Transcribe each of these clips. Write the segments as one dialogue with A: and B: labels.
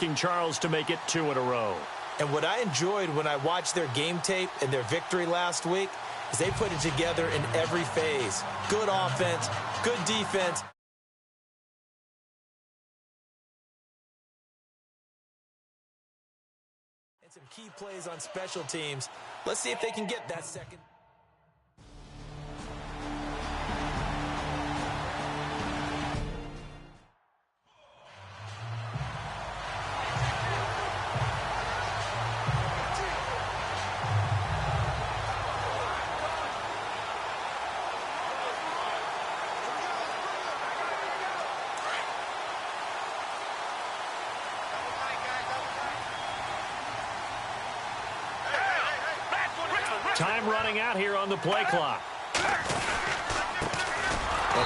A: asking Charles to make it 2 in a row.
B: And what I enjoyed when I watched their game tape and their victory last week is they put it together in every phase. Good offense, good defense. And some key plays on special teams. Let's see if they can get that second.
A: Time running out here on the play clock. The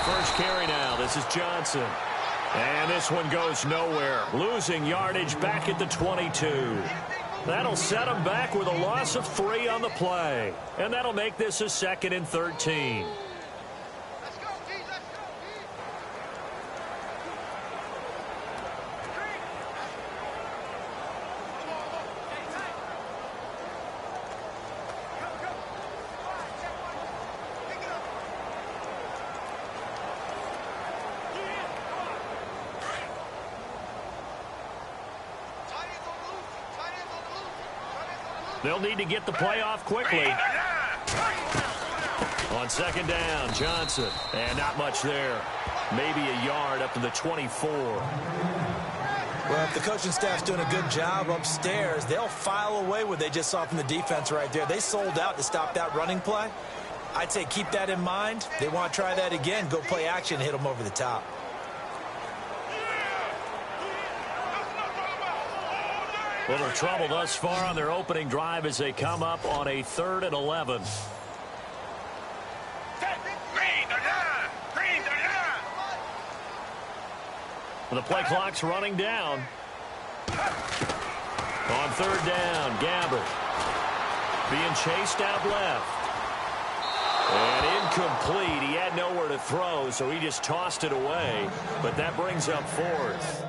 A: first carry now. This is Johnson. And this one goes nowhere. Losing yardage back at the 22. That'll set him back with a loss of 3 on the play. And that'll make this a 2nd and 13. They'll need to get the play off quickly. On 2nd down, Johnson. And not much there. Maybe a yard up to the 24.
B: Well, if the coaching staff's doing a good job upstairs, they'll file away what they just saw from the defense right there. They sold out to stop that running play. I'd say keep that in mind. They want to try that again. Go play action, hit them over the top.
A: Little trouble thus far on their opening drive as they come up on a 3rd and 11. The play clock's running down. On 3rd down, Gabbert being chased out left. And incomplete. He had nowhere to throw, so he just tossed it away. But that brings up 4th.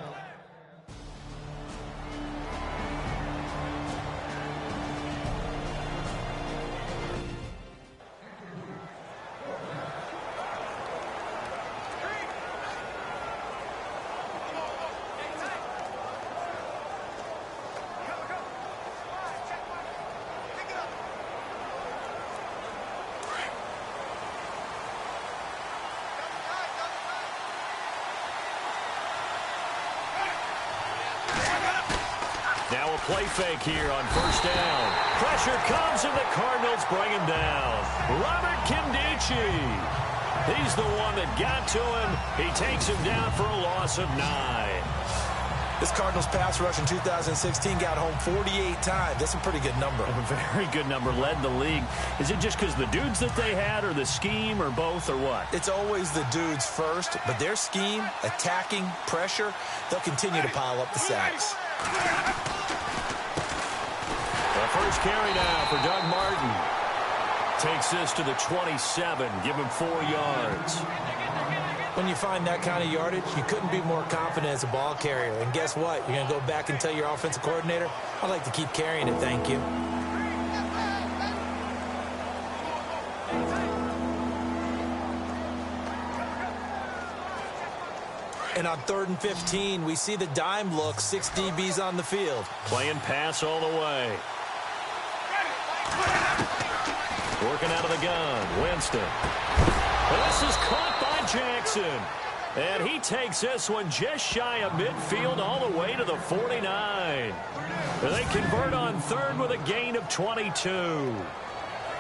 A: Now a play fake here on 1st down. Pressure comes and the Cardinals bring him down. Robert Kimdichie. He's the one that got to him. He takes him down for a loss of 9.
B: This Cardinals pass rush in 2016 got home 48 times. That's a pretty good number.
A: A very good number. Led the league. Is it just because the dudes that they had or the scheme or both or what?
B: It's always the dudes first, but their scheme, attacking, pressure, they'll continue to pile up the sacks.
A: The first carry now for Doug Martin. Takes this to the 27. Give him 4 yards.
B: When you find that kind of yardage, you couldn't be more confident as a ball carrier. And guess what? You're going to go back and tell your offensive coordinator, I'd like to keep carrying it, thank you. And on 3rd and 15, we see the dime look, 6 DBs on the field.
A: Playing pass all the way. Working out of the gun, Winston. And this is caught by Jackson. And he takes this one just shy of midfield all the way to the 49. They convert on 3rd with a gain of 22.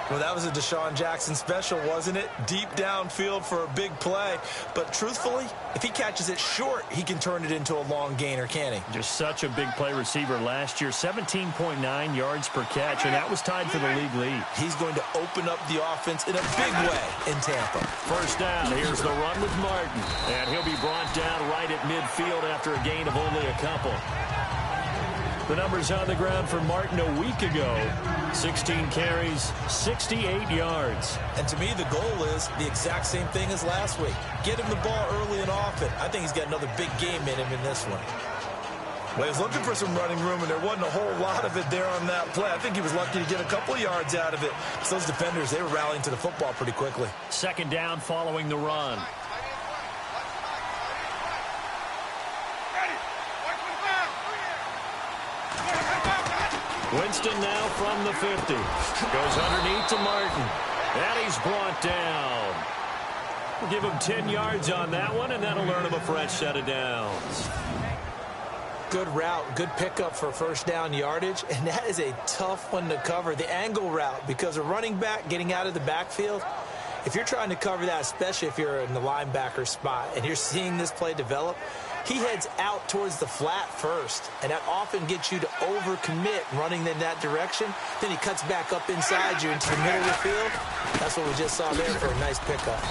B: Well, that was a Deshaun Jackson special, wasn't it? Deep downfield for a big play. But truthfully, if he catches it short, he can turn it into a long gainer, can't he?
A: Just such a big play receiver last year. 17.9 yards per catch, and that was tied for the league lead.
B: He's going to open up the offense in a big way in Tampa.
A: 1st down. Here's the run with Martin. And he'll be brought down right at midfield after a gain of only a couple. The numbers on the ground for Martin a week ago. 16 carries, 68 yards.
B: And to me, the goal is the exact same thing as last week. Get him the ball early and often. I think he's got another big game in him in this one. Well, he was looking for some running room, and there wasn't a whole lot of it there on that play. I think he was lucky to get a couple of yards out of it. So those defenders, they were rallying to the football pretty quickly.
A: Second down following the run. Winston now from the 50. Goes underneath to Martin. And he's brought down. We'll give him 10 yards on that one, and that'll earn him a fresh set of downs.
B: Good route, good pickup for first down yardage, and that is a tough one to cover, the angle route, because a running back getting out of the backfield, if you're trying to cover that, especially if you're in the linebacker spot and you're seeing this play develop, he heads out towards the flat first, and that often gets you to overcommit running in that direction. Then he cuts back up inside you into the middle of the field. That's what we just saw there for a nice pickup.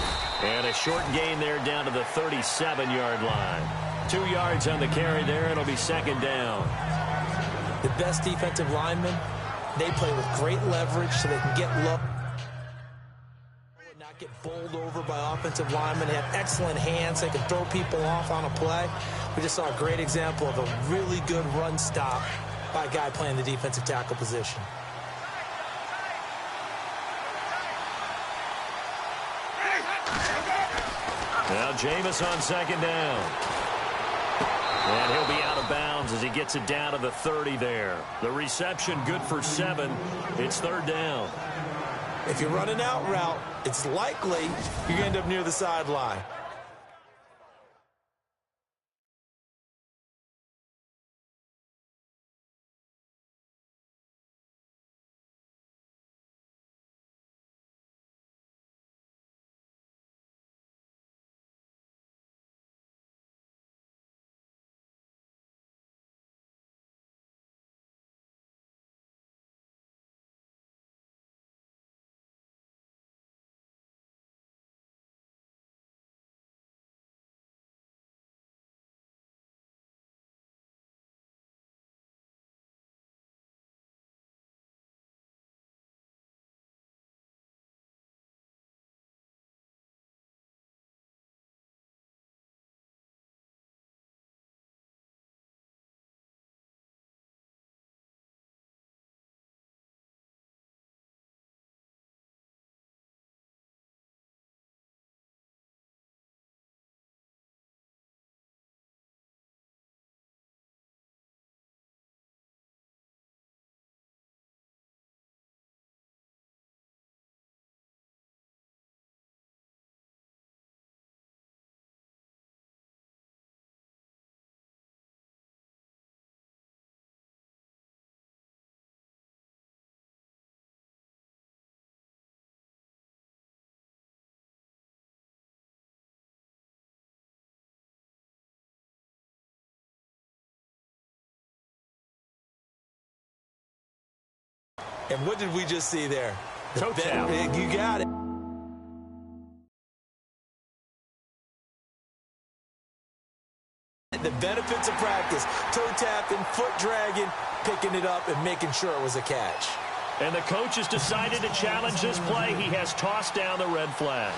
A: And a short gain there down to the 37-yard line. 2 yards on the carry there. It'll be second down.
B: The best defensive linemen, they play with great leverage so they can get low. Not get bowled over by offensive linemen. They have excellent hands. They can throw people off on a play. We just saw a great example of a really good run stop by a guy playing the defensive tackle position.
A: Now Jameis on second down. And he'll be out of bounds as he gets it down to the 30 there. The reception good for 7. It's third down.
B: If you're running out route, it's likely you're going to end up near the sideline. And what did we just see there?
A: Toe tap.
B: You got it. The benefits of practice. Toe tapping, foot dragging, picking it up, and making sure it was a catch.
A: And the coach has decided to challenge this play. He has tossed down the red flag.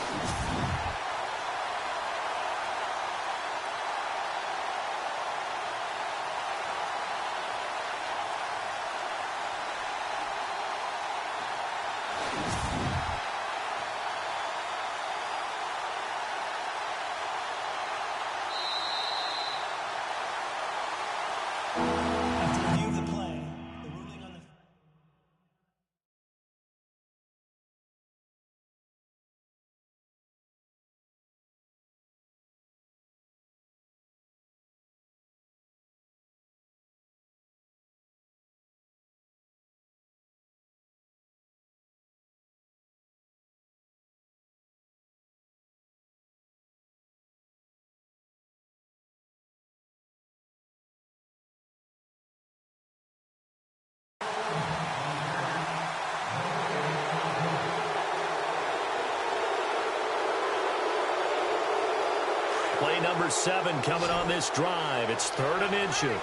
A: Play number 7 coming on this drive. It's 3rd and inches.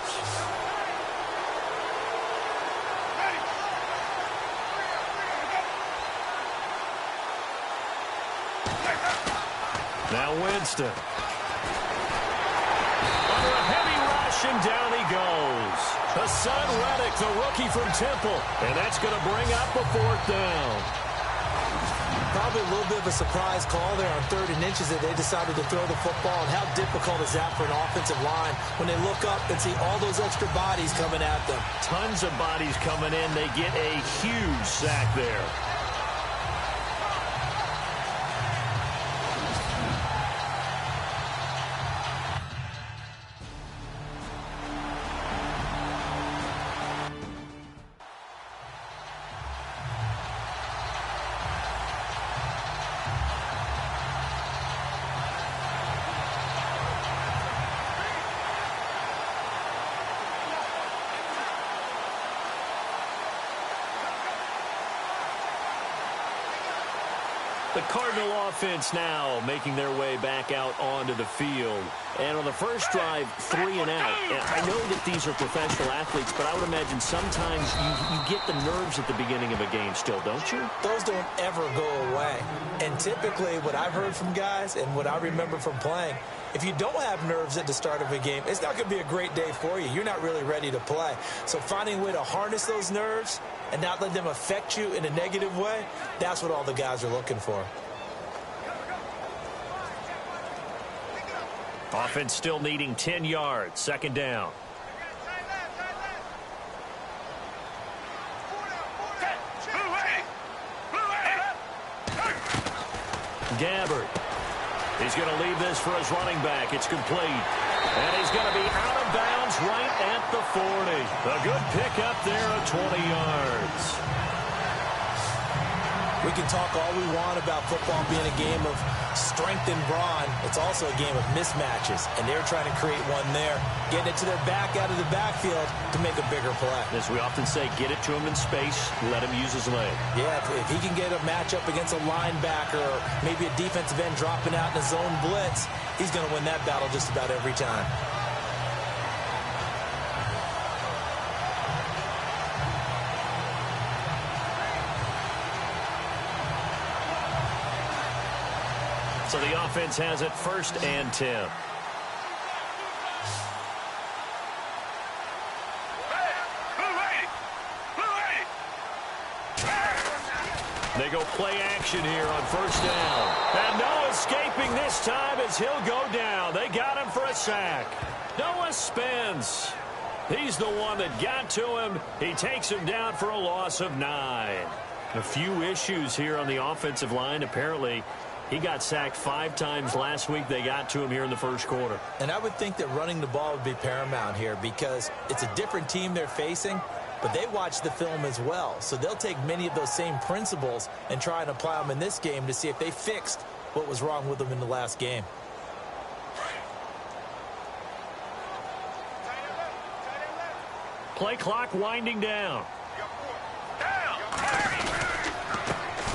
A: Now Winston. Under a heavy rush, rushing down he goes. Hassan Reddick, the rookie from Temple. And that's going to bring up a 4th down.
B: Probably a little bit of a surprise call there on 3rd and inches that they decided to throw the football. And how difficult is that for an offensive line when they look up and see all those extra bodies coming at them?
A: Tons of bodies coming in. They get a huge sack there. The Cardinal offense now making their way back out onto the field. And on the first drive, 3 and out. And I know that these are professional athletes, but I would imagine sometimes you get the nerves at the beginning of a game still, don't you?
B: Those don't ever go away. And typically what I've heard from guys and what I remember from playing, if you don't have nerves at the start of a game, it's not going to be a great day for you. You're not really ready to play. So finding a way to harness those nerves and not let them affect you in a negative way, that's what all the guys are looking for.
A: Offense still needing 10 yards. 2nd down. Gabbard. He's going to leave this for his running back. It's complete. And he's going to be out of bounds right at the 40. A good pickup there of 20 yards.
B: We can talk all we want about football being a game of strength and brawn. It's also a game of mismatches, and they're trying to create one there, getting it to their back out of the backfield to make a bigger play.
A: As we often say, get it to him in space, let him use his leg.
B: Yeah, if he can get a matchup against a linebacker or maybe a defensive end dropping out in a zone blitz, he's going to win that battle just about every time.
A: So the offense has it 1st and 10. They go play action here on 1st down. And no escaping this time as he'll go down. They got him for a sack. Noah Spence. He's the one that got to him. He takes him down for a loss of 9. A few issues here on the offensive line. Apparently, he got sacked 5 times last week. They got to him here in the 1st quarter.
B: And I would think that running the ball would be paramount here because it's a different team they're facing, but they watch the film as well. So they'll take many of those same principles and try and apply them in this game to see if they fixed what was wrong with them in the last game.
A: Play clock winding down.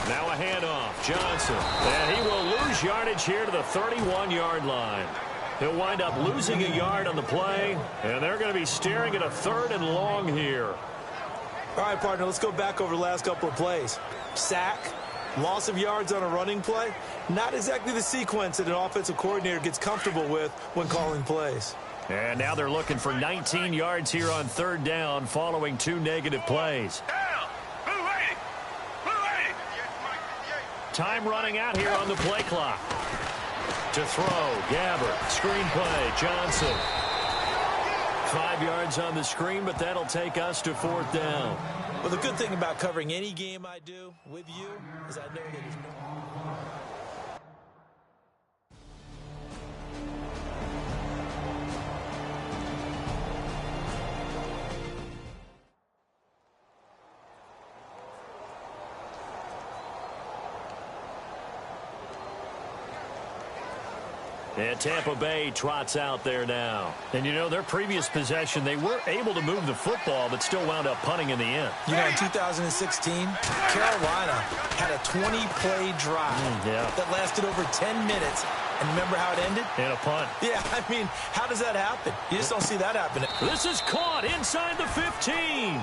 A: Now a handoff. Johnson. And he will lose yardage here to the 31-yard line. He'll wind up losing a yard on the play, and they're going to be staring at a 3rd and long here.
B: All right, partner, let's go back over the last couple of plays. Sack, loss of yards on a running play. Not exactly the sequence that an offensive coordinator gets comfortable with when calling plays.
A: And now they're looking for 19 yards here on 3rd down following 2 negative plays. Time running out here on the play clock. To throw, Gabbard. Screen play, Johnson. 5 yards on the screen, but that'll take us to 4th down.
B: Well, the good thing about covering any game I do with you is I know that there's no...
A: And Tampa Bay trots out there now. And, you know, their previous possession, they were able to move the football, but still wound up punting in the end.
B: You know, in 2016, Carolina had a 20-play drive that lasted over 10 minutes. And remember how it ended?
A: And a punt.
B: Yeah, I mean, how does that happen? You just don't see that happen.
A: This is caught inside the 15.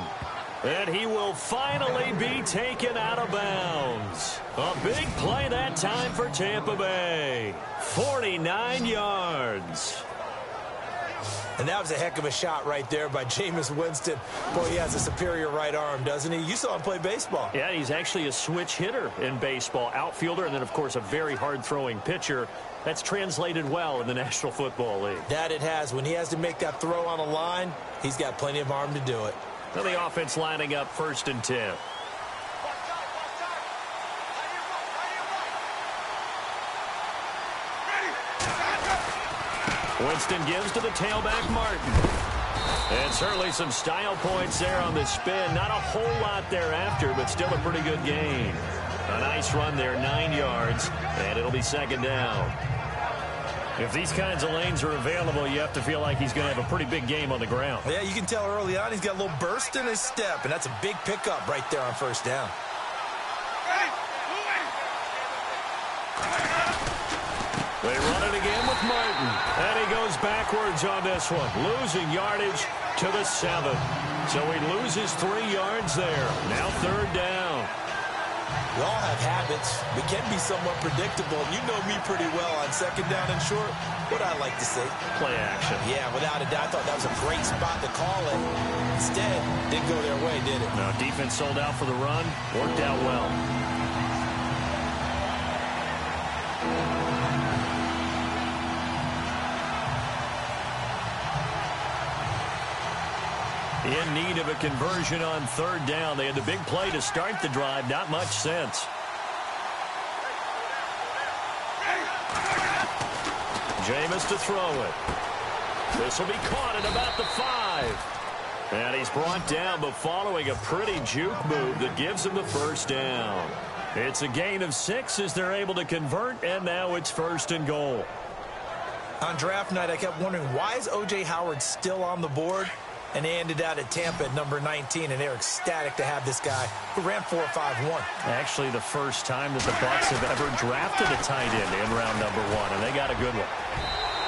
A: And he will finally be taken out of bounds. A big play that time for Tampa Bay. 49 yards.
B: And that was a heck of a shot right there by Jameis Winston. Boy, he has a superior right arm, doesn't he? You saw him play baseball.
A: Yeah, he's actually a switch hitter in baseball. Outfielder, and then, of course, a very hard-throwing pitcher. That's translated well in the National Football League.
B: That it has. When he has to make that throw on a line, he's got plenty of arm to do it.
A: Well, the offense lining up 1st and 10. Winston gives to the tailback, Martin. And certainly some style points there on the spin. Not a whole lot thereafter, but still a pretty good gain. A nice run there, 9 yards, and it'll be 2nd down. If these kinds of lanes are available, you have to feel like he's going to have a pretty big game on the ground.
B: Yeah, you can tell early on he's got a little burst in his step, and that's a big pickup right there on 1st down.
A: They run it again with Martin. And he goes backwards on this one. Losing yardage to the 7. So he loses 3 yards there. Now 3rd down.
B: We all have habits. We can be somewhat predictable. You know me pretty well on 2nd down and short. What I like to say?
A: Play action.
B: Yeah, without a doubt. I thought that was a great spot to call it. Instead, didn't go their way, did it?
A: No, defense sold out for the run. Worked out well. In need of a conversion on 3rd down. They had the big play to start the drive. Not much sense. Jameis to throw it. This will be caught at about the 5. And he's brought down, but following a pretty juke move that gives him the 1st down. It's a gain of 6 as they're able to convert, and now it's 1st and goal.
B: On draft night, I kept wondering, why is O.J. Howard still on the board? And they ended out at Tampa at number 19, and they're ecstatic to have this guy who ran 4.51.
A: Actually, the first time that the Bucs have ever drafted a tight end in round number 1, and they got a good one.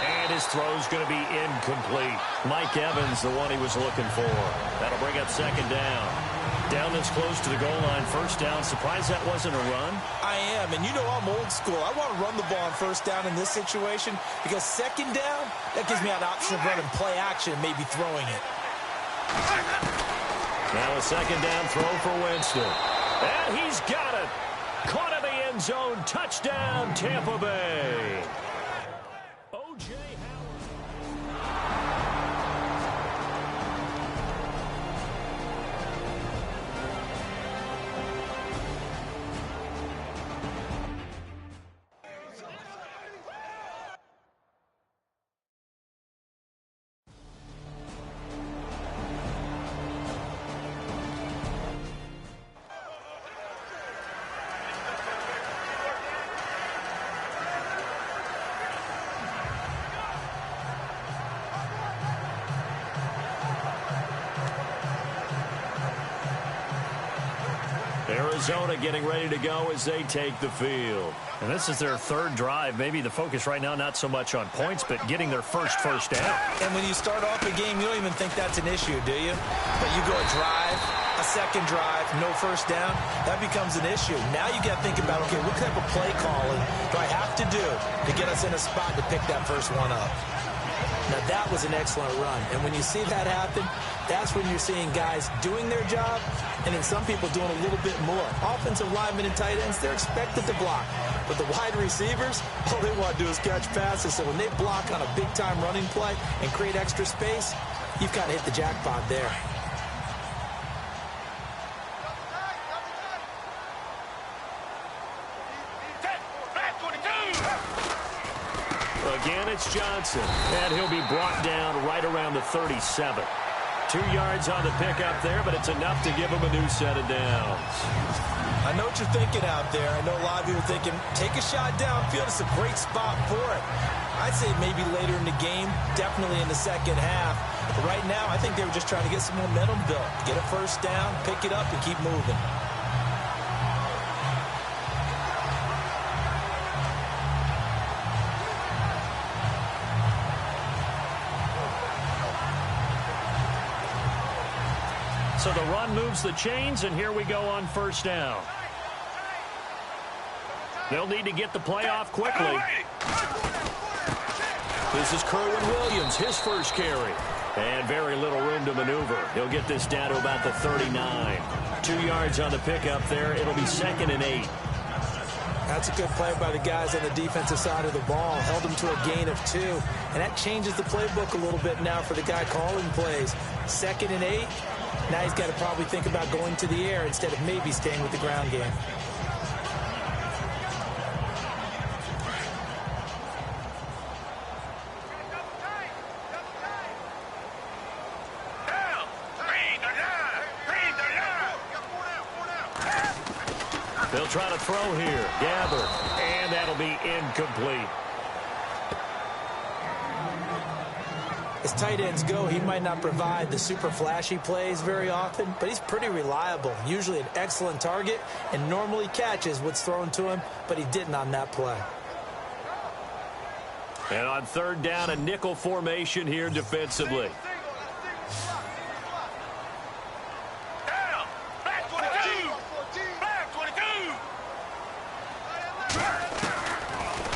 A: And his throw's going to be incomplete. Mike Evans, the one he was looking for. That'll bring up 2nd down. Down this close to the goal line, 1st down. Surprised that wasn't a run?
B: I am, and you know I'm old school. I want to run the ball on 1st down in this situation because 2nd down, that gives me an option of running play action and maybe throwing it.
A: Now a 2nd down throw for Winston. And he's got it. Caught in the end zone. Touchdown, Tampa Bay. O.J. Arizona getting ready to go as they take the field. And this is their 3rd drive. Maybe the focus right now not so much on points, but getting their first down.
B: And when you start off a game, you don't even think that's an issue, do you? But you go a drive, a 2nd drive, no 1st down, that becomes an issue. Now you got to think about, okay, what type of play calling do I have to do to get us in a spot to pick that first one up? Now, that was an excellent run. And when you see that happen, that's when you're seeing guys doing their job and then some people doing a little bit more. Offensive linemen and tight ends, they're expected to block. But the wide receivers, all they want to do is catch passes. So when they block on a big-time running play and create extra space, you've got to hit the jackpot there.
A: Again, it's Johnson, and he'll be brought down right around the 37. 2 yards on the pickup there, but it's enough to give him a new set of downs.
B: I know what you're thinking out there. I know a lot of people are thinking, take a shot downfield. It's a great spot for it. I'd say maybe later in the game, definitely in the 2nd half. But right now, I think they were just trying to get some momentum built. Get a 1st down, pick it up, and keep moving.
A: So the run moves the chains, and here we go on 1st down. They'll need to get the play off quickly. This is Kerwin Williams, his first carry. And very little room to maneuver. He'll get this down to about the 39. 2 yards on the pickup there. It'll be 2nd and 8.
B: That's a good play by the guys on the defensive side of the ball. Held them to a gain of 2. And that changes the playbook a little bit now for the guy calling plays. 2nd and 8. Now he's got to probably think about going to the air instead of maybe staying with the ground game.
A: They'll try to throw here. Gabbard. And that'll be incomplete.
B: As tight ends go, he might not provide the super flashy plays very often, but he's pretty reliable. Usually an excellent target and normally catches what's thrown to him, but he didn't on that play.
A: And on 3rd down, a nickel formation here defensively.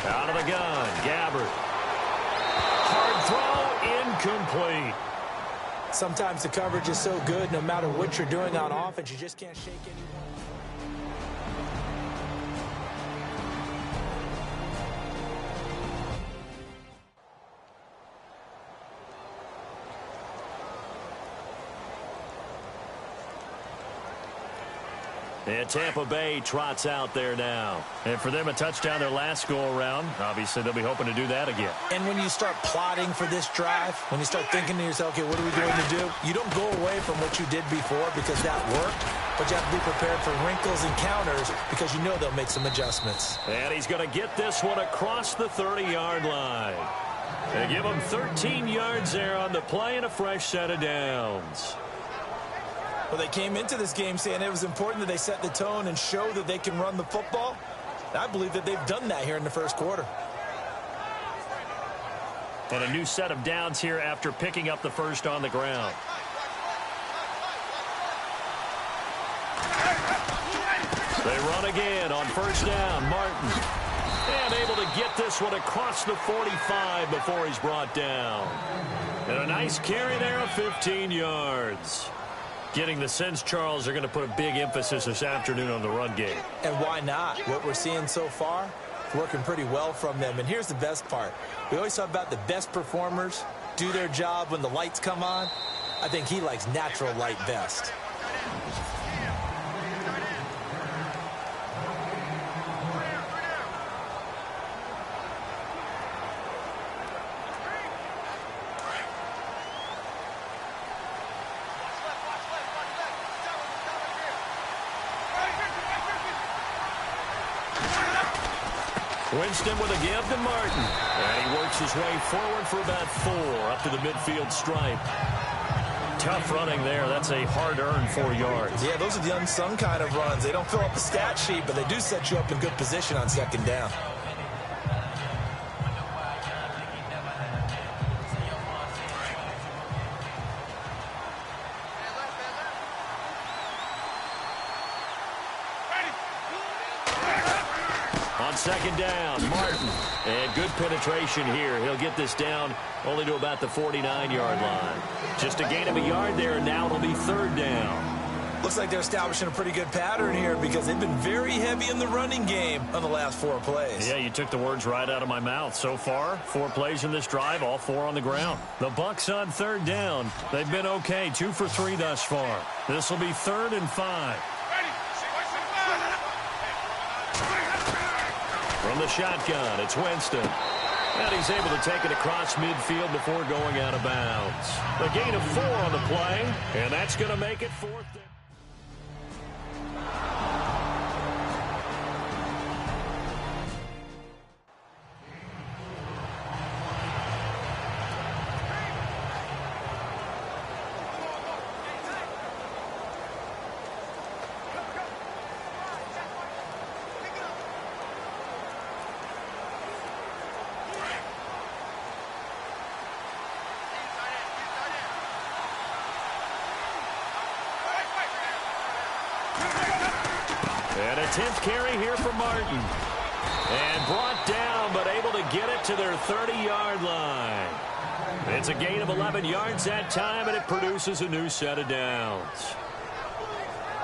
A: Out of the gun, Gabbard. Hard throw, incomplete.
B: Sometimes the coverage is so good, no matter what you're doing on offense, you just can't shake anyone.
A: And Tampa Bay trots out there now. And for them, a touchdown their last go-around. Obviously, they'll be hoping to do that again.
B: And when you start plotting for this drive, when you start thinking to yourself, okay, what are we going to do? You don't go away from what you did before because that worked, but you have to be prepared for wrinkles and counters because you know they'll make some adjustments.
A: And he's going to get this one across the 30-yard line. They give him 13 yards there on the play and a fresh set of downs.
B: Well, they came into this game saying it was important that they set the tone and show that they can run the football. I believe that they've done that here in the first quarter.
A: And a new set of downs here after picking up the first on the ground. They run again on 1st down. Martin. And able to get this one across the 45 before he's brought down. And a nice carry there of 15 yards. Getting the sense, Charles, they're going to put a big emphasis this afternoon on the run game.
B: And why not? What we're seeing so far, working pretty well from them. And here's the best part. We always talk about the best performers do their job when the lights come on. I think he likes natural light best.
A: Winston with a give to Martin. And he works his way forward for about 4 up to the midfield stripe. Tough running there. That's a hard-earned 4 yards.
B: Yeah, those are the unsung kind of runs. They don't fill up the stat sheet, but they do set you up in good position on 2nd down.
A: On 2nd down, Martin. And good penetration here. He'll get this down only to about the 49-yard line. Just a gain of a yard there, and now it'll be 3rd down.
B: Looks like they're establishing a pretty good pattern here because they've been very heavy in the running game on the last 4 plays.
A: Yeah, you took the words right out of my mouth. So far, 4 plays in this drive, all 4 on the ground. The Bucs on 3rd down. They've been okay, 2 for 3 thus far. This will be 3rd and 5. From the shotgun, it's Winston. And he's able to take it across midfield before going out of bounds. A gain of 4 on the play, and that's going to make it 4th down. And a 10th carry here for Martin. And brought down, but able to get it to their 30-yard line. It's a gain of 11 yards that time, and it produces a new set of downs.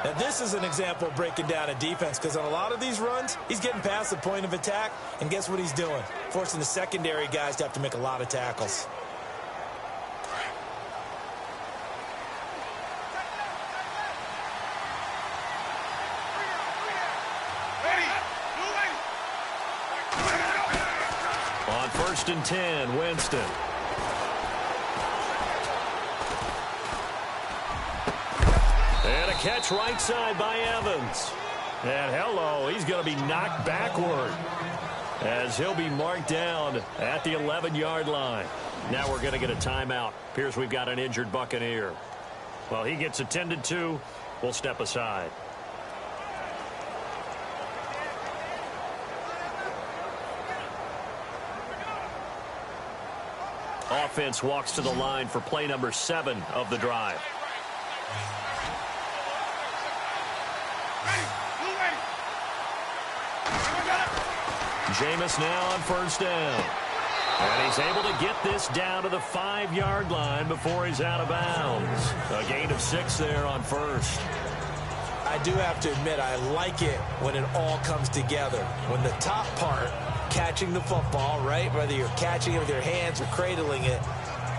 B: Now, this is an example of breaking down a defense, because on a lot of these runs, he's getting past the point of attack, and guess what he's doing? Forcing the secondary guys to have to make a lot of tackles.
A: On 1st and 10, Winston. And a catch right side by Evans. And hello, he's going to be knocked backward as he'll be marked down at the 11-yard line. Now we're going to get a timeout. Appears we've got an injured Buccaneer. Well, he gets attended to. We'll step aside. Offense walks to the line for play number 7 of the drive. Jameis now on 1st down. And he's able to get this down to the 5-yard line before he's out of bounds. A gain of 6 there on 1st.
B: I do have to admit, I like it when it all comes together. When the top part, catching the football, right, whether you're catching it with your hands or cradling it,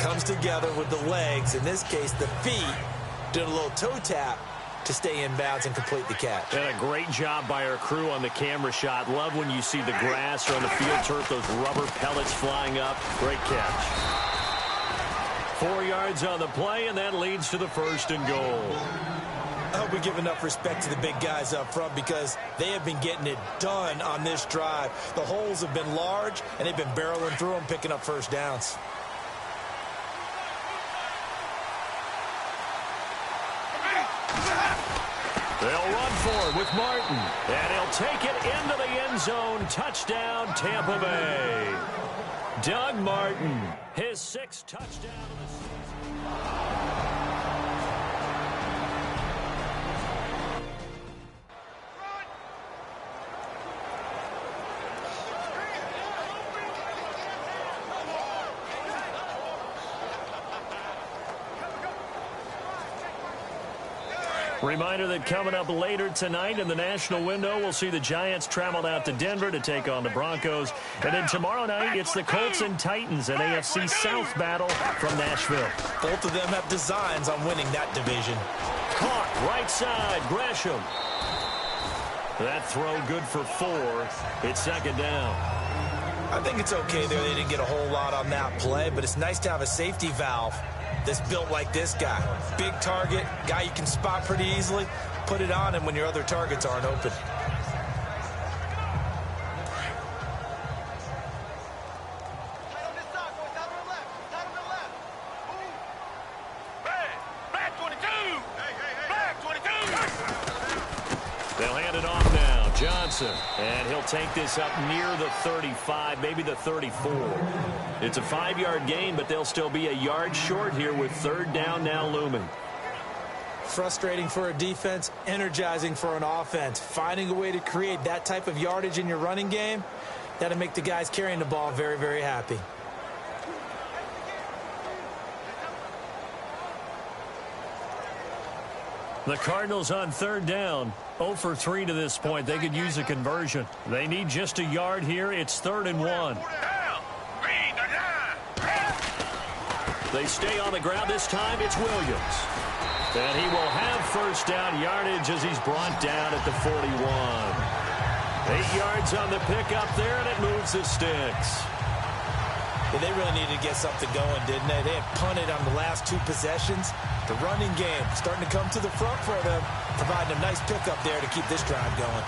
B: comes together with the legs, in this case the feet, doing a little toe tap to stay in bounds and complete the catch.
A: And a great job by our crew on the camera shot. Love when you see the grass or on the field turf, those rubber pellets flying up. Great catch. 4 yards on the play, and that leads to the 1st and goal.
B: I hope we give enough respect to the big guys up front, because they have been getting it done on this drive. The holes have been large, and they've been barreling through them, picking up 1st downs.
A: They'll run for it with Martin, and he'll take it into the end zone. Touchdown, Tampa Bay. Doug Martin, his 6th touchdown of the season. Reminder that coming up later tonight in the national window, we'll see the Giants travel out to Denver to take on the Broncos. And then tomorrow night, it's the Colts and Titans, an AFC South battle from Nashville.
B: Both of them have designs on winning that division.
A: Caught right side, Gresham. That throw good for 4. It's 2nd down.
B: I think it's okay there. They didn't get a whole lot on that play, but it's nice to have a safety valve that's built like this guy. Big target, guy you can spot pretty easily. Put it on him when your other targets aren't open.
A: They'll hand it off now. Johnson. And he'll take this up near the 35, maybe the 34. It's a 5-yard gain, but they'll still be a yard short here with 3rd down now looming.
B: Frustrating for a defense, energizing for an offense. Finding a way to create that type of yardage in your running game, that'll make the guys carrying the ball very, very happy.
A: The Cardinals on 3rd down. 0 for 3 to this point. They could use a conversion. They need just a yard here. It's 3rd and 1. They stay on the ground. This time it's Williams. And he will have 1st down yardage as he's brought down at the 41. 8 yards on the pickup there, and it moves the sticks.
B: Yeah, they really needed to get something going, didn't they? They had punted on the last 2 possessions. The running game starting to come to the front for them, providing a nice pickup there to keep this drive going.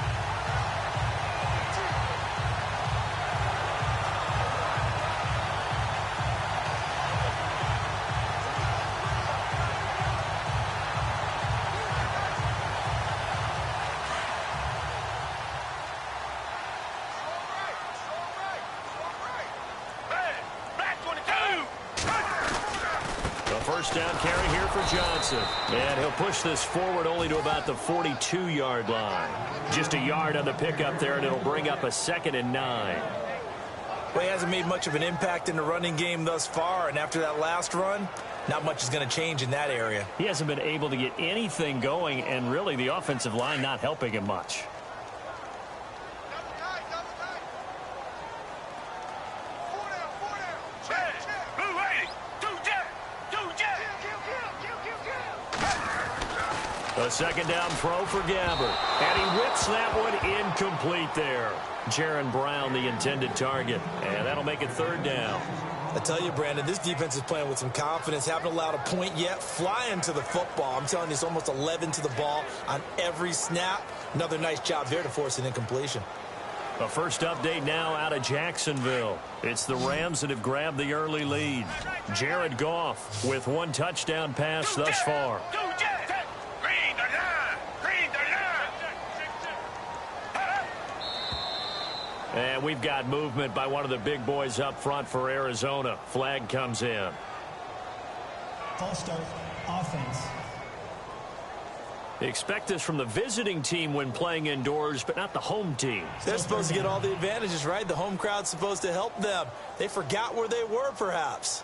A: first down carry here for Johnson. And he'll push this forward only to about the 42-yard line. Just a yard on the pickup there, and it'll bring up a 2nd and 9.
B: Well, he hasn't made much of an impact in the running game thus far, and after that last run, not much is going to change in that area.
A: He hasn't been able to get anything going, and really the offensive line not helping him much. A 2nd down throw for Gabbert. And he whips that one incomplete there. Jaron Brown, the intended target. And that'll make it 3rd down.
B: I tell you, Brandon, this defense is playing with some confidence. Haven't allowed a point yet. Flying to the football. I'm telling you, it's almost 11 to the ball on every snap. Another nice job there to force an incompletion.
A: A first update now out of Jacksonville. It's the Rams that have grabbed the early lead. Jared Goff with 1 touchdown pass thus far. And we've got movement by one of the big boys up front for Arizona. Flag comes in.
C: False start, offense.
A: Expect this from the visiting team when playing indoors, but not the home team.
B: They're supposed to get all the advantages, right? The home crowd's supposed to help them. They forgot where they were, perhaps.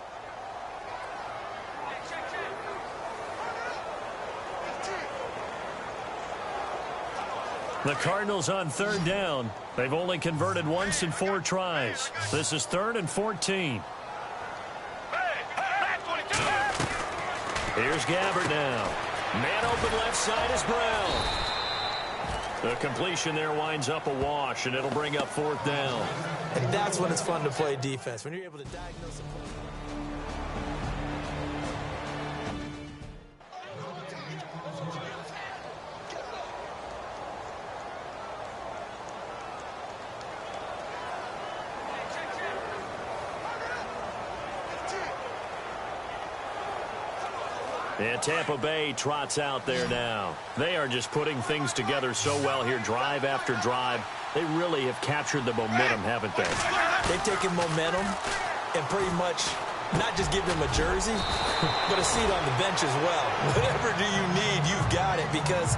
A: The Cardinals on 3rd down. They've only converted once in 4 tries. This is 3rd and 14. Here's Gabbert now. Man open left side is Brown. The completion there winds up a wash, and it'll bring up 4th down.
B: And that's when it's fun to play defense, when you're able to diagnose a play.
A: And Tampa Bay trots out there now. They are just putting things together so well here, drive after drive. They really have captured the momentum, haven't they?
B: They've taken momentum and pretty much not just give them a jersey, but a seat on the bench as well. Whatever do you need, you've got it, because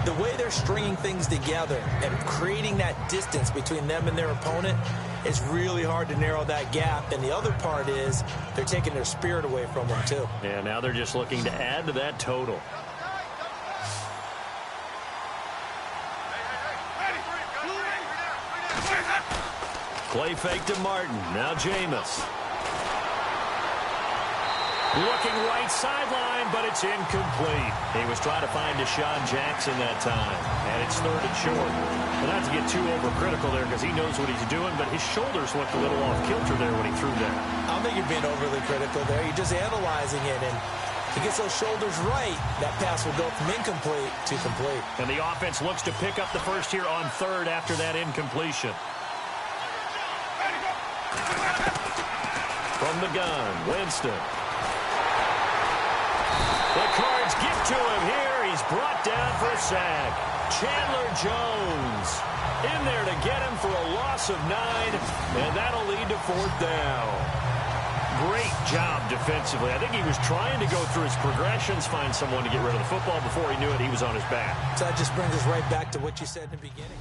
B: the way they're stringing things together and creating that distance between them and their opponent, it's really hard to narrow that gap. And the other part is they're taking their spirit away from them, too.
A: Yeah, now they're just looking to add to that total. Play fake to Martin. Now Jameis. Looking right sideline, but it's incomplete. He was trying to find Deshaun Jackson that time, and it's 3rd and short. But not to get too overcritical there because he knows what he's doing, but his shoulders looked a little off kilter there when he threw that.
B: I don't think you're being overly critical there. You're just analyzing it, and if he gets those shoulders right, that pass will go from incomplete to complete.
A: And the offense looks to pick up the first here on 3rd after that incompletion. From the gun, Winston. The Cards get to him here. He's brought down for a sack. Chandler Jones in there to get him for a loss of 9, and that'll lead to 4th down. Great job defensively. I think he was trying to go through his progressions, find someone to get rid of the football. Before he knew it, he was on his back.
B: So that just brings us right back to what you said in the beginning.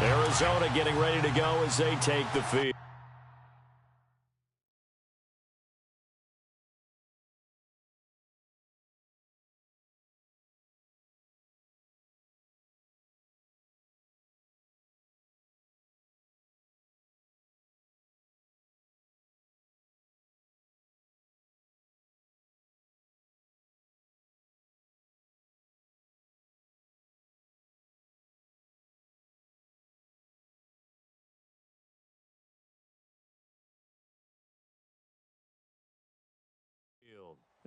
A: Arizona getting ready to go as they take the field.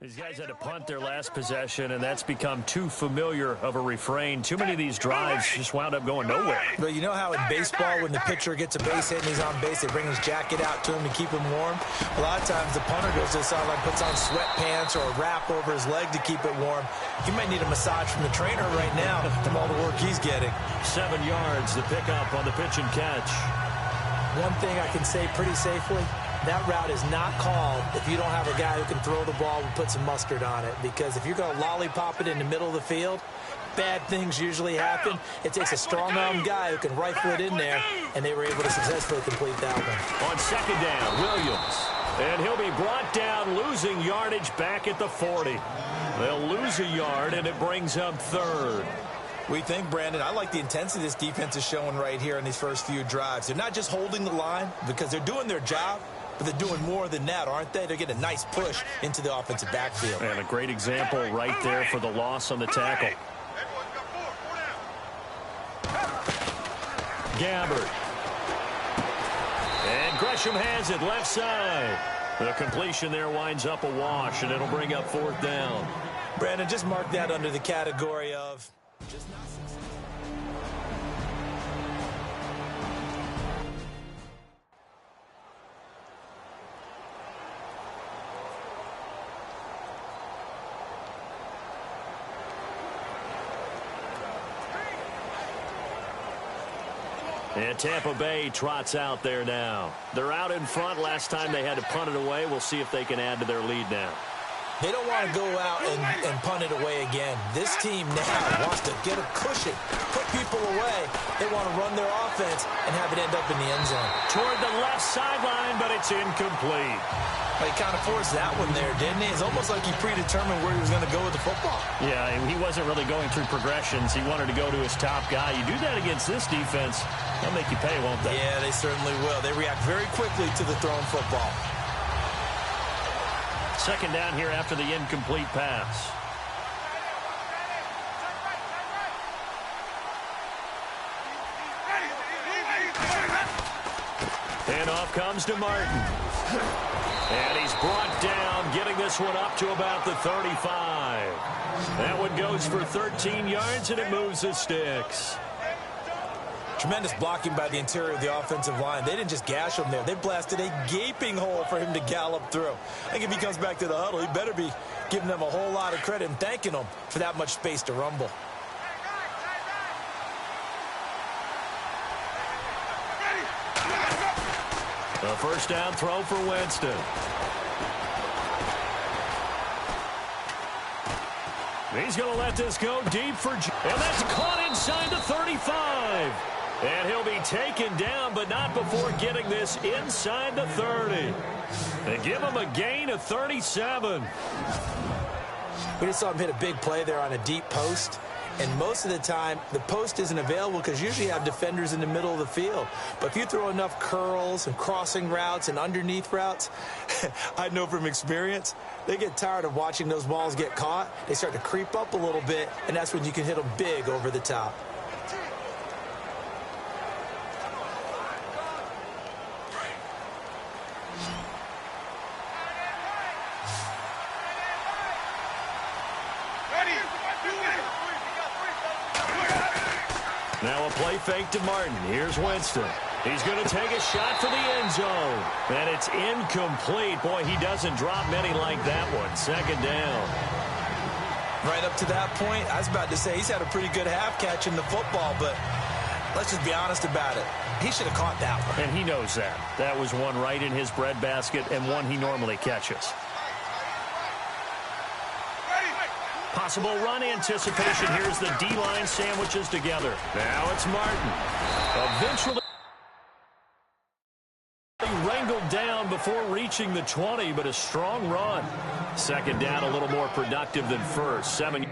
A: These guys had to punt their last possession, and that's become too familiar of a refrain. Too many of these drives just wound up going nowhere.
B: But you know how in baseball, when the pitcher gets a base hit and he's on base, they bring his jacket out to him to keep him warm? A lot of times the punter goes to the sideline, puts on sweatpants or a wrap over his leg to keep it warm. He might need a massage from the trainer right now from all the work he's getting.
A: 7 yards, the pickup on the pitch and catch.
B: One thing I can say pretty safely, that route is not called if you don't have a guy who can throw the ball and put some mustard on it. Because if you're going to lollipop it in the middle of the field, bad things usually happen. It takes a strong-armed guy who can rifle it in there, and they were able to successfully complete that one.
A: On second down, Williams. And he'll be brought down, losing yardage back at the 40. They'll lose a yard, and it brings up third.
B: We think, Brandon, I like the intensity this defense is showing right here in these first few drives. They're not just holding the line because they're doing their job, but they're doing more than that, aren't they? They're getting a nice push into the offensive backfield.
A: And a great example right there for the loss on the tackle. Gabbard. And Gresham has it left side. The completion there winds up a wash, and it'll bring up fourth down.
B: Brandon, just mark that under the category of just not successful.
A: And Tampa Bay trots out there now. They're out in front. Last time they had to punt it away. We'll see if they can add to their lead now.
B: They don't want to go out and punt it away again. This team now wants to get a cushion, put people away. They want to run their offense and have it end up in the end zone.
A: Toward the left sideline, but it's incomplete.
B: He kind of forced that one there, didn't he? It's almost like he predetermined where he was going to go with the football.
A: Yeah, he wasn't really going through progressions. He wanted to go to his top guy. You do that against this defense, they'll make you pay, won't they?
B: Yeah, they certainly will. They react very quickly to the thrown football.
A: Second down here after the incomplete pass. And off comes to Martin. And he's brought down, getting this one up to about the 35. That one goes for 13 yards, and it moves the sticks.
B: Tremendous blocking by the interior of the offensive line. They didn't just gash him there. They blasted a gaping hole for him to gallop through. I think if he comes back to the huddle, he better be giving them a whole lot of credit and thanking them for that much space to rumble.
A: A first down throw for Winston. He's going to let this go deep for... And that's caught inside the 35. And he'll be taken down, but not before getting this inside the 30. They give him a gain of 37.
B: We just saw him hit a big play there on a deep post. And most of the time, the post isn't available because usually you have defenders in the middle of the field. But if you throw enough curls and crossing routes and underneath routes, I know from experience, they get tired of watching those balls get caught. They start to creep up a little bit, and that's when you can hit them big over the top.
A: Now a play fake to Martin. Here's Winston. He's going to take a shot for the end zone. And it's incomplete. Boy, he doesn't drop many like that one. Second down.
B: Right up to that point, I was about to say he's had a pretty good half catching the football, but let's just be honest about it. He should have caught that one.
A: And he knows that. That was one right in his breadbasket and one he normally catches. Possible run anticipation. Here's the D-line sandwiches together. Now it's Martin. Eventually wrangled down before reaching the 20, but a strong run. Second down, a little more productive than first. 7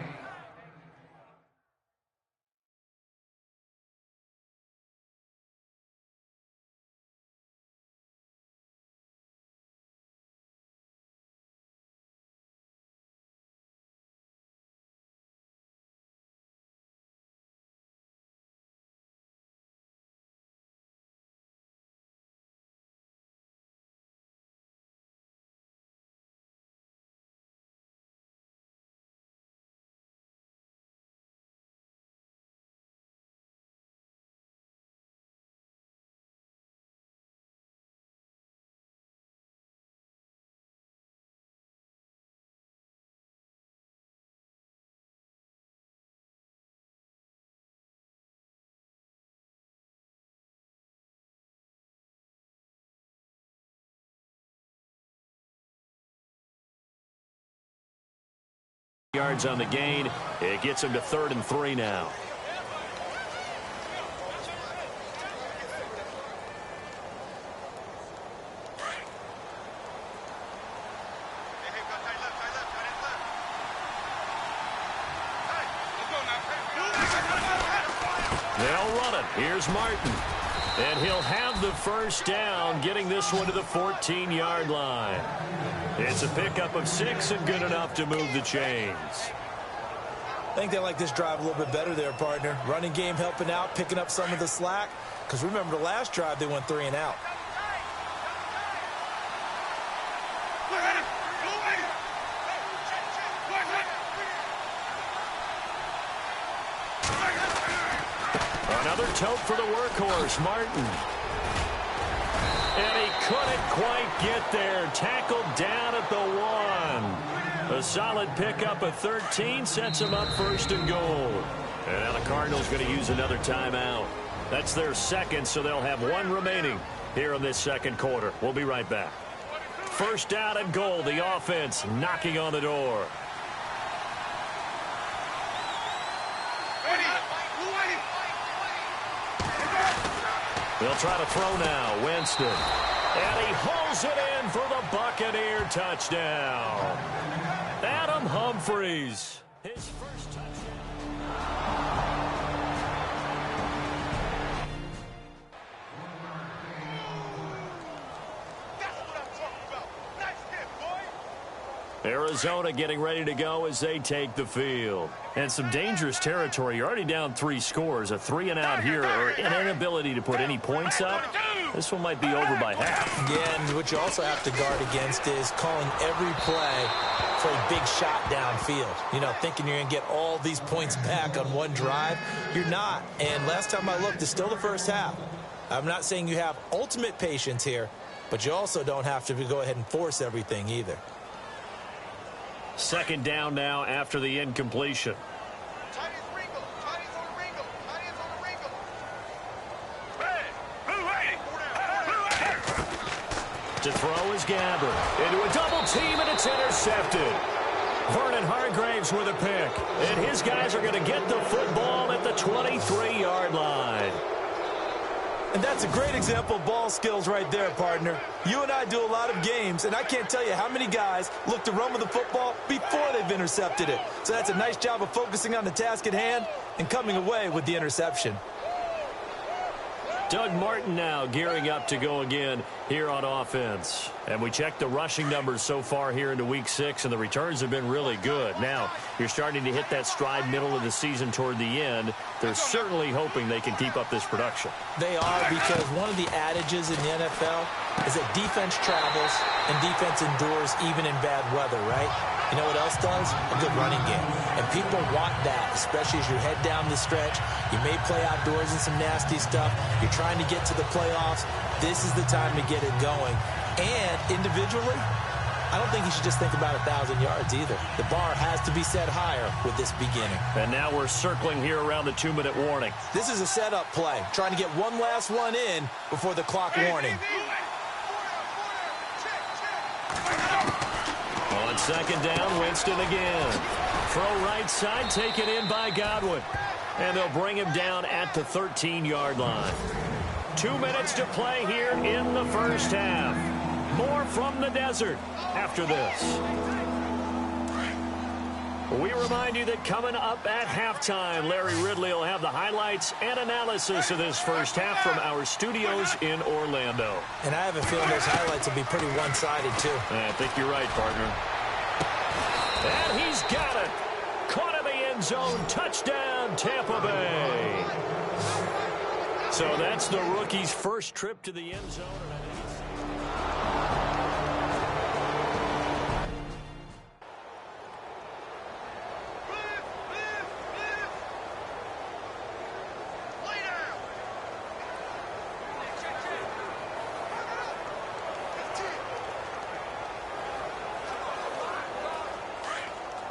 A: yards on the gain. It gets him to 3rd and 3 now. They'll run it. Here's Martin. And he'll have the first down, getting this one to the 14-yard line. It's a pickup of 6 and good enough to move the chains.
B: I think they like this drive a little bit better there, partner. Running game helping out, picking up some of the slack. Because remember, the last drive they went 3 and out.
A: Another tote for the workhorse, Martin. And he couldn't quite get there. Tackled down at the 1. A solid pickup of 13 sets him up 1st and goal. And now the Cardinals going to use another timeout. That's their second, so they'll have 1 remaining here in this second quarter. We'll be right back. 1st down and goal. The offense knocking on the door. They'll try to throw now. Winston. And he hauls it in for the Buccaneer touchdown. Adam Humphries. His first touchdown. Arizona getting ready to go as they take the field. And some dangerous territory. You're already down 3 scores. A 3-and-out here or an inability to put any points up. This one might be over by half.
B: Yeah, and what you also have to guard against is calling every play for a big shot downfield. You know, thinking you're going to get all these points back on one drive. You're not. And last time I looked, it's still the first half. I'm not saying you have ultimate patience here, but you also don't have to go ahead and force everything either.
A: 2nd down now after the incompletion. To throw is Gabbard. Into a double team, and it's intercepted. Vernon Hargraves with a pick. And his guys are going to get the football at the 23-yard line.
B: And that's a great example of ball skills right there, partner. You and I do a lot of games, and I can't tell you how many guys look to run with the football before they've intercepted it. So that's a nice job of focusing on the task at hand and coming away with the interception.
A: Doug Martin now gearing up to go again here on offense. And we checked the rushing numbers so far here into Week 6, and the returns have been really good. Now, you're starting to hit that stride middle of the season toward the end. They're certainly hoping they can keep up this production.
B: They are, because one of the adages in the NFL is that defense travels and defense endures even in bad weather, right? You know what else does? A good running game. And people want that, especially as you head down the stretch. You may play outdoors in some nasty stuff. You're trying to get to the playoffs. This is the time to get it going. And individually, I don't think you should just think about 1,000 yards either. The bar has to be set higher with this beginning.
A: And now we're circling here around the 2-minute warning.
B: This is a setup play, trying to get one last one in before the clock warning.
A: On 2nd down, Winston again. Throw right side, taken in by Godwin. And they'll bring him down at the 13-yard line. 2 minutes to play here in the first half. More from the desert after this. We remind you that coming up at halftime, Larry Ridley will have the highlights and analysis of this first half from our studios in Orlando.
B: And I have a feeling those highlights will be pretty one-sided, too.
A: I think you're right, partner. And he's got it. Caught in the end zone. Touchdown, Tampa Bay. So that's the rookie's first trip to the end zone.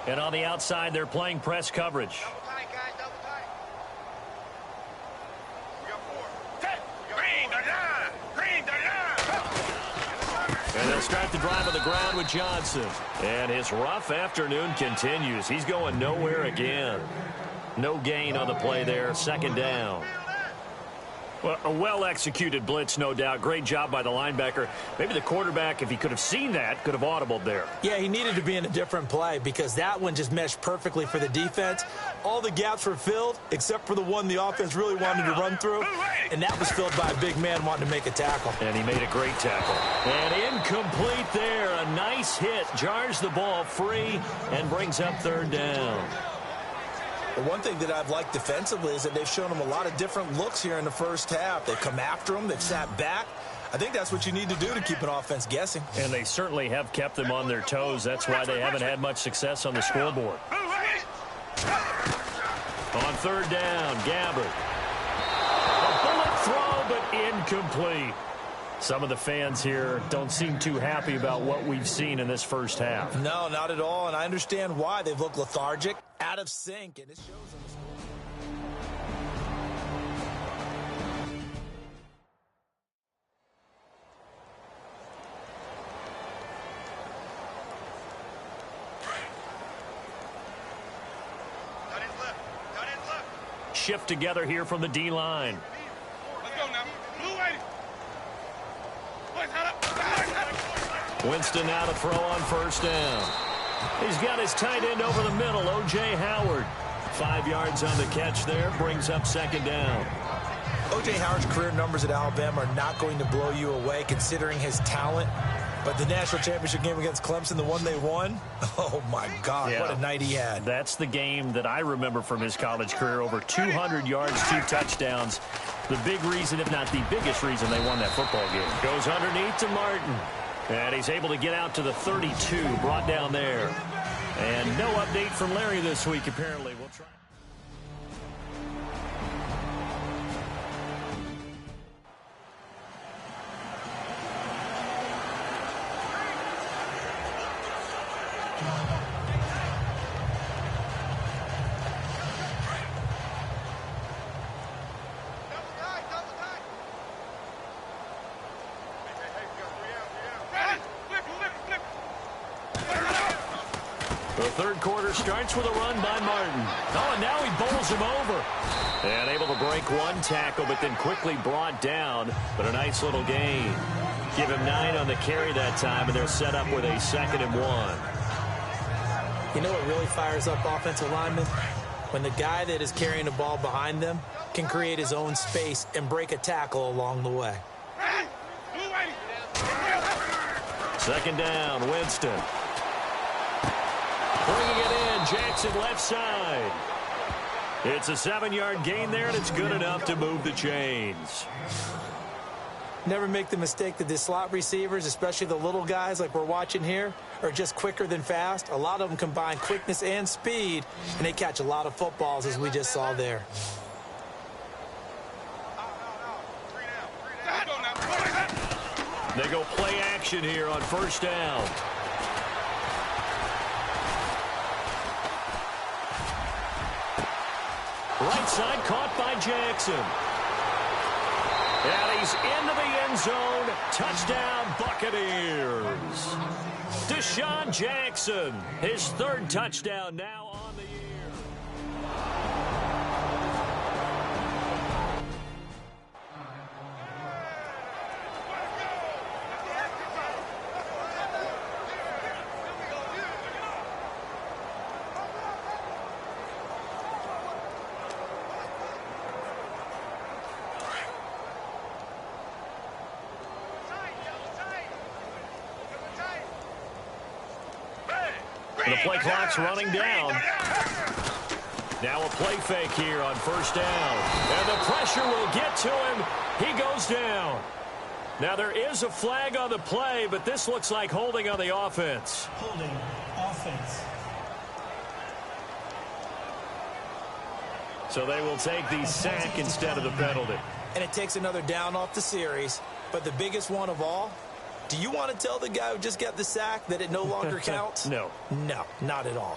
A: And on the outside, they're playing press coverage.
D: Double tight, guys, double tight. We got 4.
A: And they'll start the drive on the ground with Johnson. And his rough afternoon continues. He's going nowhere again. No gain on the play there. Second down. Well, a well-executed blitz, no doubt. Great job by the linebacker. Maybe the quarterback, if he could have seen that, could have audibled there.
B: Yeah, he needed to be in a different play because that one just meshed perfectly for the defense. All the gaps were filled except for the one the offense really wanted to run through, and that was filled by a big man wanting to make a tackle.
A: And he made a great tackle. And incomplete there. A nice hit. Jars the ball free and brings up third down.
B: The one thing that I've liked defensively is that they've shown him a lot of different looks here in the first half. They've come after him. They've sat back. I think that's what you need to do to keep an offense guessing.
A: And they certainly have kept them on their toes. That's why they haven't had much success on the scoreboard. On third down, Gabbard. A bullet throw, but incomplete. Some of the fans here don't seem too happy about what we've seen in this first half.
B: No, not at all, and I understand why. They've looked lethargic, out of sync, and it shows on the score.
A: Shift together here from the D-line.
D: Let's go now. Blue lady.
A: Winston now to throw on first down. He's got his tight end over the middle, O.J. Howard. 5 yards on the catch there, brings up second down.
B: O.J. Howard's career numbers at Alabama are not going to blow you away considering his talent. But the national championship game against Clemson, the one they won, oh, my God,
A: Yeah.
B: what a night he had.
A: That's the game that I remember from his college career. Over 200 yards, 2 touchdowns. The big reason, if not the biggest reason, they won that football game. Goes underneath to Martin. And he's able to get out to the 32, brought down there. And no update from Larry this week, apparently. We'll try. The third quarter starts with a run by Martin. Oh, and now he bowls him over. And able to break one tackle, but then quickly brought down. But a nice little gain. Give him 9 on the carry that time, and they're set up with a 2nd and 1.
B: You know what really fires up offensive linemen? When the guy that is carrying the ball behind them can create his own space and break a tackle along the way.
A: Second down, Winston. Bringing it in, Jackson left side. It's a 7-yard gain there, and it's good enough to move the chains.
B: Never make the mistake that the slot receivers, especially the little guys like we're watching here, are just quicker than fast. A lot of them combine quickness and speed, and they catch a lot of footballs, as we just saw there.
A: They go play action here on first down. Right side caught by Jackson. And he's into the end zone. Touchdown, Buccaneers. Deshaun Jackson, his 3rd touchdown now on the year. The play clock's running down. Now a play fake here on first down. And the pressure will get to him. He goes down. Now there is a flag on the play, but this looks like holding on the offense.
C: Holding offense.
A: So they will take the sack instead of the penalty.
B: And it takes another down off the series. But the biggest one of all, do you want to tell the guy who just got the sack that it no longer counts?
A: No.
B: No, not at all.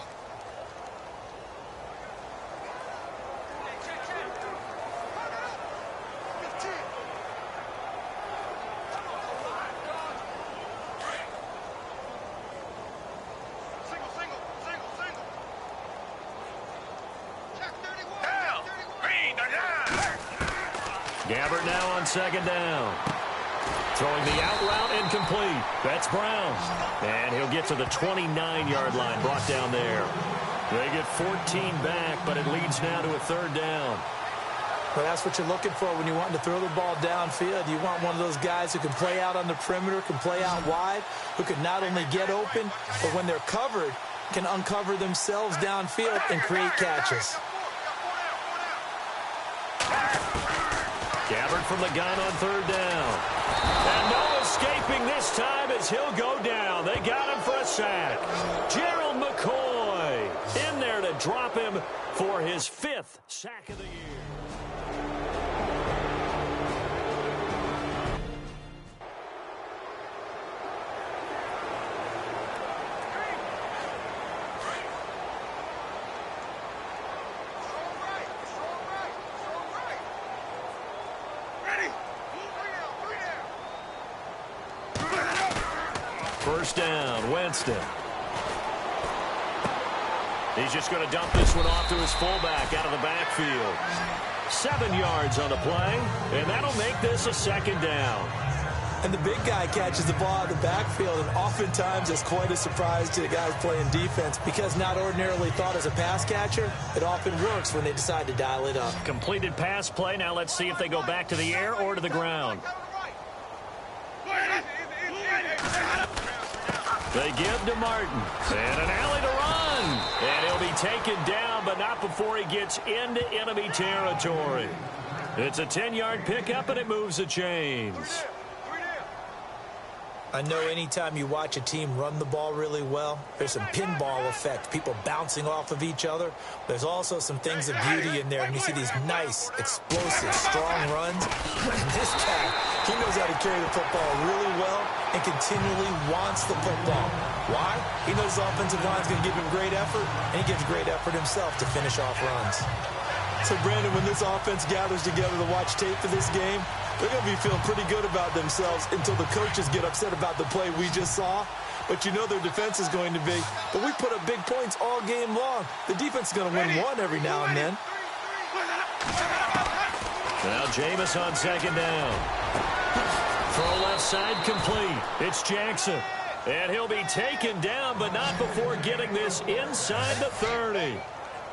A: Gabbert now on second down. Throwing the out route incomplete. That's Brown. And he'll get to the 29-yard line, brought down there. They get 14 back, but it leads now to a third down.
B: Well, that's what you're looking for when you want to throw the ball downfield. You want one of those guys who can play out on the perimeter, can play out wide, who can not only get open, but when they're covered, can uncover themselves downfield and create catches.
A: Gabbert from the gun on third down. And no escaping this time as he'll go down. They got him for a sack. Gerald McCoy in there to drop him for his 5th sack of the year. First down, Winston. He's just going to dump this one off to his fullback out of the backfield. 7 yards on the play, and that'll make this a second down.
B: And the big guy catches the ball out of the backfield, and oftentimes it's quite a surprise to the guys playing defense because not ordinarily thought as a pass catcher, it often works when they decide to dial it up.
A: Completed pass play. Now let's see if they go back to the air or to the ground. They give to Martin. And an alley to run. And he'll be taken down, but not before he gets into enemy territory. It's a 10-yard pickup, and it moves the chains.
B: I know anytime you watch a team run the ball really well, there's some pinball effect, people bouncing off of each other. There's also some things of beauty in there, and you see these nice, explosive, strong runs. And this guy, he knows how to carry the football really well and continually wants the football. Why? He knows his offensive line's going to give him great effort, and he gives great effort himself to finish off runs. So, Brandon, when this offense gathers together to watch tape for this game, they're going to be feeling pretty good about themselves until the coaches get upset about the play we just saw. But you know their defense is going to be. But we put up big points all game long. The defense is going to win one every now and then.
A: Now Jameis on second down. Throw left side complete. It's Jackson. And he'll be taken down, but not before getting this inside the 30.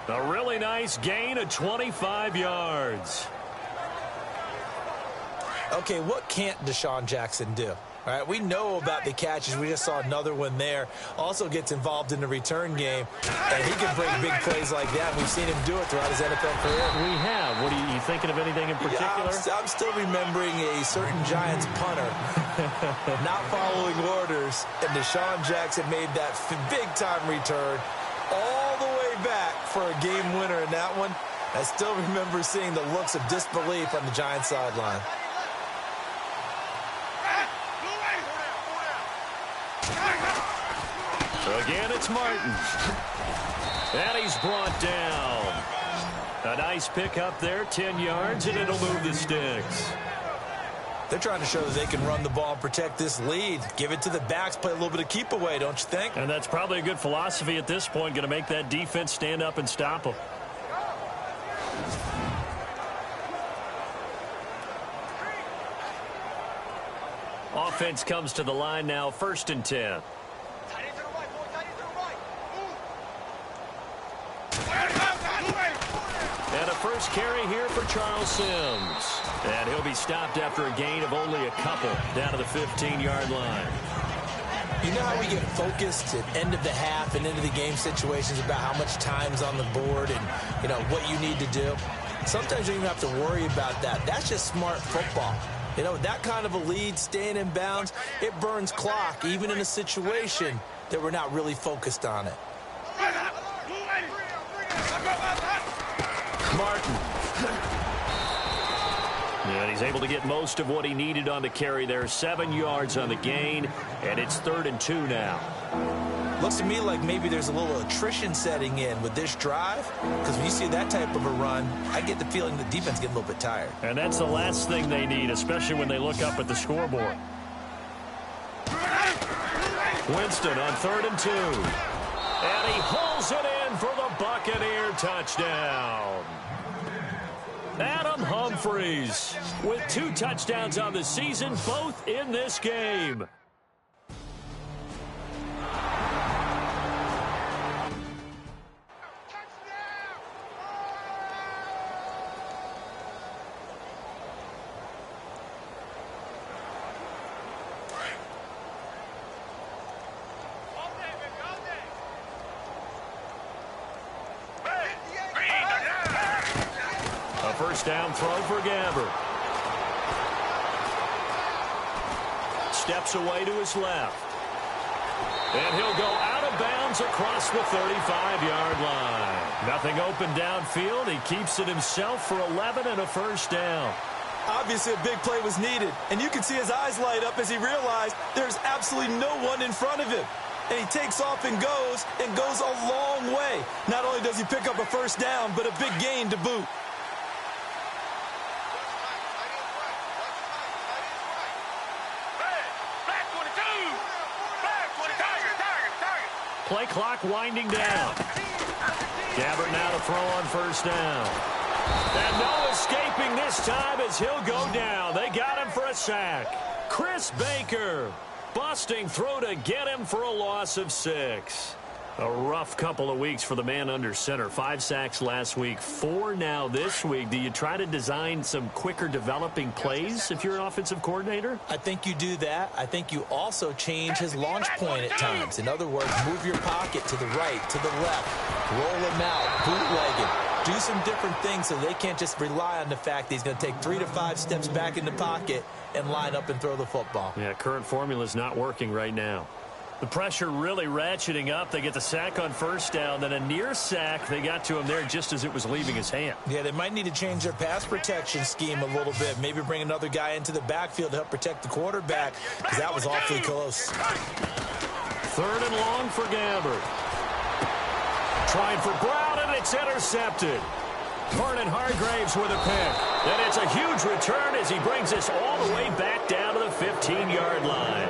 A: A really nice gain of 25 yards.
B: Okay, what can't Deshaun Jackson do? All right, we know about the catches. We just saw another one there. Also gets involved in the return game, and he can break big plays like that. We've seen him do it throughout his NFL career.
A: We have. What are you thinking of anything in particular?
B: Yeah, I'm still remembering a certain Giants punter not following orders, and Deshaun Jackson made that big-time return all the way back for a game winner in that one. I still remember seeing the looks of disbelief on the Giants sideline.
A: So again, it's Martin. And he's brought down. A nice pick up there, 10 yards, and it'll move the sticks.
B: They're trying to show that they can run the ball and protect this lead. Give it to the backs, play a little bit of keep away, don't you think?
A: And that's probably a good philosophy at this point, going to make that defense stand up and stop them. Offense comes to the line now, 1st and 10. And a first carry here for Charles Sims. And he'll be stopped after a gain of only a couple down to the 15-yard line.
B: You know how we get focused at end of the half and into the game situations about how much time's on the board and, you know, what you need to do? Sometimes you don't even have to worry about that. That's just smart football. You know, that kind of a lead, staying in bounds, it burns clock, even in a situation that we're not really focused on it.
A: Martin. And he's able to get most of what he needed on the carry there. 7 yards on the gain, and it's 3rd and 2 now.
B: Looks to me like maybe there's a little attrition setting in with this drive, because when you see that type of a run, I get the feeling the defense getting a little bit tired.
A: And that's the last thing they need, especially when they look up at the scoreboard. Winston on 3rd and 2. And he hauls it in for the Buccaneer touchdown. Adam Humphries with 2 touchdowns on the season, both in this game. First down throw for Gabbert. Steps away to his left. And he'll go out of bounds across the 35-yard line. Nothing open downfield. He keeps it himself for 11 and a first down.
B: Obviously, a big play was needed, and you can see his eyes light up as he realized there's absolutely no one in front of him. And he takes off and goes a long way. Not only does he pick up a first down, but a big gain to boot.
A: Play clock winding down. Gabbert now to throw on first down. And no escaping this time as he'll go down. They got him for a sack. Chris Baker busting through to get him for a loss of 6. A rough couple of weeks for the man under center. 5 sacks last week, 4 now this week. Do you try to design some quicker developing plays if you're an offensive coordinator?
B: I think you do that. I think you also change his launch point at times. In other words, move your pocket to the right, to the left, roll him out, bootleg him. Do some different things so they can't just rely on the fact that he's going to take 3 to 5 steps back in the pocket and line up and throw the football.
A: Yeah, current formula is not working right now. The pressure really ratcheting up. They get the sack on first down, then a near sack. They got to him there just as it was leaving his hand.
B: Yeah, they might need to change their pass protection scheme a little bit. Maybe bring another guy into the backfield to help protect the quarterback, because that was awfully close.
A: 3rd and long for Gabbert. Trying for Brown, and it's intercepted. Vernon Hargraves with a pick. And it's a huge return as he brings us all the way back down to the 15-yard line.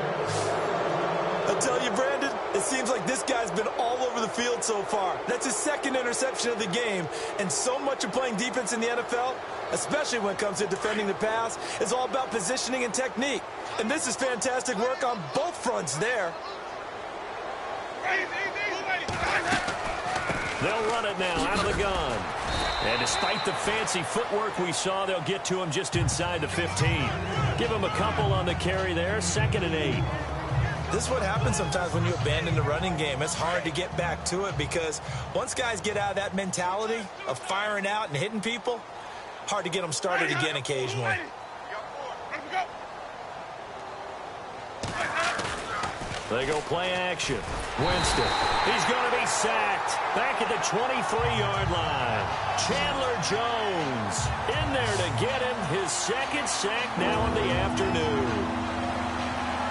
B: I tell you, Brandon, it seems like this guy's been all over the field so far. That's his 2nd interception of the game. And so much of playing defense in the NFL, especially when it comes to defending the pass, is all about positioning and technique. And this is fantastic work on both fronts there.
A: They'll run it now out of the gun. And despite the fancy footwork we saw, they'll get to him just inside the 15. Give him a couple on the carry there. 2nd and 8.
B: This is what happens sometimes when you abandon the running game. It's hard to get back to it because once guys get out of that mentality of firing out and hitting people, hard to get them started again occasionally.
A: They go play action. Winston. He's going to be sacked. Back at the 23-yard line. Chandler Jones in there to get him his 2nd sack now in the afternoon.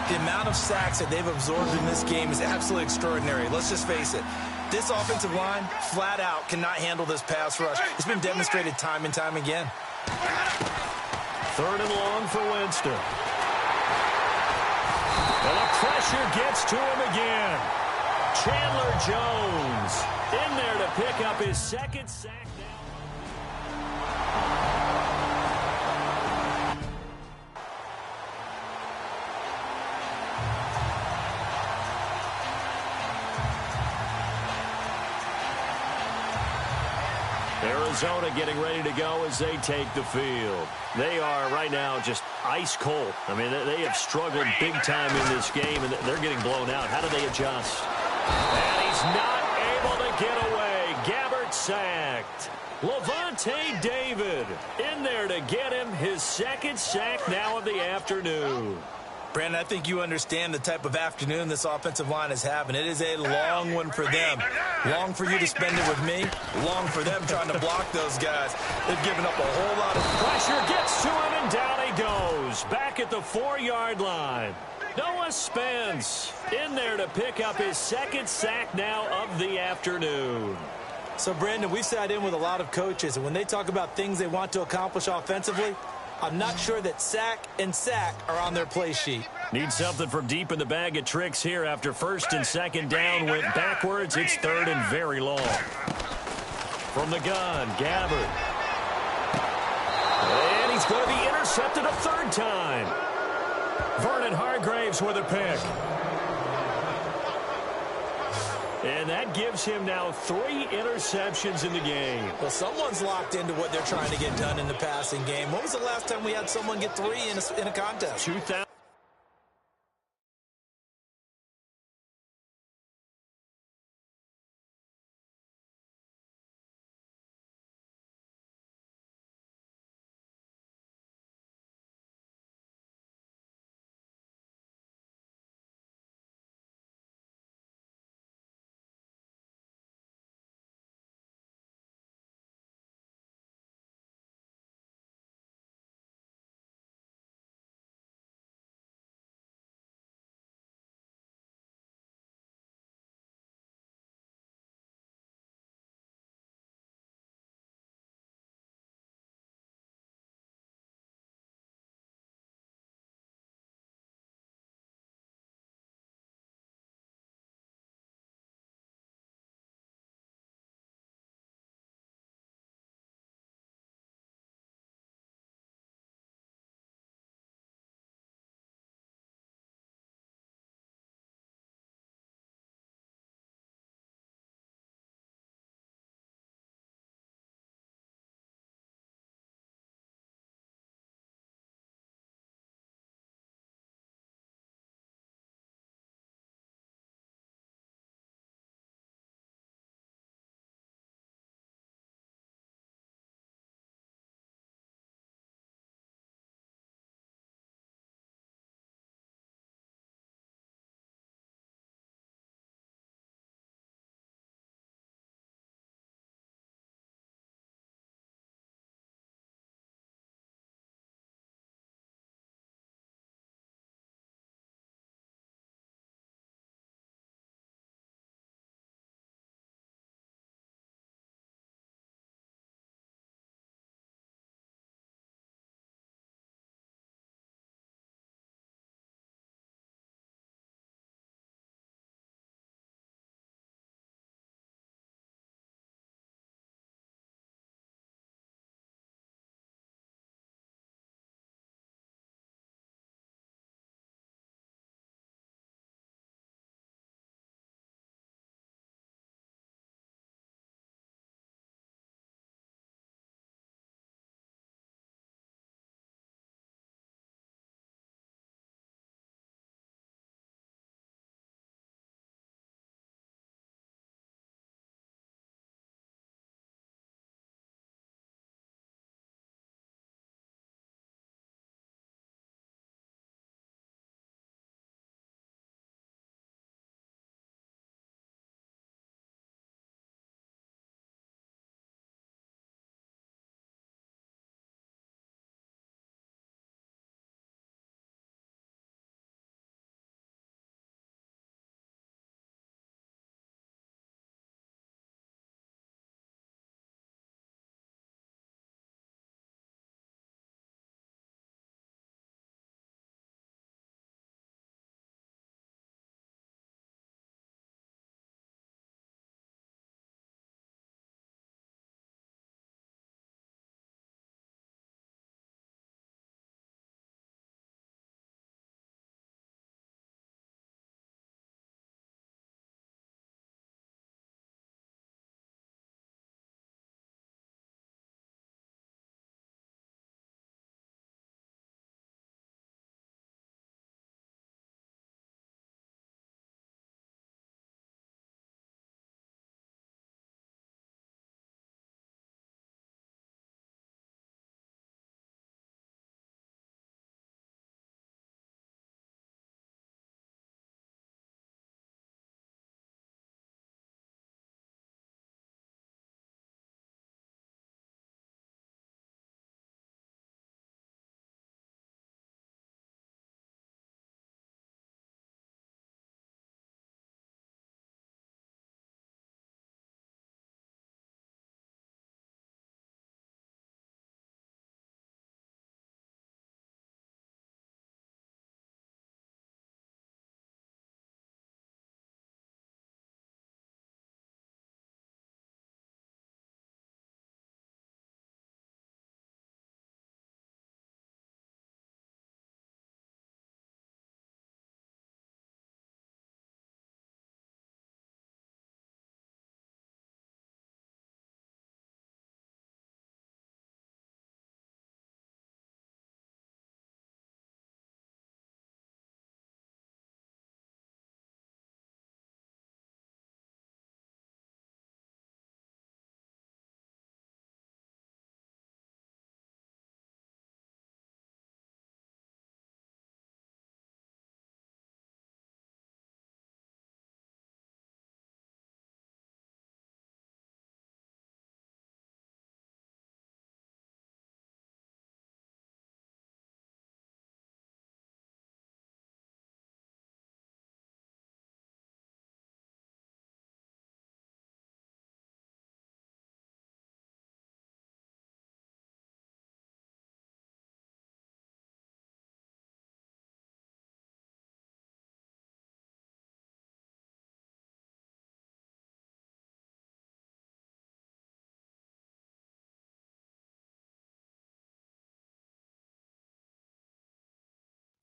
B: The amount of sacks that they've absorbed in this game is absolutely extraordinary. Let's just face it. This offensive line, flat out, cannot handle this pass rush. It's been demonstrated time and time again.
A: 3rd and long for Winston. And the pressure gets to him again. Chandler Jones in there to pick up his 2nd sack now. Arizona getting ready to go as they take the field. They are right now just ice cold. I mean, they have struggled big time in this game, and they're getting blown out. How do they adjust? And he's not able to get away. Gabbert sacked. Levante David in there to get him his 2nd sack now of the afternoon.
B: Brandon, I think you understand the type of afternoon this offensive line is having. It is a long one for them. Long for you to spend it with me. Long for them trying to block those guys. They've given up a whole lot of
A: pressure. Gets to him, and down he goes. Back at the 4-yard line. Noah Spence in there to pick up his 2nd sack now of the afternoon.
B: So, Brandon, we've sat in with a lot of coaches, and when they talk about things they want to accomplish offensively, I'm not sure that sack and sack are on their play sheet.
A: Need something from deep in the bag of tricks here after 1st and 2nd down went backwards. It's 3rd and very long. From the gun, Gabbert. And he's going to be intercepted a third time. Vernon Hargraves with a pick. And that gives him now 3 interceptions in the game.
B: Well, someone's locked into what they're trying to get done in the passing game. When was the last time we had someone get 3 in a contest?
A: 2000.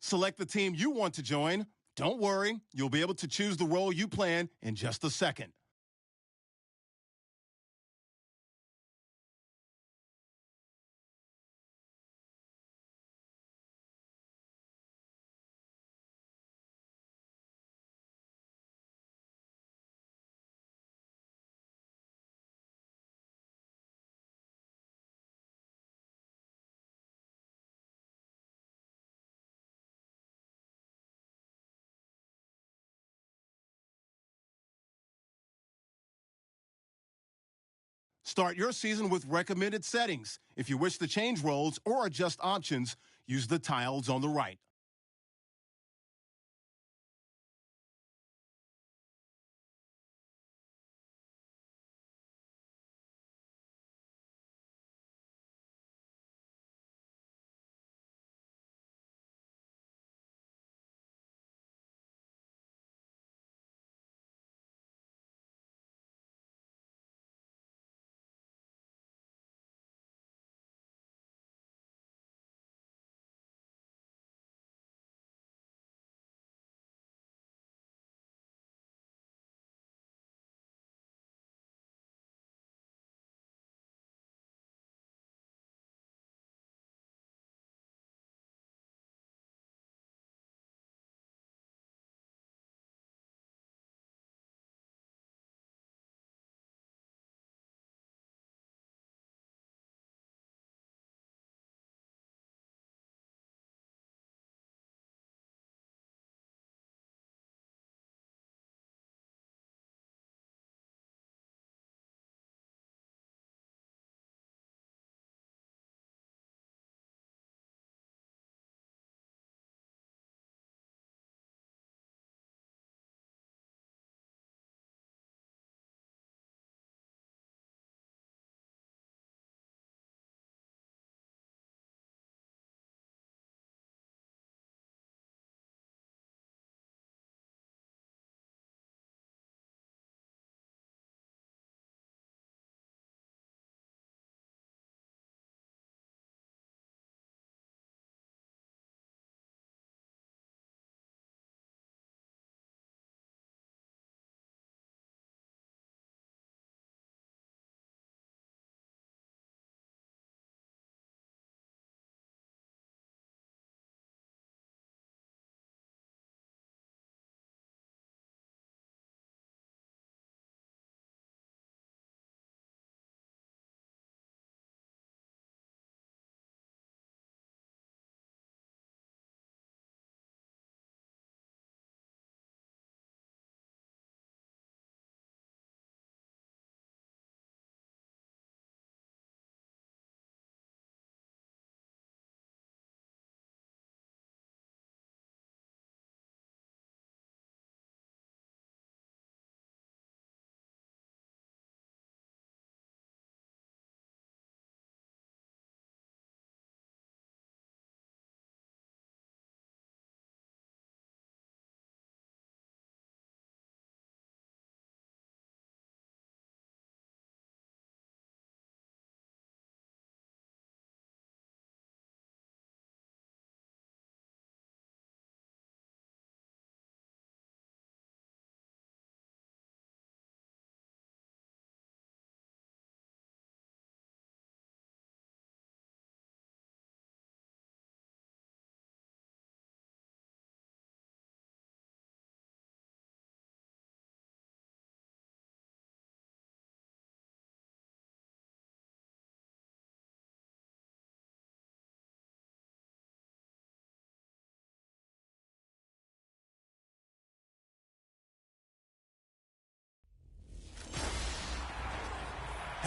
E: Select the team you want to join. Don't worry, you'll be able to choose the role you plan in just a second. Start your season with recommended settings. If you wish to change roles or adjust options, use the tiles on the right.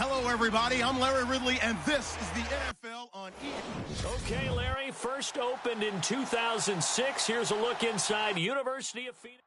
E: Hello, everybody. I'm Larry Ridley, and this is the NFL on EA.
A: Okay, Larry, first opened in 2006. Here's a look inside University of Phoenix.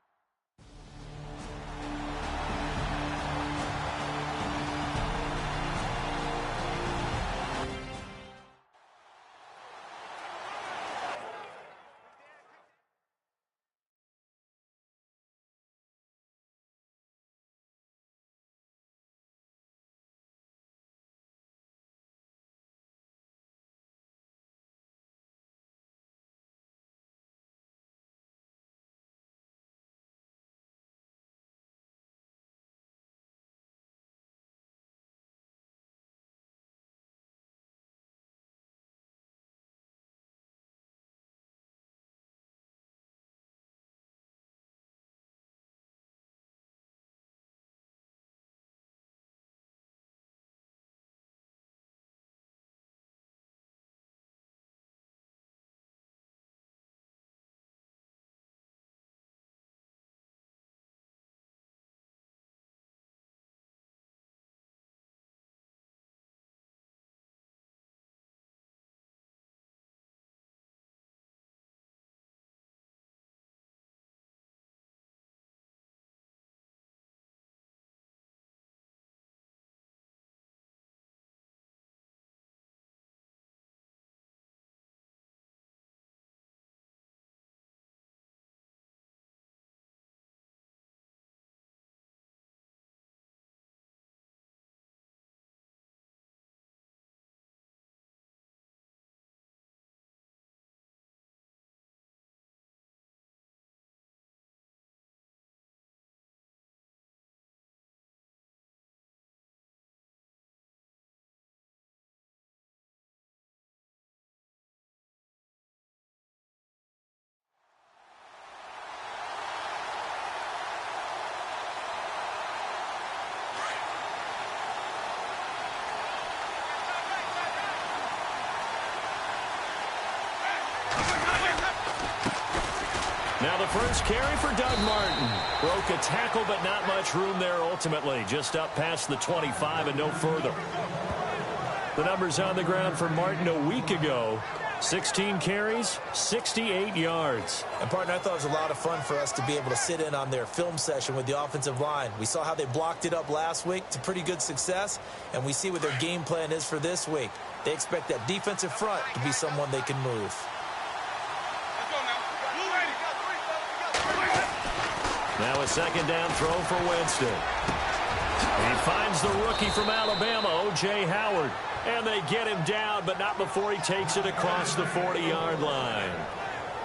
A: Now the first carry for Doug Martin. Broke a tackle, but not much room there ultimately. Just up past the 25 and no further. The numbers on the ground for Martin a week ago. 16 carries, 68 yards.
B: And, partner, I thought it was a lot of fun for us to be able to sit in on their film session with the offensive line. We saw how they blocked it up last week to pretty good success, and we see what their game plan is for this week. They expect that defensive front to be someone they can move.
A: Now a second down throw for Winston. He finds the rookie from Alabama, O.J. Howard. And they get him down, but not before he takes it across the 40-yard line.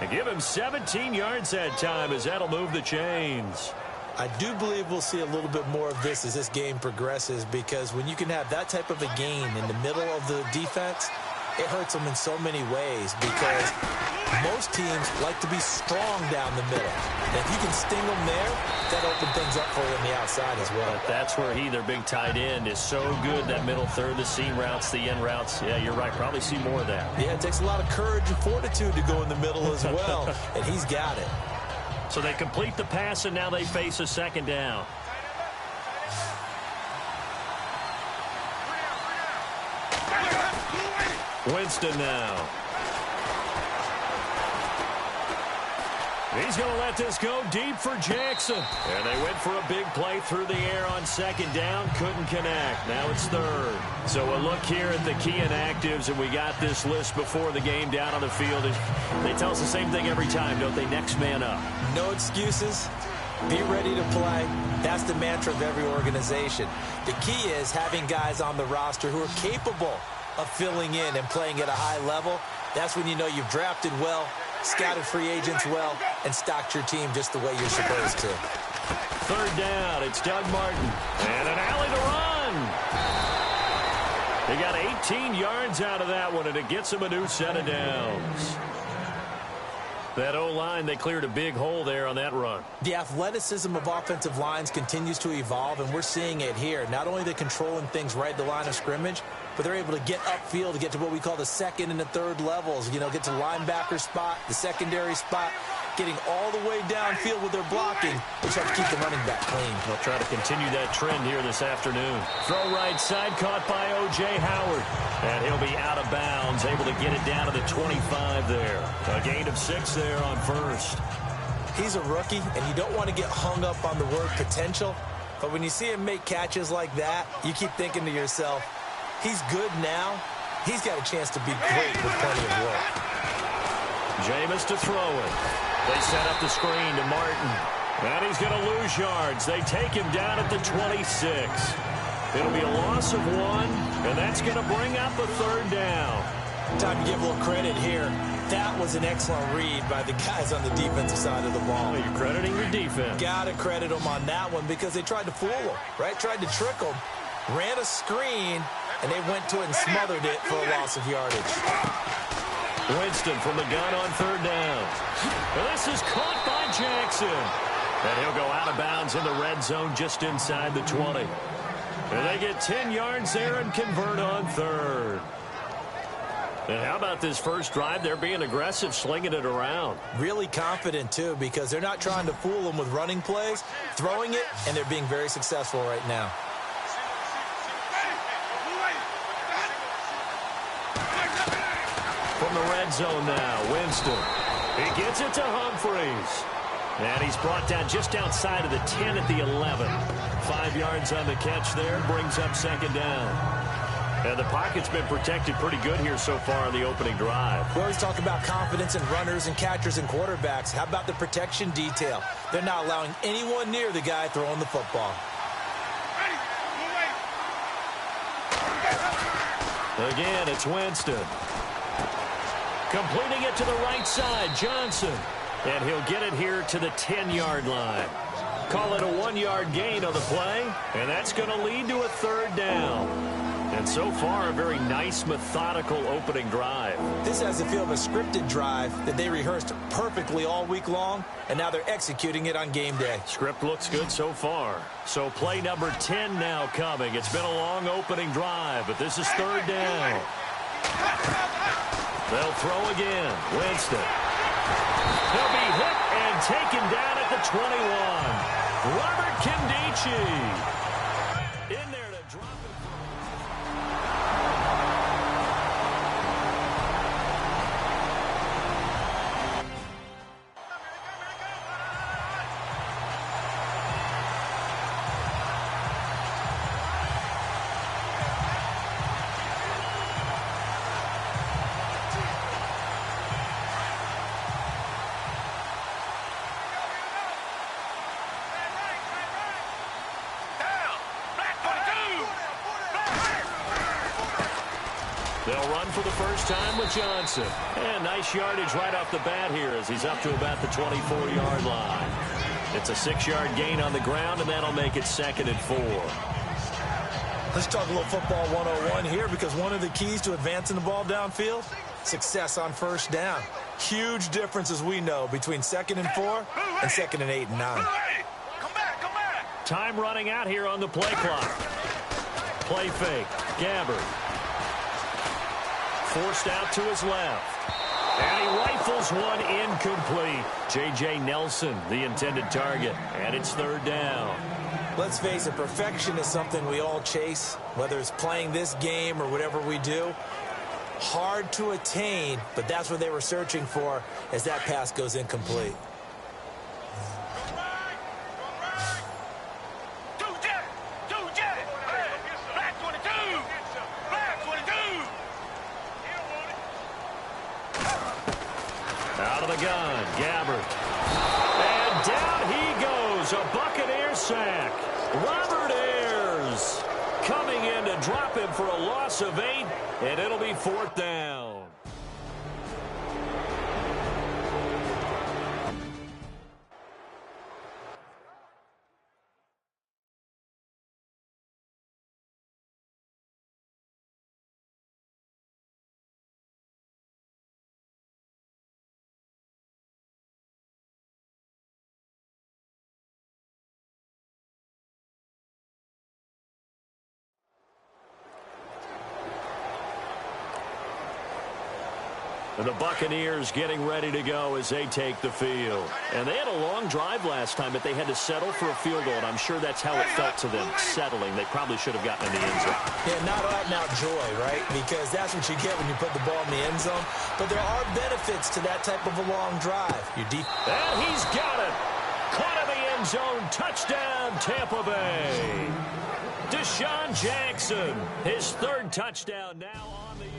A: They give him 17 yards that time as that'll move the chains.
B: I do believe we'll see a little bit more of this as this game progresses, because when you can have that type of a gain in the middle of the defense, it hurts them in so many ways, because most teams like to be strong down the middle. And if you can sting them there, that opens things up for you on the outside as well.
A: But that's where their big tight end, is so good. That middle third, the seam routes, the end routes. Yeah, you're right. Probably see more of that.
B: Yeah, it takes a lot of courage and fortitude to go in the middle as well, and he's got it.
A: So they complete the pass, and now they face a second down. Winston now. He's going to let this go deep for Jackson. And they went for a big play through the air on second down. Couldn't connect. Now it's third. So a look here at the key inactives, and we got this list before the game down on the field. They tell us the same thing every time, don't they? Next man up.
B: No excuses. Be ready to play. That's the mantra of every organization. The key is having guys on the roster who are capable of filling in and playing at a high level. That's when you know you've drafted well, scouted free agents well, and stocked your team just the way you're supposed to.
A: Third down, it's Doug Martin. And an alley to run. They got 18 yards out of that one, and it gets them a new set of downs. That O-line, they cleared a big hole there on that run.
B: The athleticism of offensive lines continues to evolve, and we're seeing it here. Not only are they controlling things right at the line of scrimmage, but they're able to get upfield to get to what we call the second and the third levels. You know, get to the linebacker spot, the secondary spot, getting all the way downfield with their blocking, which helps keep the running back clean.
A: They'll try to continue that trend here this afternoon. Throw right side, caught by O.J. Howard. And he'll be out of bounds, able to get it down to the 25 there. A gain of 6 there on first.
B: He's a rookie, and you don't want to get hung up on the word potential. But when you see him make catches like that, you keep thinking to yourself, he's good now. He's got a chance to be great with plenty of work.
A: Jameis to throw it. They set up the screen to Martin. And he's going to lose yards. They take him down at the 26. It'll be a loss of 1, and that's going to bring up a third down.
B: Time to give a little credit here. That was an excellent read by the guys on the defensive side of the ball.
A: Well, you're crediting your defense.
B: Got to credit them on that one because they tried to fool them, right? Tried to trick them. Ran a screen, and they went to it and smothered it for a loss of yardage.
A: Winston from the gun on third down. And this is caught by Jackson. And he'll go out of bounds in the red zone just inside the 20. And they get 10 yards there and convert on third. And how about this first drive? They're being aggressive, slinging it around.
B: Really confident, too, because they're not trying to fool them with running plays, throwing it, and they're being very successful right now.
A: From the red zone now, Winston. He gets it to Humphreys. And he's brought down just outside of the 10 at the 11. 5 yards on the catch there, brings up second down. And the pocket's been protected pretty good here so far on the opening drive.
B: We always talk about confidence in runners and catchers and quarterbacks. How about the protection detail? They're not allowing anyone near the guy throwing the football.
A: Again, it's Winston. Completing it to the right side, Johnson. And he'll get it here to the 10-yard line. Call it a 1-yard gain on the play, and that's going to lead to a third down. And so far, a very nice, methodical opening drive.
B: This has the feel of a scripted drive that they rehearsed perfectly all week long, and now they're executing it on game day.
A: Script looks good so far. So play number 10 now coming. It's been a long opening drive, but this is third down. They'll throw again. Winston. He'll be hit and taken down at the 21. Robert Kindici in there to drop it. They'll run for the first time with Johnson. And nice yardage right off the bat here as he's up to about the 24-yard line. It's a 6-yard gain on the ground, and that'll make it 2nd and 4.
B: Let's talk a little football 101 here, because one of the keys to advancing the ball downfield, success on first down. Huge difference, as we know, between 2nd and 4 and 2nd and 8 and 9.
D: Come back.
A: Time running out here on the play clock. Play fake. Gabbard. Forced out to his left. And he rifles one incomplete. J.J. Nelson, the intended target. And it's 3rd down.
B: Let's face it, perfection is something we all chase, whether it's playing this game or whatever we do. Hard to attain, but that's what they were searching for as that pass goes incomplete.
A: Out of the gun, Gabbard. And down he goes, a Buccaneer sack. Robert Ayers coming in to drop him for a loss of 8, and it'll be 4th down. And the Buccaneers getting ready to go as they take the field. And they had a long drive last time, but they had to settle for a field goal, and I'm sure that's how it felt to them, settling. They probably should have gotten in the end zone.
B: Yeah, not out-and-out joy, right? Because that's what you get when you put the ball in the end zone. But there are benefits to that type of a long drive.
A: And he's got it. Caught in the end zone. Touchdown, Tampa Bay. Deshaun Jackson, his 3rd touchdown now on the year.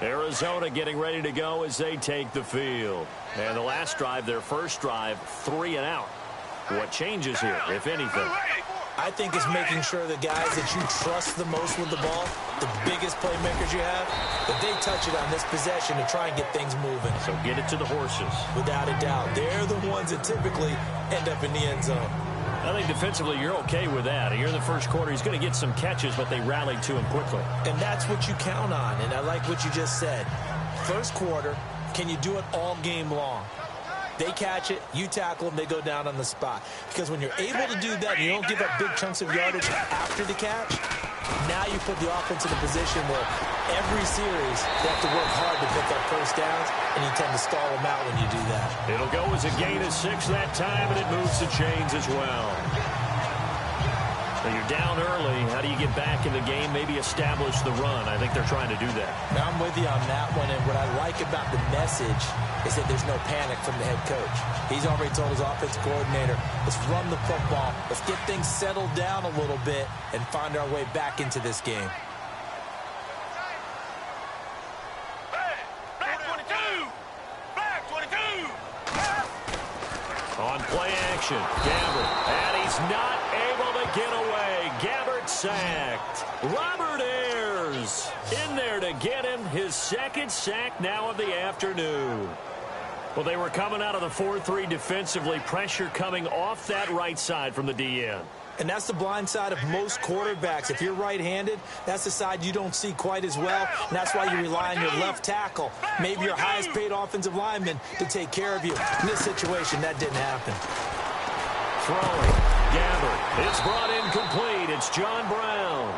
A: Arizona getting ready to go as they take the field. And the last drive, their first drive, 3 and out. What changes here, if anything?
B: I think it's making sure the guys that you trust the most with the ball, the biggest playmakers you have, that they touch it on this possession to try and get things moving.
A: So get it to the horses.
B: Without a doubt. They're the ones that typically end up in the end zone.
A: I think defensively you're okay with that. Here in the first quarter, he's going to get some catches, but they rallied to him quickly.
B: And that's what you count on, and I like what you just said. First quarter, can you do it all game long? They catch it, you tackle them, they go down on the spot. Because when you're able to do that and you don't give up big chunks of yardage after the catch, now you put the offense in a position where every series they have to work hard to pick up first downs, and you tend to stall them out when you do that.
A: It'll go as a gain of 6 that time, and it moves the chains as well. So you're down early. How do you get back in the game? Maybe establish the run. I think they're trying to do that.
B: Now, I'm with you on that one, and what I like about the message is that there's no panic from the head coach. He's already told his offensive coordinator, let's run the football, let's get things settled down a little bit and find our way back into this game.
A: On play action, Gabbard, and he's not able to get away. Gabbard sacked. Robert Ayers in there to get him his 2nd sack now of the afternoon. Well, they were coming out of the 4-3 defensively. Pressure coming off that right side from the DN.
B: And that's the blind side of most quarterbacks. If you're right-handed, that's the side you don't see quite as well. And that's why you rely on your left tackle, maybe your highest-paid offensive lineman, to take care of you. In this situation, that didn't happen.
A: Throwing. Gabbert. It's brought in complete. It's John Brown.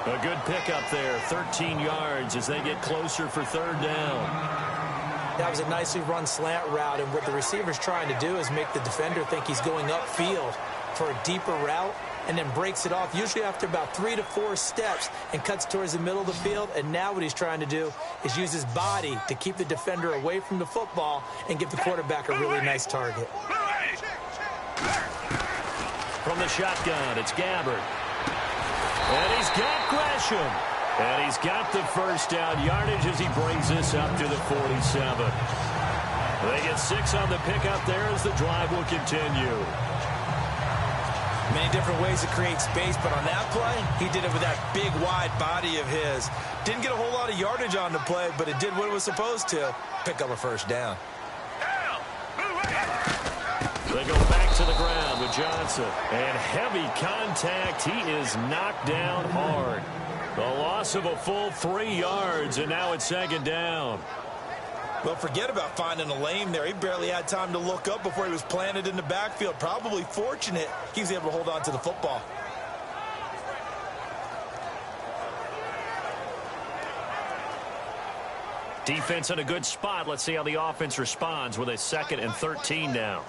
A: A good pickup there. 13 yards as they get closer for third down.
B: That was a nicely run slant route, and what the receiver's trying to do is make the defender think he's going upfield for a deeper route, and then breaks it off, usually after about 3 to 4 steps, and cuts towards the middle of the field. And now what he's trying to do is use his body to keep the defender away from the football and give the quarterback a really nice target.
A: From the shotgun, it's Gabbert. And he's got Gresham. And he's got the first down yardage as he brings this up to the 47. They get 6 on the pickup there as the drive will continue.
B: Many different ways to create space, but on that play, he did it with that big, wide body of his. Didn't get a whole lot of yardage on the play, but it did what it was supposed to. Pick up a first down.
A: They go back to the ground with Johnson. And heavy contact. He is knocked down hard. The loss of a full 3 yards, and now it's second down.
B: Well, forget about finding a lane there. He barely had time to look up before he was planted in the backfield. Probably fortunate he was able to hold on to the football.
A: Defense in a good spot. Let's see how the offense responds with a 2nd and 13 now.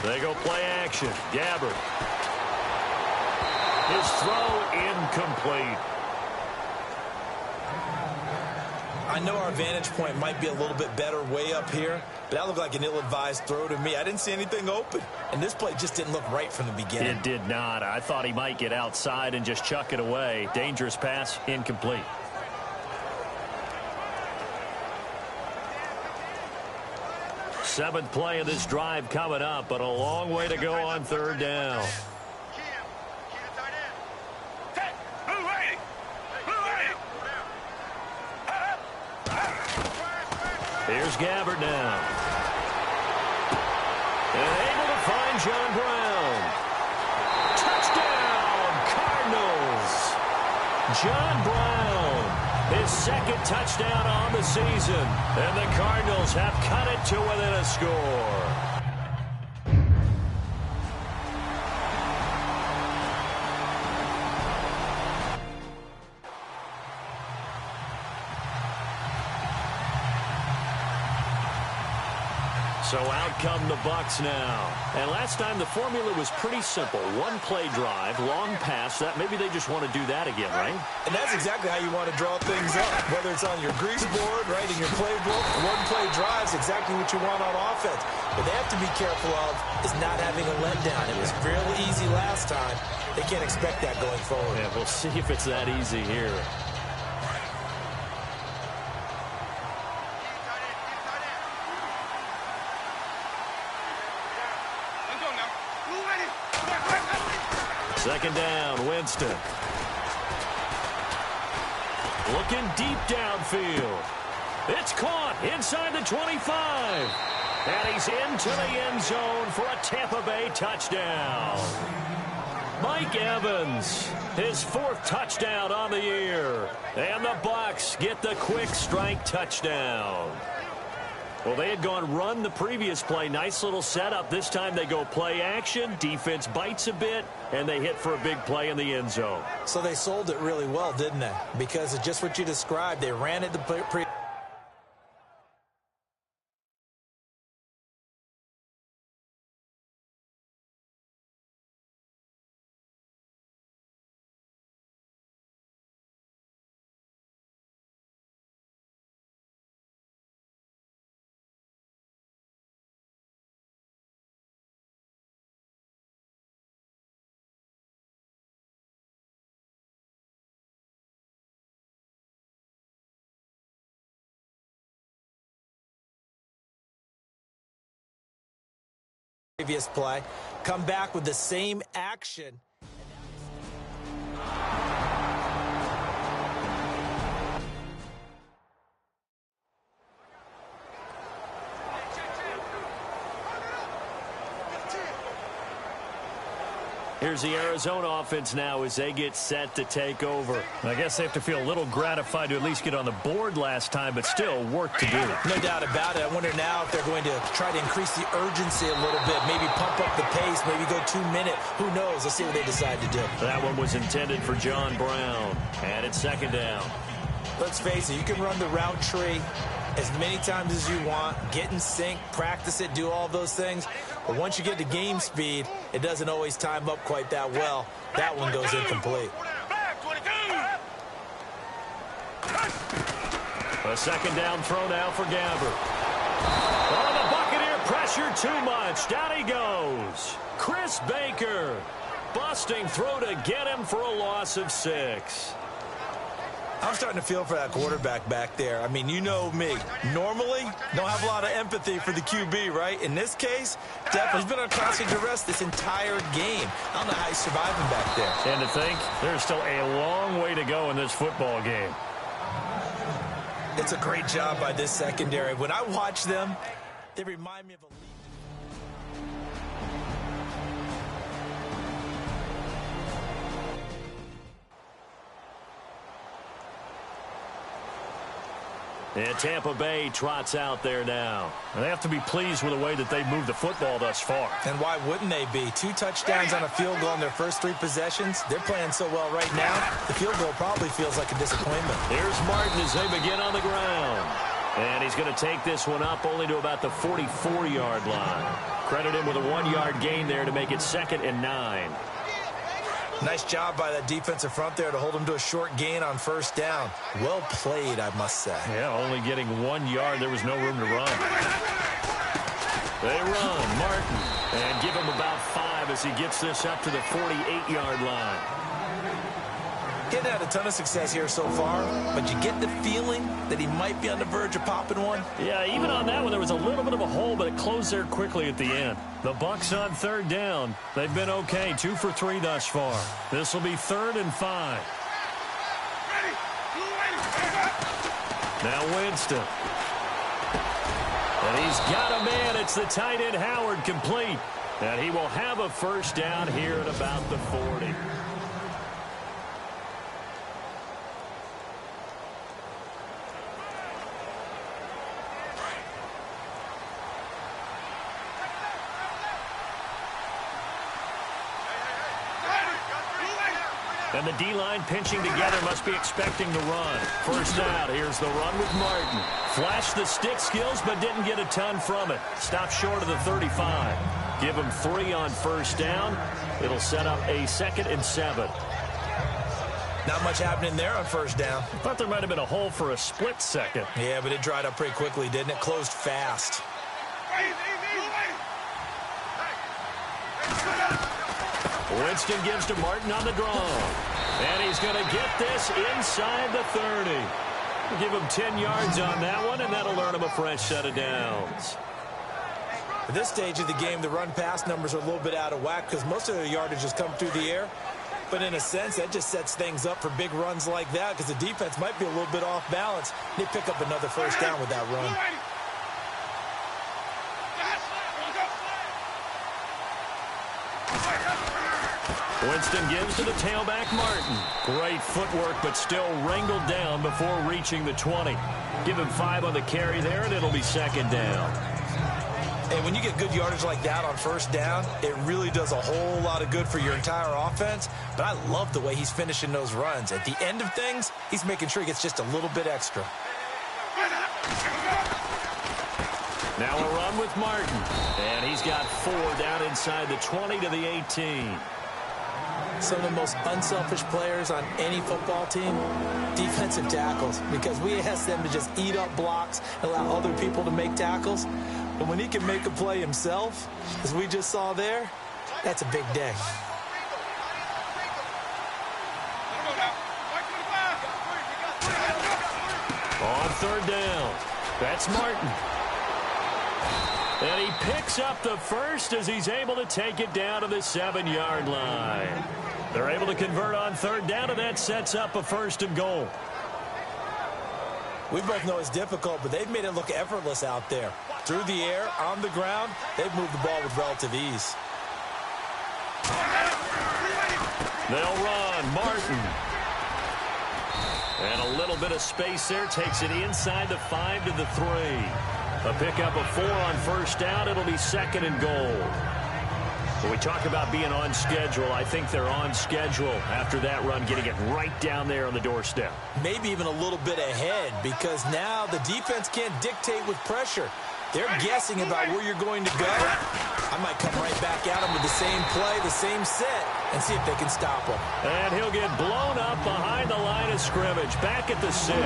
A: They go play action. Gabbert. His throw incomplete.
B: I know our vantage point might be a little bit better way up here, but that looked like an ill-advised throw to me. I didn't see anything open, and this play just didn't look right from the beginning.
A: It did not. I thought he might get outside and just chuck it away. Dangerous pass, incomplete. Seventh play of this drive coming up, but a long way to go on third down. Here's Gabbert now. And able to find John Brown. Touchdown, Cardinals. John Brown, his 2nd touchdown on the season. And the Cardinals have cut it to within a score. So out come the Bucs now. And last time the formula was pretty simple. 1-play drive, long pass. That maybe they just want to do that again, right?
B: And that's exactly how you want to draw things up. Whether it's on your grease board, right, in your playbook, 1-play drive is exactly what you want on offense. What they have to be careful of is not having a letdown. It was fairly easy last time. They can't expect that going forward.
A: Yeah, we'll see if it's that easy here. Second down, Winston. Looking deep downfield. It's caught inside the 25. And he's into the end zone for a Tampa Bay touchdown. Mike Evans, his 4th touchdown on the year. And the Bucs get the quick strike touchdown. Well, they had gone run the previous play. Nice little setup. This time they go play action. Defense bites a bit, and they hit for a big play in the end zone.
B: So they sold it really well, didn't they? Because it's just what you described. They ran it the previous play, come back with the same action.
A: Here's the Arizona offense now as they get set to take over.
F: I guess they have to feel a little gratified to at least get on the board last time, but still work to do.
B: No doubt about it. I wonder now if they're going to try to increase the urgency a little bit, maybe pump up the pace, maybe go 2 minute. Who knows? Let's see what they decide to do.
A: That one was intended for John Brown, and it's second down.
B: Let's face it, you can run the route tree as many times as you want, get in sync, practice it, do all those things. But once you get to game speed, it doesn't always time up quite that well. That one goes incomplete.
A: A second down throw now for Gabbert. Oh, the Buccaneer pressure too much. Down he goes. Chris Baker busting through to get him for a loss of 6.
B: I'm starting to feel for that quarterback back there. I mean, you know me. Normally, don't have a lot of empathy for the QB, right? In this case, definitely he's been on constant duress this entire game. I don't know how he's surviving back there.
F: And to think, there's still a long way to go in this football game.
B: It's a great job by this secondary. When I watch them, they remind me of a league.
A: And Tampa Bay trots out there now.
F: And they have to be pleased with the way that they've moved the football thus far.
B: And why wouldn't they be? 2 touchdowns on a field goal in their first 3 possessions. They're playing so well right now, the field goal probably feels like a disappointment.
A: Here's Martin as they begin on the ground. And he's going to take this one up only to about the 44-yard line. Credit him with a 1-yard gain there to make it 2nd and 9.
B: Nice job by that defensive front there to hold him to a short gain on first down. Well played, I must say.
F: Yeah, only getting 1 yard. There was no room to run.
A: They run, Martin, and give him about 5 as he gets this up to the 48-yard line.
B: Getting had a ton of success here so far, but you get the feeling that he might be on the verge of popping one.
F: Yeah, even on that one, there was a little bit of a hole, but it closed there quickly at the end. The Bucs on 3rd down. They've been okay, 2 for 3 thus far. This will be 3rd and 5.
A: Now Winston. And he's got a man. It's the tight end Howard complete. And he will have a first down here at about the 40. And the D-line pinching together must be expecting the run. First out, here's the run with Martin. Flashed the stick skills, but didn't get a ton from it. Stopped short of the 35. Give him 3 on first down. It'll set up a 2nd and 7.
B: Not much happening there on first down.
F: I thought there might have been a hole for a split second.
B: Yeah, but it dried up pretty quickly, didn't it? Closed fast.
A: Winston gives to Martin on the draw. And he's going to get this inside the 30. Give him 10 yards on that one, and that'll earn him a fresh set of downs.
B: At this stage of the game, the run-pass numbers are a little bit out of whack because most of their yardage has come through the air. But in a sense, that just sets things up for big runs like that because the defense might be a little bit off balance. They pick up another first down with that run.
A: Winston gives to the tailback, Martin. Great footwork, but still wrangled down before reaching the 20. Give him 5 on the carry there, and it'll be 2nd down.
B: And when you get good yardage like that on first down, it really does a whole lot of good for your entire offense. But I love the way he's finishing those runs. At the end of things, he's making sure he gets just a little bit extra.
A: Now a run with Martin. And he's got 4 down inside the 20 to the 18.
B: Some of the most unselfish players on any football team, defensive tackles, because we ask them to just eat up blocks, allow other people to make tackles. But when he can make a play himself, as we just saw there, that's a big day.
A: On 3rd down, that's Martin. And he picks up the first as he's able to take it down to the 7-yard line. They're able to convert on 3rd down, and that sets up a 1st and goal.
B: We both know it's difficult, but they've made it look effortless out there. Through the air, on the ground, they've moved the ball with relative ease.
A: They'll run. Martin. And a little bit of space there. Takes it inside the 5 to the 3. A pickup of 4 on first down. It'll be 2nd and goal. When we talk about being on schedule, I think they're on schedule after that run, getting it right down there on the doorstep.
B: Maybe even a little bit ahead, because now the defense can't dictate with pressure. They're guessing about where you're going to go. I might come right back at them with the same play, the same set, and see if they can stop them.
A: And he'll get blown up behind the line of scrimmage, back at the 6.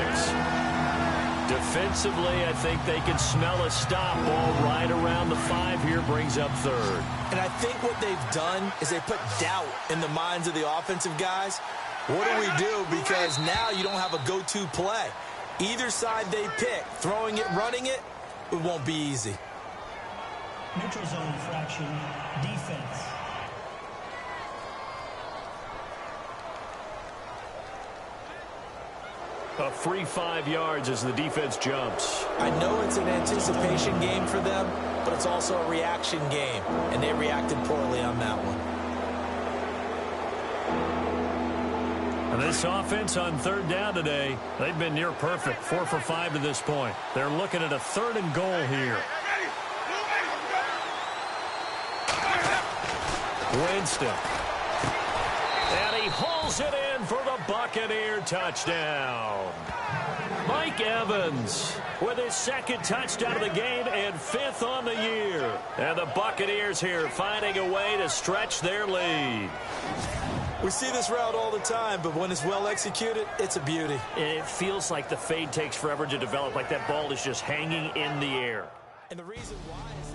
A: Defensively, I think they can smell a stop. Ball right around the 5 here, brings up 3rd.
B: And I think what they've done is they put doubt in the minds of the offensive guys. What do we do? Because now you don't have a go-to play. Either side they pick, throwing it, running it, it won't be easy.
C: Neutral zone infraction, defense.
A: A free 5 yards as the defense jumps.
B: I know it's an anticipation game for them, but it's also a reaction game, and they reacted poorly on that one.
F: And this offense on 3rd down today, they've been near perfect, 4 for 5 to this point. They're looking at a 3rd and goal here.
A: Winston. And he hauls it in for the Buccaneer touchdown. Mike Evans with his 2nd touchdown of the game and 5th on the year. And the Buccaneers here finding a way to stretch their lead.
B: We see this route all the time, but when it's well executed, it's a beauty.
A: It feels like the fade takes forever to develop, like that ball is just hanging in the air.
B: And the reason why is...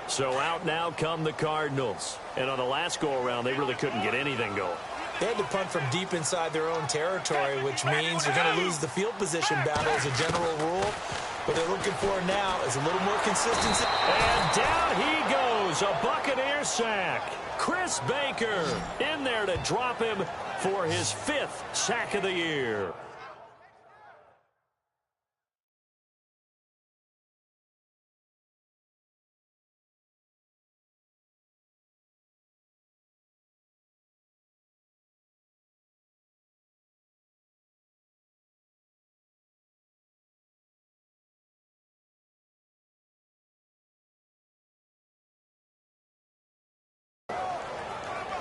A: So out now come the Cardinals. And on the last go-around, they really couldn't get anything going.
B: They had to punt from deep inside their own territory, which means they're going to lose the field position battle as a general rule. What they're looking for now is a little more consistency.
A: And down he goes, a Buccaneer sack. Chris Baker in there to drop him for his 5th sack of the year.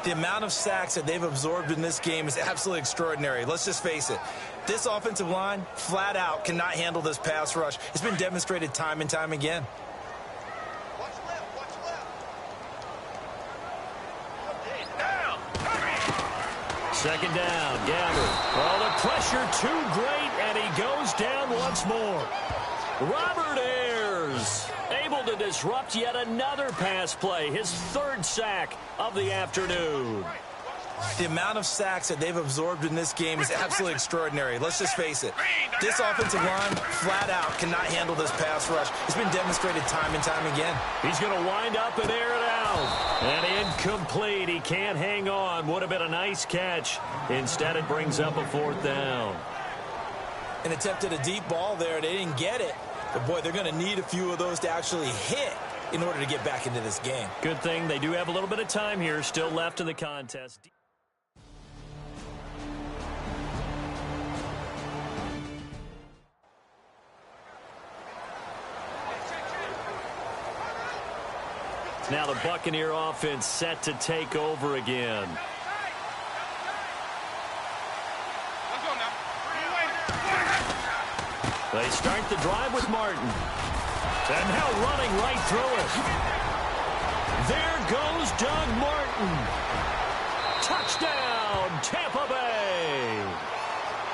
B: The amount of sacks that they've absorbed in this game is absolutely extraordinary. Let's just face it. This offensive line, flat out, cannot handle this pass rush. It's been demonstrated time and time again.
D: Watch left.
A: Second down, Gabbard. Well, the pressure too great, and he goes down once more. Robert Ayers able to disrupt yet another pass play, his 3rd sack of the afternoon.
B: The amount of sacks that they've absorbed in this game is absolutely extraordinary. Let's just face it. This offensive line, flat out, cannot handle this pass rush. It's been demonstrated time and time again.
A: He's going to wind up and air it out. And incomplete. He can't hang on. Would have been a nice catch. Instead, it brings up a 4th down.
B: An attempt at a deep ball there. They didn't get it. But, boy, they're going to need a few of those to actually hit in order to get back into this game.
A: Good thing they do have a little bit of time here still left in the contest. Now the Buccaneer offense set to take over again. They start the drive with Martin. And now running right through it. There goes Doug Martin. Touchdown, Tampa Bay.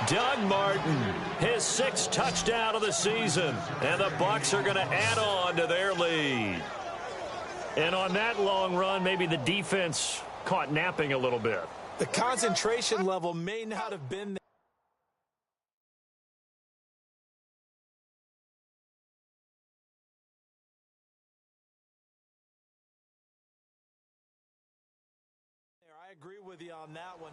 A: Doug Martin, his 6th touchdown of the season. And the Bucs are going to add on to their lead. And on that long run, maybe the defense caught napping a little bit.
B: The concentration level may not have been there. agree with you on that one.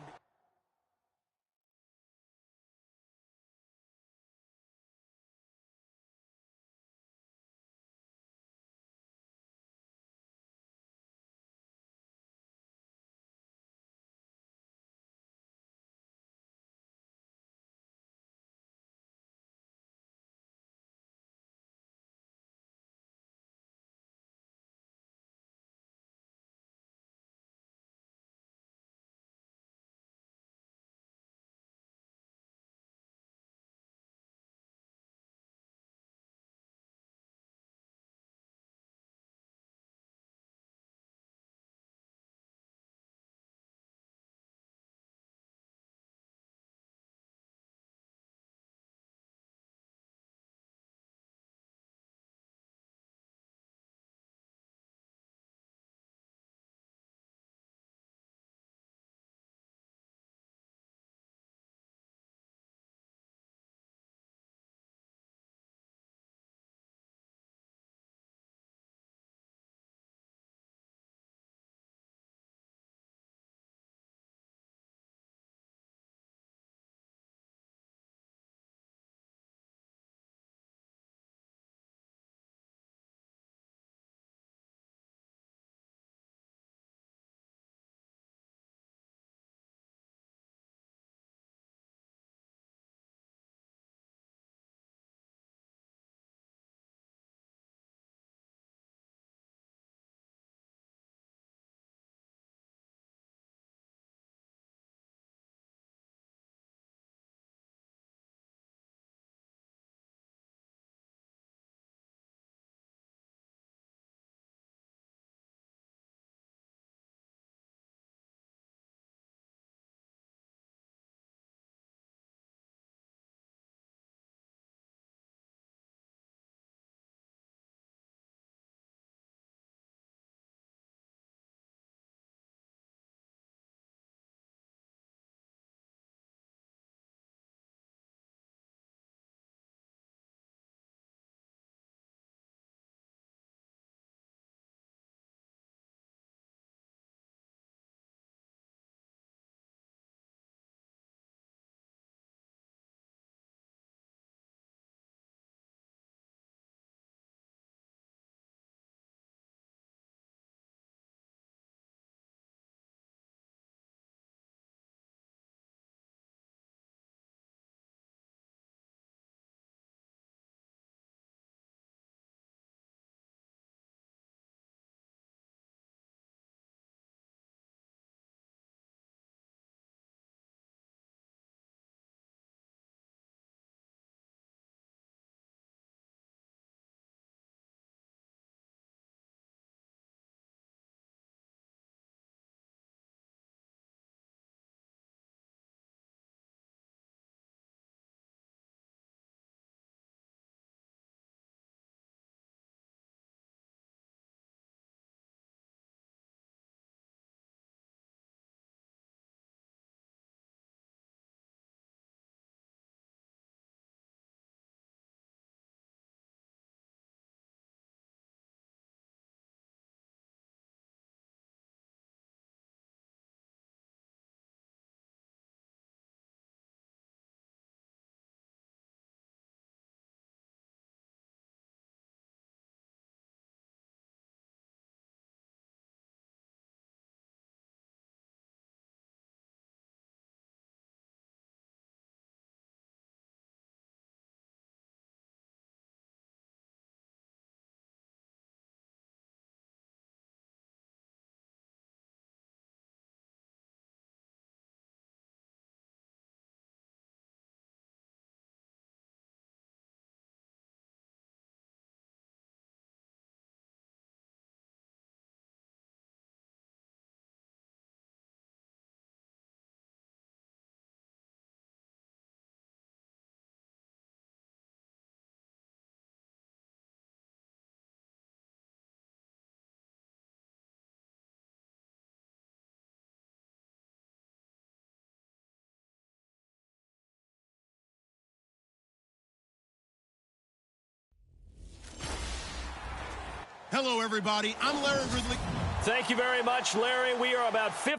E: Hello, everybody. I'm Larry Ridley.
A: Thank you very much, Larry. We are about 50.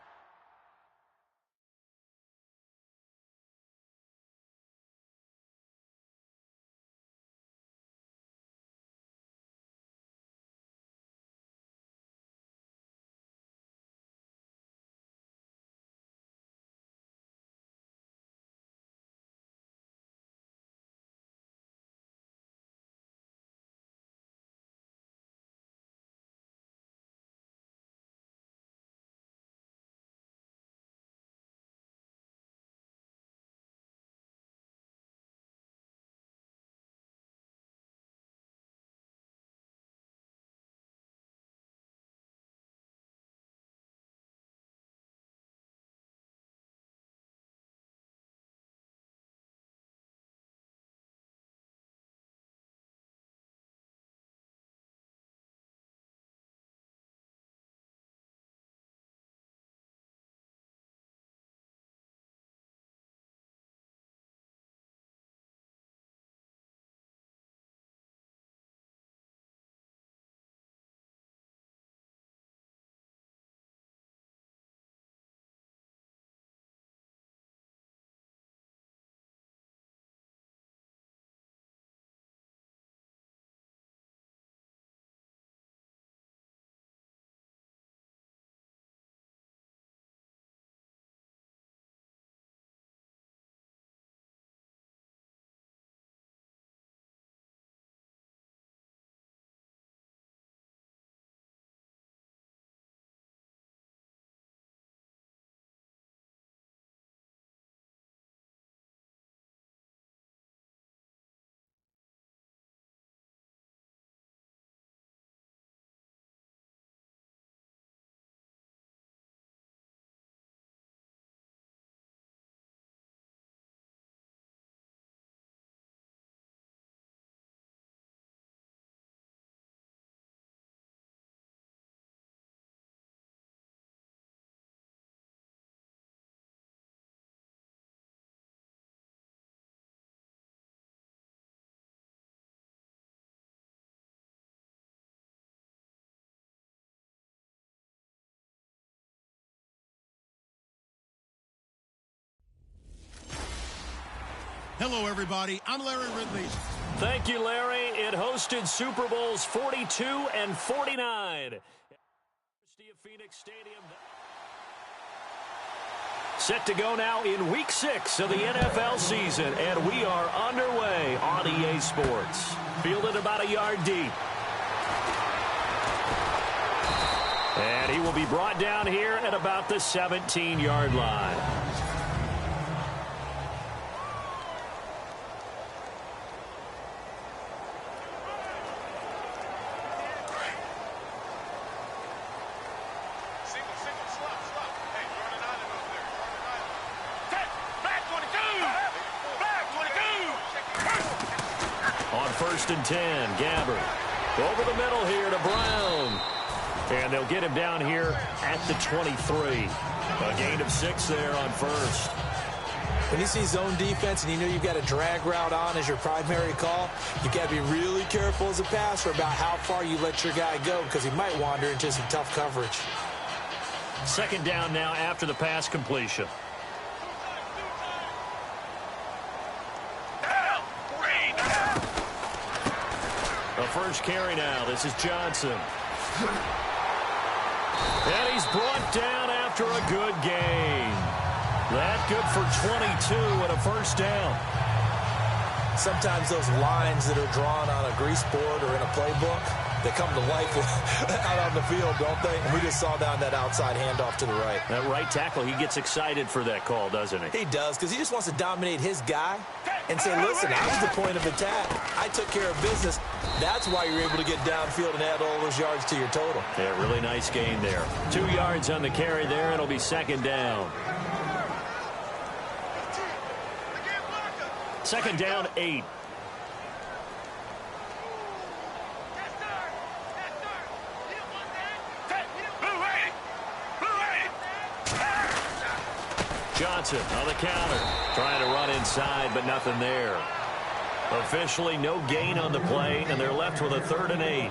E: Hello, everybody. I'm Larry Ridley.
F: Thank you, Larry. It hosted Super Bowls 42 and 49. University of Phoenix Stadium. Set to go now in Week 6 of the NFL season, and we are underway on EA Sports. Fielded about a yard deep. And he will be brought down here at about the 17-yard line. First and 10, Gabbert. Over the middle here to Brown. And they'll get him down here at the 23. A gain of 6 there on first.
B: When you see zone defense and you know you've got a drag route on as your primary call, you've got to be really careful as a passer about how far you let your guy go because he might wander into some tough coverage.
F: Second down now after the pass completion. The first carry now. This is Johnson. And he's brought down after a good gain. That good for 22 and a first down.
B: Sometimes those lines that are drawn on a grease board or in a playbook, they come to life out on the field, don't they? And we just saw down that outside handoff to the right.
F: That right tackle, he gets excited for that call, doesn't he?
B: He does, because he just wants to dominate his guy and say, listen, I was the point of attack. I took care of business. That's why you're able to get downfield and add all those yards to your total.
F: Yeah, really nice gain there. 2 yards on the carry there. It'll be second down. Second down, 8. Johnson on the counter. Trying to run inside, but nothing there. Officially no gain on the play, and they're left with a 3rd and 8.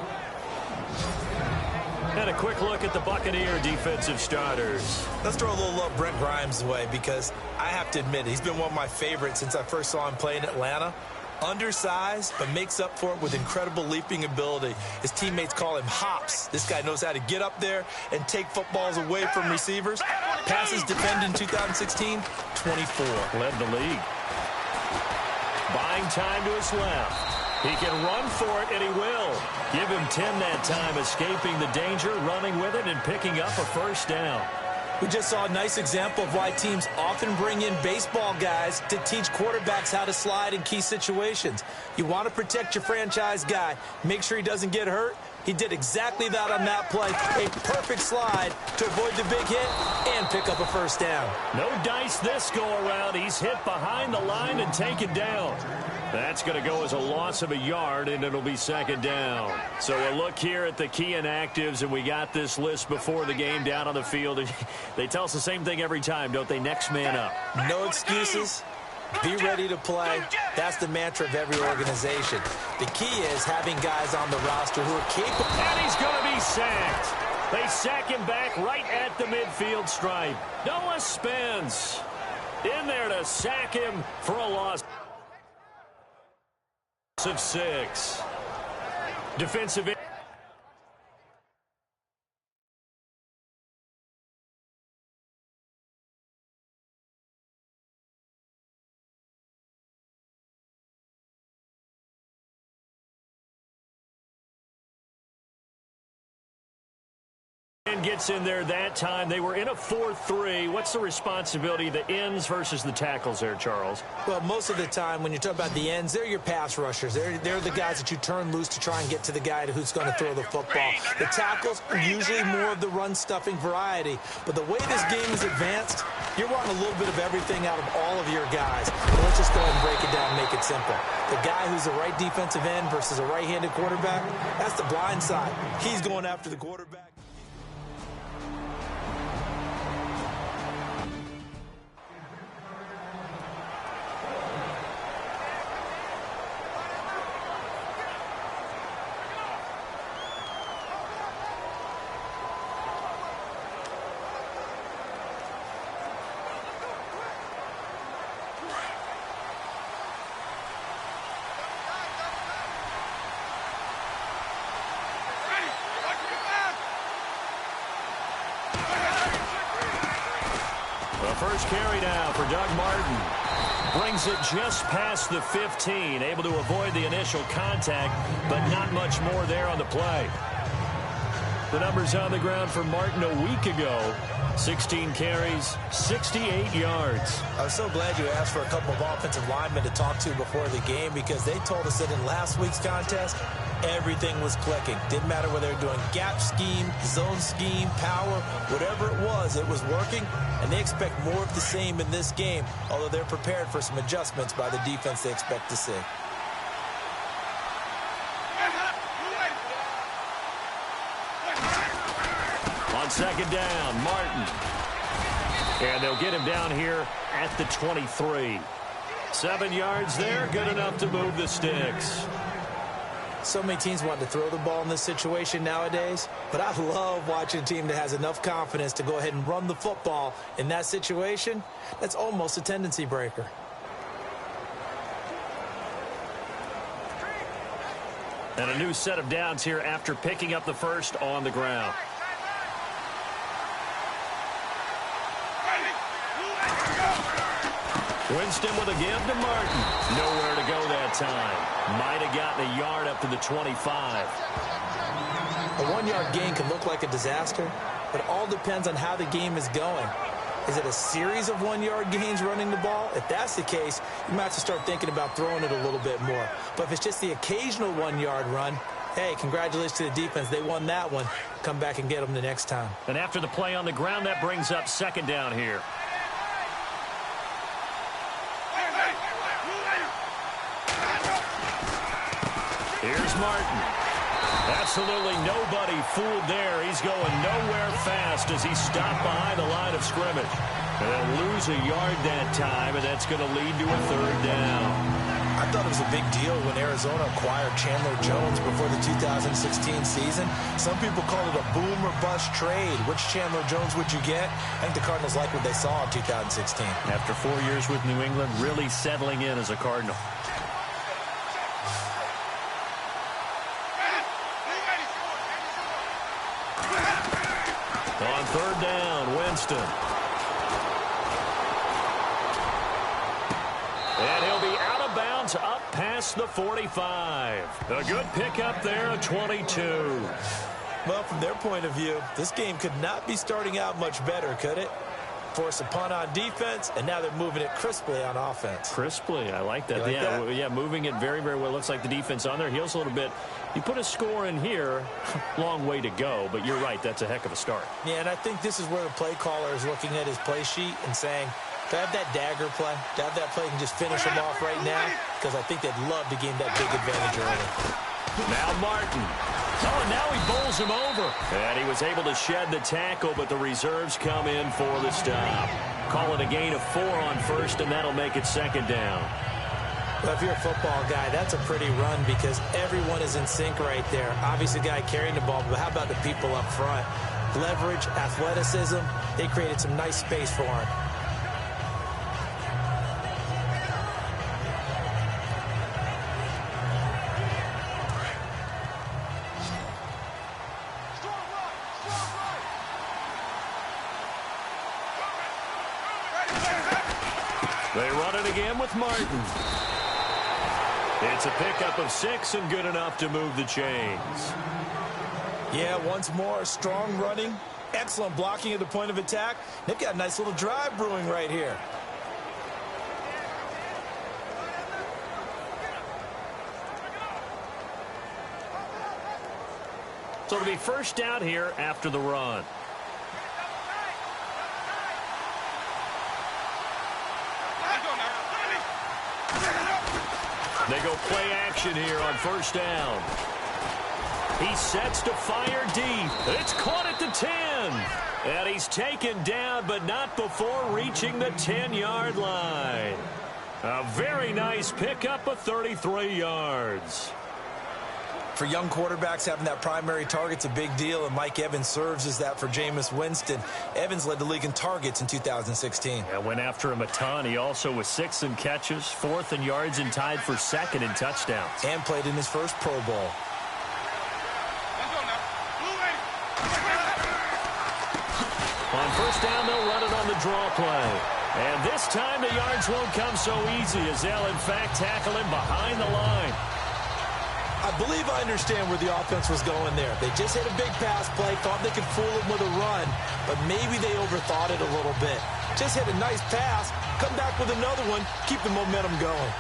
F: And a quick look at the Buccaneer defensive starters.
B: Let's throw a little Brent Grimes away because I have to admit he's been one of my favorites since I first saw him play in Atlanta. Undersized, but makes up for it with incredible leaping ability. His teammates call him Hops. This guy knows how to get up there and take footballs away from receivers. Passes defended in 2016, 24.
F: Led the league. Buying time to his left. He can run for it, and he will. Give him 10 that time, escaping the danger, running with it, and picking up a first down.
B: We just saw a nice example of why teams often bring in baseball guys to teach quarterbacks how to slide in key situations. You want to protect your franchise guy. Make sure he doesn't get hurt. He did exactly that on that play. A perfect slide to avoid the big hit and pick up a first down.
F: No dice this go-around. He's hit behind the line and taken down. That's going to go as a loss of a yard, and it'll be second down. So a look here at the key inactives, and we got this list before the game down on the field. They tell us the same thing every time, don't they? Next man up.
B: No excuses. Be ready to play. That's the mantra of every organization. The key is having guys on the roster who are capable.
F: And he's going to be sacked. They sack him back right at the midfield stripe. Noah Spence in there to sack him for a loss of 6. Defensive end. Gets in there that time. They were in a 4-3. What's the responsibility of the ends versus the tackles there, Charles?
B: Well, most of the time when you talk about the ends, they're your pass rushers. They're the guys that you turn loose to try and get to the guy who's going to throw the football. The tackles are usually more of the run-stuffing variety. But the way this game is advanced, you're wanting a little bit of everything out of all of your guys. But let's just go ahead and break it down and make it simple. The guy who's the right defensive end versus a right-handed quarterback, that's the blind side. He's going after the quarterback.
F: first carry now for Doug Martin. Brings it just past the 15, able to avoid the initial contact, but not much more there on the play. The numbers on the ground for Martin a week ago. 16 carries, 68 yards.
B: I was so glad you asked for a couple of offensive linemen to talk to before the game, because they told us that in last week's contest, everything was clicking. Didn't matter whether they were doing gap scheme, zone scheme, power, whatever it was working, and they expect more of the same in this game, although they're prepared for some adjustments by the defense they expect to see.
F: On second down, Martin. And they'll get him down here at the 23. 7 yards there, good enough to move the sticks.
B: So many teams want to throw the ball in this situation nowadays, but I love watching a team that has enough confidence to go ahead and run the football in that situation. That's almost a tendency breaker.
F: And a new set of downs here after picking up the first on the ground. Winston with a give to Martin. Nowhere to go that time. Might have gotten a yard up to the 25.
B: A 1-yard gain can look like a disaster, but it all depends on how the game is going. Is it a series of 1-yard gains running the ball? If that's the case, you might have to start thinking about throwing it a little bit more. But if it's just the occasional 1-yard run, hey, congratulations to the defense. They won that one. Come back and get them the next time.
F: And after the play on the ground, that brings up second down here. Here's Martin. Absolutely nobody fooled there. He's going nowhere fast as he stopped behind the line of scrimmage. And they'll lose a yard that time, and that's going to lead to a third down.
B: I thought it was a big deal when Arizona acquired Chandler Jones before the 2016 season. Some people call it a boom or bust trade. Which Chandler Jones would you get? I think the Cardinals like what they saw in 2016.
F: After 4 years with New England, really settling in as a Cardinal. On third down, Winston. And he'll be out of bounds up past the 45. A good pickup there, a 22.
B: Well, from their point of view, this game could not be starting out much better, could it? Force a punt on defense, and now they're moving it crisply on offense.
F: Crisply, I like that.
B: You like that?
F: Yeah, moving it very, very well. Looks like the defense on their heels a little bit. You put a score in here, long way to go, but you're right, that's a heck of a start.
B: Yeah, and I think this is where the play caller is looking at his play sheet and saying, do I have that dagger play? Do I have that play and just finish them off right now? Because I think they'd love to gain that big advantage early.
F: Now Martin. Oh, and now he bowls him over. And he was able to shed the tackle, but the reserves come in for the stop. Call it a gain of 4 on first, and that'll make it second down.
B: Well, if you're a football guy, that's a pretty run because everyone is in sync right there. Obviously, the guy carrying the ball, but how about the people up front? Leverage, athleticism, they created some nice space for him.
F: They run it again with Martin. It's a pickup of 6 and good enough to move the chains.
B: Yeah, once more, strong running, excellent blocking at the point of attack. They've got a nice little drive brewing right here.
F: So it'll be first down here after the run. They go play action here on first down. He sets to fire deep. It's caught at the 10. And he's taken down, but not before reaching the 10-yard line. A very nice pickup of 33 yards.
B: For young quarterbacks, having that primary target's a big deal, and Mike Evans serves as that for Jameis Winston. Evans led the league in targets in 2016.
F: Yeah, went after him a ton. He also was 6th in catches, 4th in yards, and tied for 2nd in touchdowns.
B: And played in his first Pro Bowl.
F: On first down, they'll run it on the draw play. And this time the yards won't come so easy as they'll, in fact, tackle him behind the line.
B: I believe I understand where the offense was going there. They just hit a big pass play, thought they could fool him with a run, but maybe they overthought it a little bit. Just hit a nice pass, come back with another one, keep the momentum going.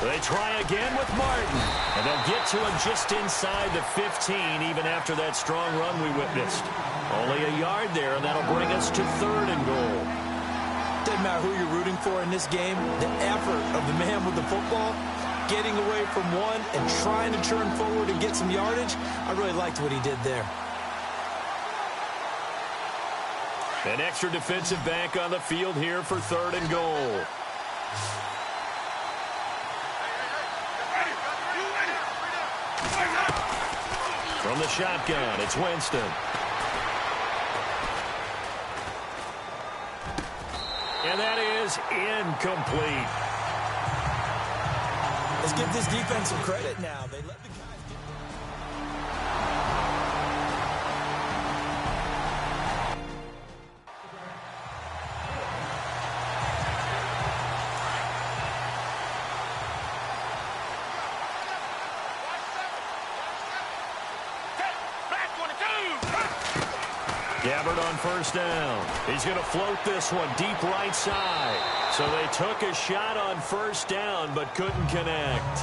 F: They try again with Martin, and they'll get to him just inside the 15, even after that strong run we witnessed. Only a yard there, and that'll bring us to 3rd and goal.
B: Doesn't matter who you're rooting for in this game, the effort of the man with the football, getting away from one and trying to turn forward and get some yardage, I really liked what he did there.
F: An extra defensive back on the field here for 3rd and goal. From the shotgun, it's Winston. And that is incomplete.
B: Let's give this defense some credit now. They let the guys get...
F: Gabbard on 1st down. He's going to float this one deep right side. So they took a shot on 1st down but couldn't connect.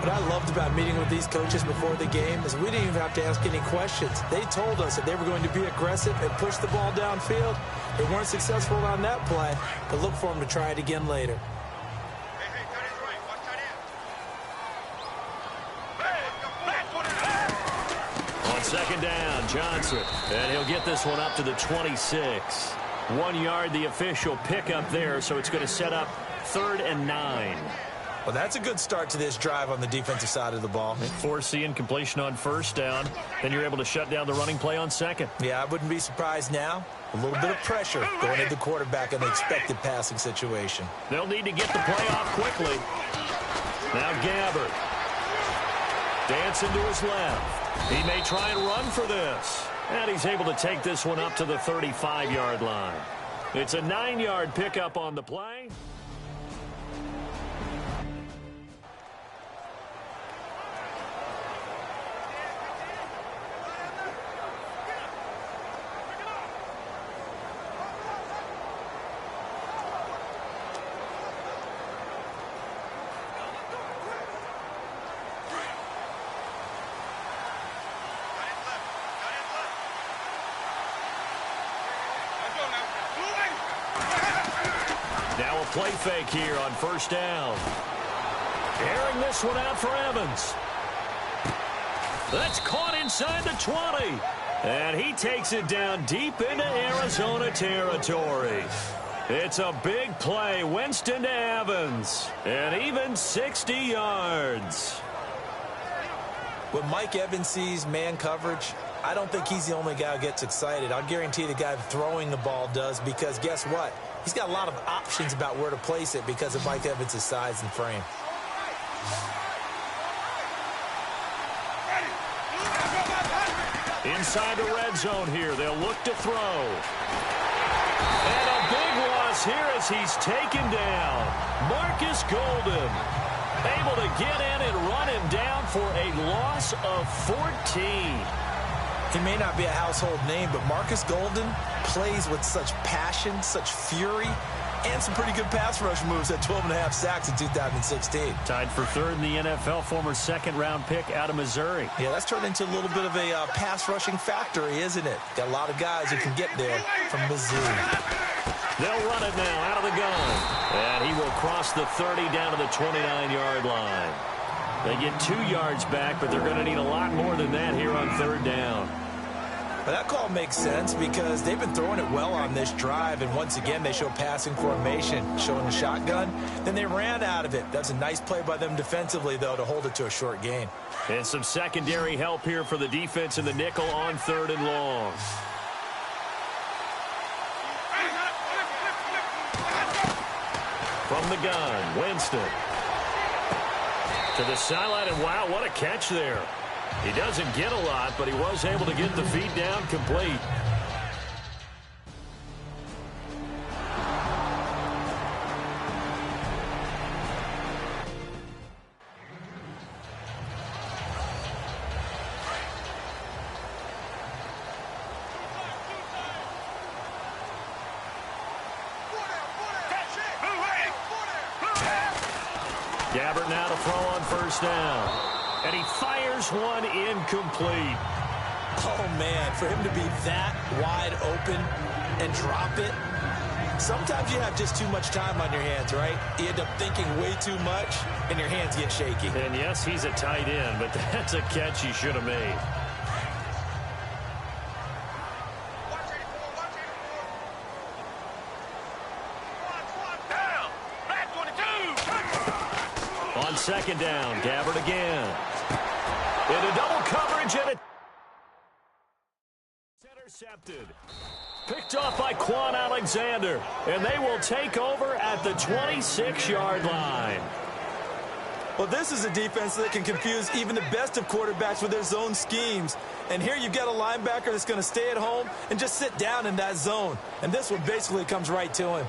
B: What I loved about meeting with these coaches before the game is we didn't even have to ask any questions. They told us that they were going to be aggressive and push the ball downfield. They weren't successful on that play, but look for them to try it again later.
F: On 2nd down, Johnson. And he'll get this one up to the 26. 1 yard, the official pickup there, so it's going to set up 3rd and 9.
B: Well, that's a good start to this drive on the defensive side of the ball.
F: Foreseeing completion on 1st down. Then you're able to shut down the running play on 2nd.
B: Yeah, I wouldn't be surprised now. A little bit of pressure going at the quarterback in the expected passing situation.
F: They'll need to get the play off quickly. Now Gabbard. Dancing to his left. He may try and run for this. And he's able to take this one up to the 35-yard line. It's a 9-yard pickup on the play. Now a play fake here on 1st down. Airing this one out for Evans. That's caught inside the 20. And he takes it down deep into Arizona territory. It's a big play. Winston to Evans. And even 60 yards.
B: When Mike Evans sees man coverage, I don't think he's the only guy who gets excited. I'll guarantee the guy throwing the ball does, because guess what? He's got a lot of options about where to place it because of Mike Evans' size and frame.
F: Inside the red zone here. They'll look to throw. And a big loss here as he's taken down. Marcus Golden able to get in and run him down for a loss of 14.
B: He may not be a household name, but Marcus Golden plays with such passion, such fury, and some pretty good pass rush moves at 12.5 sacks in 2016.
F: Tied for 3rd in the NFL, former 2nd-round pick out of Missouri.
B: Yeah, that's turned into a little bit of a pass rushing factory, isn't it? Got a lot of guys who can get there from Missouri.
F: They'll run it now out of the gun. And he will cross the 30 down to the 29-yard line. They get 2 yards back, but they're going to need a lot more than that here on 3rd down.
B: But that call makes sense because they've been throwing it well on this drive, and once again they show passing formation, showing the shotgun. Then they ran out of it. That's a nice play by them defensively, though, to hold it to a short gain.
F: And some secondary help here for the defense in the nickel on 3rd and long. From the gun, Winston. To the sideline, and wow, what a catch there. He doesn't get a lot, but he was able to get the feed down complete. Gabbert now to throw on first down. And he fires one incomplete.
B: Oh, man, for him to be that wide open and drop it. Sometimes you have just too much time on your hands, right? You end up thinking way too much, and your hands get shaky.
F: And yes, he's a tight end, but that's a catch he should have made. On second down, Gabbert again. Into double coverage, and it's intercepted. Picked off by Quan Alexander, and they will take over at the 26-yard line.
B: Well, this is a defense that can confuse even the best of quarterbacks with their zone schemes. And here you've got a linebacker that's going to stay at home and just sit down in that zone. And this one basically comes right to him.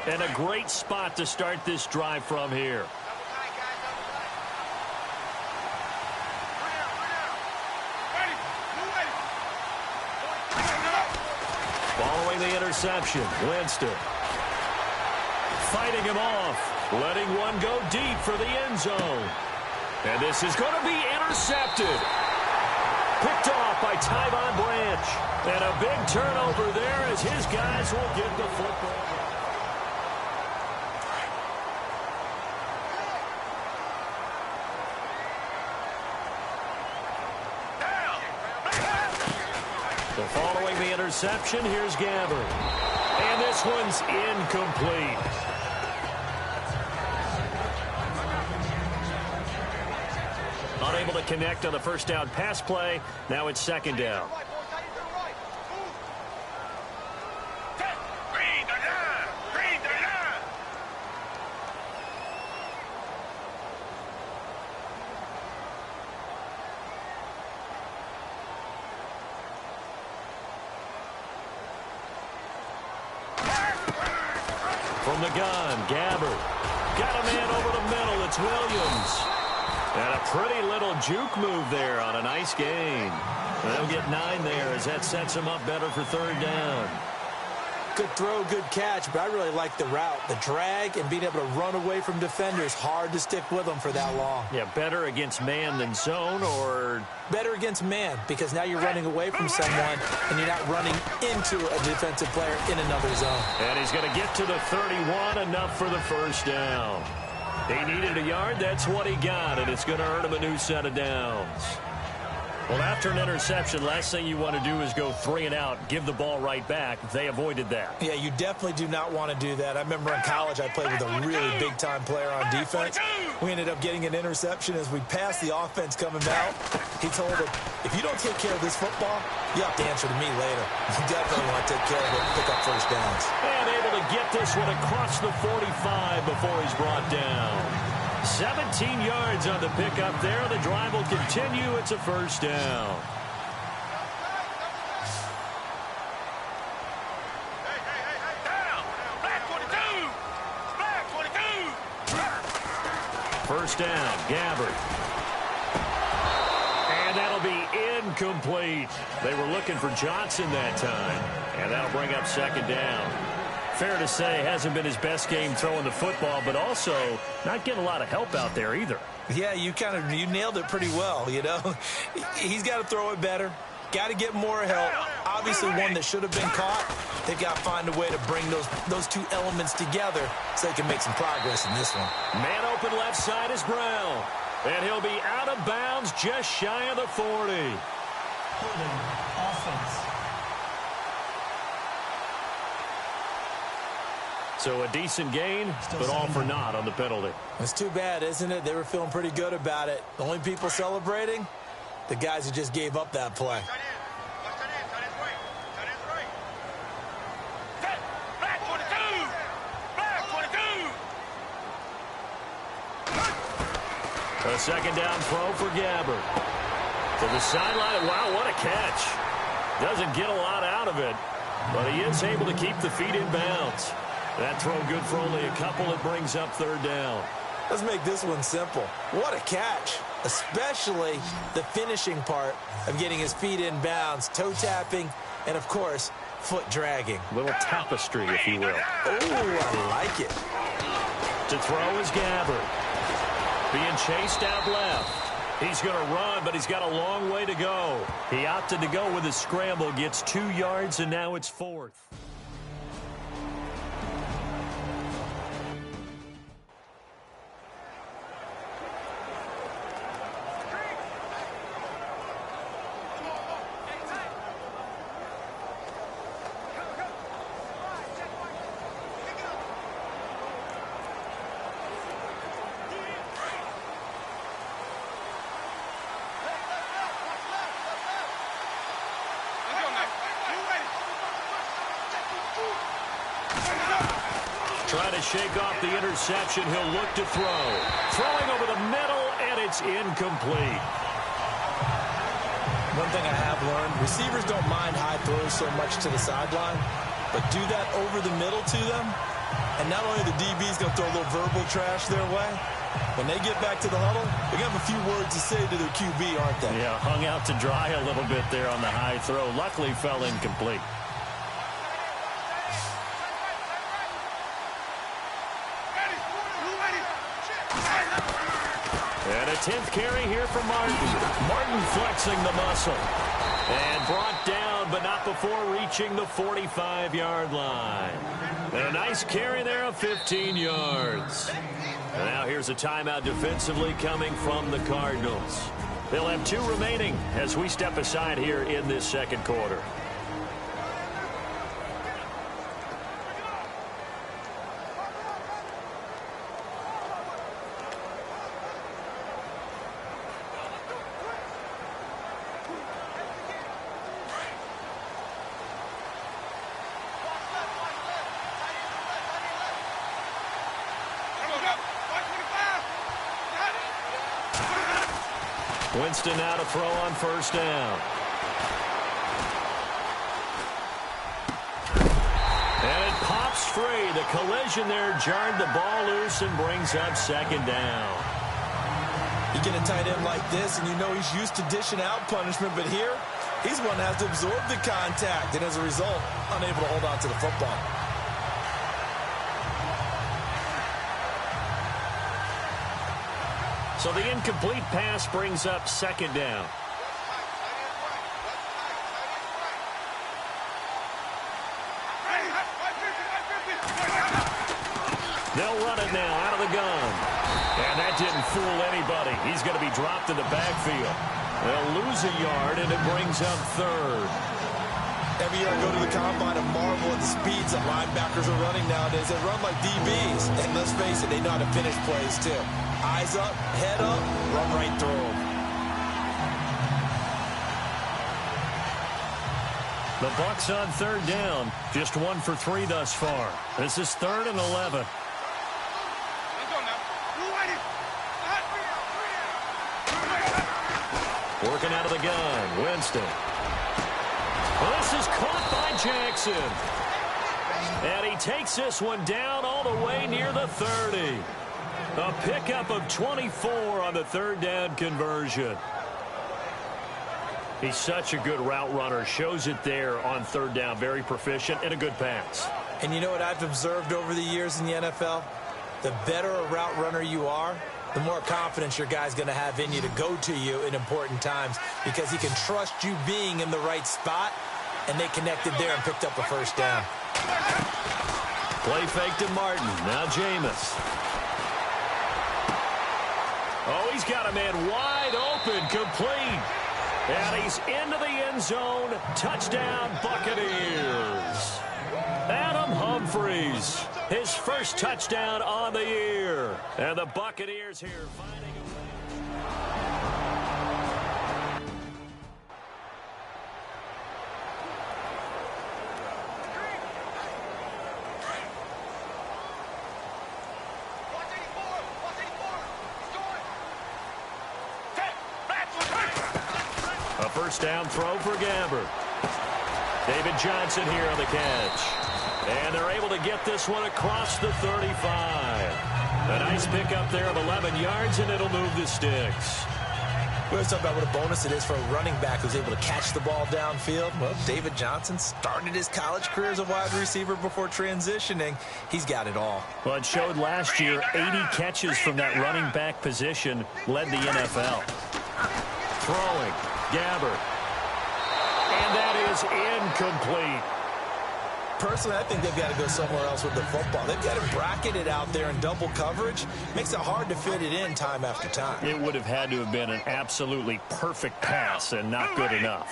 F: And a great spot to start this drive from here. Following the interception, Winston fighting him off, letting one go deep for the end zone. And this is going to be intercepted. Picked off by Tyvon Branch. And a big turnover there as his guys will get the football. So following the interception, here's Gabbert. And this one's incomplete. Unable to connect on the first down pass play. Now it's second down. From the gun, Gabbert. Got a man over the middle. It's Williams. And a pretty little juke move there on a nice gain. They'll get 9 there as that sets him up better for third down.
B: Good throw, good catch, but I really like the route. The drag and being able to run away from defenders. Hard to stick with them for that long.
F: Yeah, better against man than zone, or
B: better against man, because now you're running away from someone and you're not running into a defensive player in another zone.
F: And he's going to get to the 31, enough for the first down. He needed a yard, that's what he got, and it's going to earn him a new set of downs. Well, after an interception, last thing you want to do is go 3 and out, give the ball right back. They avoided that.
B: Yeah, you definitely do not want to do that. I remember in college I played with a really big-time player on defense. We ended up getting an interception as we passed the offense coming out. He told him, if you don't take care of this football, you have to answer to me later. You definitely want to take care of it and pick up first downs.
F: And able to get this one across the 45 before he's brought down. 17 yards on the pickup there. The drive will continue. It's a first down. First down, Gabbert. And that'll be incomplete. They were looking for Johnson that time. And that'll bring up second down. Fair to say, hasn't been his best game throwing the football, but also not getting a lot of help out there either.
B: Yeah, you nailed it pretty well, you know. He's got to throw it better. Got to get more help. Obviously one that should have been caught. They've got to find a way to bring those two elements together so they can make some progress in this one.
F: Man open left side is Brown. And he'll be out of bounds just shy of the 40.
C: Offense.
F: So a decent gain, but all for naught on the penalty.
B: It's too bad, isn't it? They were feeling pretty good about it. The only people celebrating, the guys who just gave up that play.
F: A second down throw for Gabbert. To the sideline. Wow, what a catch. Doesn't get a lot out of it, but he is able to keep the feet in bounds. That throw good for only a couple. It brings up third down.
B: Let's make this one simple. What a catch, especially the finishing part of getting his feet in bounds, toe tapping, and, of course, foot dragging.
F: Little tapestry, if you will.
B: Oh, I like it.
F: To throw is Gabbert. Being chased out left. He's going to run, but he's got a long way to go. He opted to go with his scramble, gets 2 yards, and now it's 4th. Trying to shake off the interception. He'll look to throw. Throwing over the middle, and it's incomplete.
B: One thing I have learned, receivers don't mind high throws so much to the sideline, but do that over the middle to them, and not only the DB's going to throw a little verbal trash their way, when they get back to the huddle, they're going to have a few words to say to their QB, aren't they?
F: Yeah, hung out to dry a little bit there on the high throw. Luckily fell incomplete. And a 10th carry here for Martin. Martin flexing the muscle. And brought down, but not before reaching the 45-yard line. And a nice carry there of 15 yards. And now here's a timeout defensively coming from the Cardinals. They'll have 2 remaining as we step aside here in this second quarter. Winston now to throw on first down. And it pops free. The collision there jarred the ball loose and brings up second down.
B: You get a tight end like this, and you know he's used to dishing out punishment, but here, he's one that has to absorb the contact, and as a result, unable to hold on to the football.
F: So the incomplete pass brings up second down. They'll run it now out of the gun. And that didn't fool anybody. He's going to be dropped in the backfield. They'll lose a yard, and it brings up third.
B: Every year I go to the combine and marvel at the speeds that linebackers are running nowadays. They run like DBs. And let's face it, they know how to finish plays too. Eyes up, head up, run right through them.
F: The Bucs on third down. Just 1 for 3 thus far. This is 3rd and 11. Working out of the gun. Winston. Well, this is caught by Jackson. And he takes this one down all the way near the 30. A pickup of 24 on the third down conversion. He's such a good route runner. Shows it there on third down. Very proficient and a good pass.
B: And you know what I've observed over the years in the NFL? The better a route runner you are, the more confidence your guy's going to have in you to go to you in important times because he can trust you being in the right spot, and they connected there and picked up a first down.
F: Play fake to Martin. Now Jameis. Oh, he's got a man wide open, complete. And he's into the end zone. Touchdown, Buccaneers. Adam Humphries, his first touchdown on the year. And the Buccaneers here finding a way. first down throw for Gabbert. David Johnson here on the catch. And they're able to get this one across the 35. A nice pickup there of 11 yards, and it'll move the sticks.
B: We always talk about what a bonus it is for a running back who's able to catch the ball downfield. Well, David Johnson started his college career as a wide receiver before transitioning. He's got it all.
F: Well, it showed last year 80 catches from that running back position led the NFL. Throwing, Gabbert. And that is incomplete.
B: Personally, I think they've got to go somewhere else with the football. They've got to bracket it out there in double coverage. Makes it hard to fit it in time after time.
F: It would have had to have been an absolutely perfect pass and not good enough.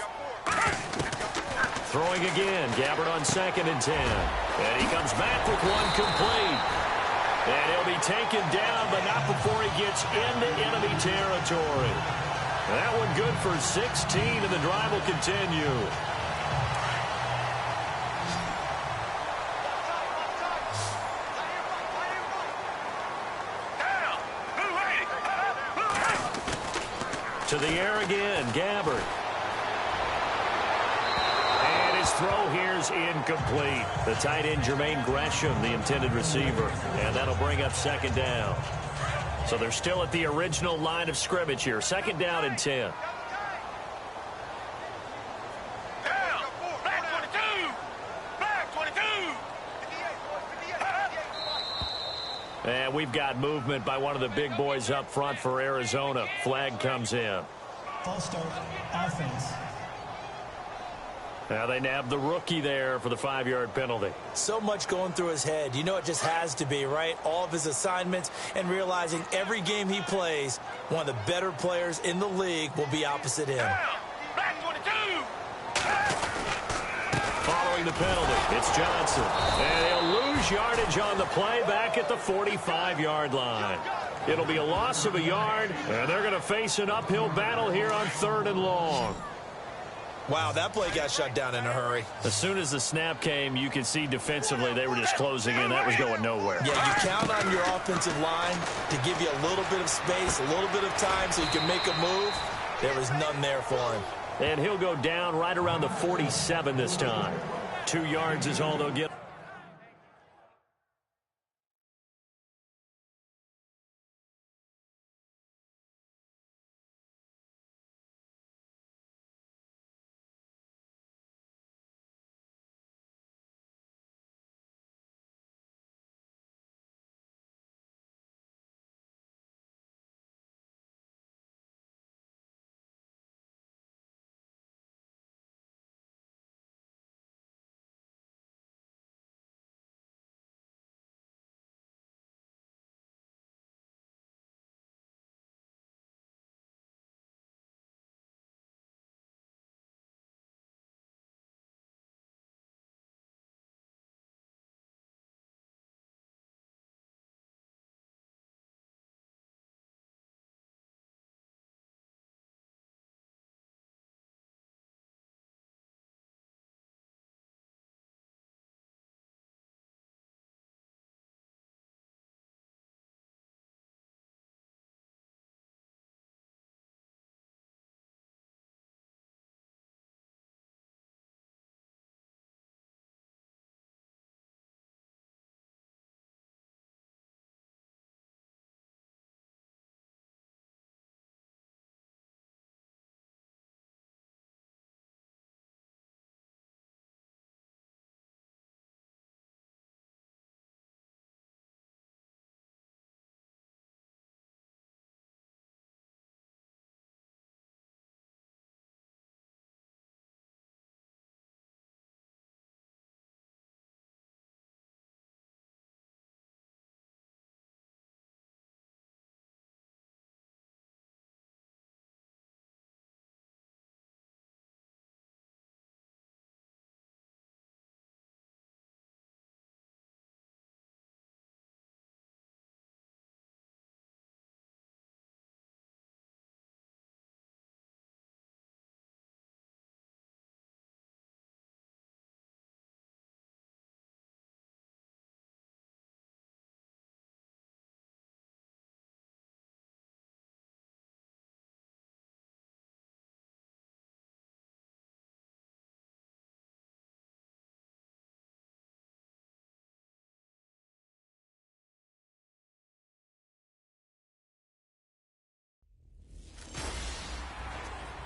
F: Throwing again, Gabbert on 2nd and 10. And he comes back with one complete. And he'll be taken down, but not before he gets into enemy territory. That one good for 16, and the drive will continue. To the air again, Gabbert. And his throw here's incomplete. The tight end, Jermaine Gresham, the intended receiver. And that'll bring up 2nd down. So they're still at the original line of scrimmage here. 2nd down and 10. And we've got movement by one of the big boys up front for Arizona. Flag comes in.
C: False start, offense.
F: Now they nab the rookie there for the 5-yard penalty.
B: So much going through his head. You know it just has to be, right? All of his assignments and realizing every game he plays, one of the better players in the league will be opposite him.
F: Following the penalty, it's Johnson. And he'll lose yardage on the play back at the 45-yard line. It'll be a loss of a yard, and they're going to face an uphill battle here on 3rd and long.
B: Wow, that play got shut down in a hurry.
F: As soon as the snap came, you could see defensively they were just closing in. That was going nowhere.
B: Yeah, you count on your offensive line to give you a little bit of space, a little bit of time so you can make a move. There was none there for him.
F: And he'll go down right around the 47 this time. 2 yards is all they'll get.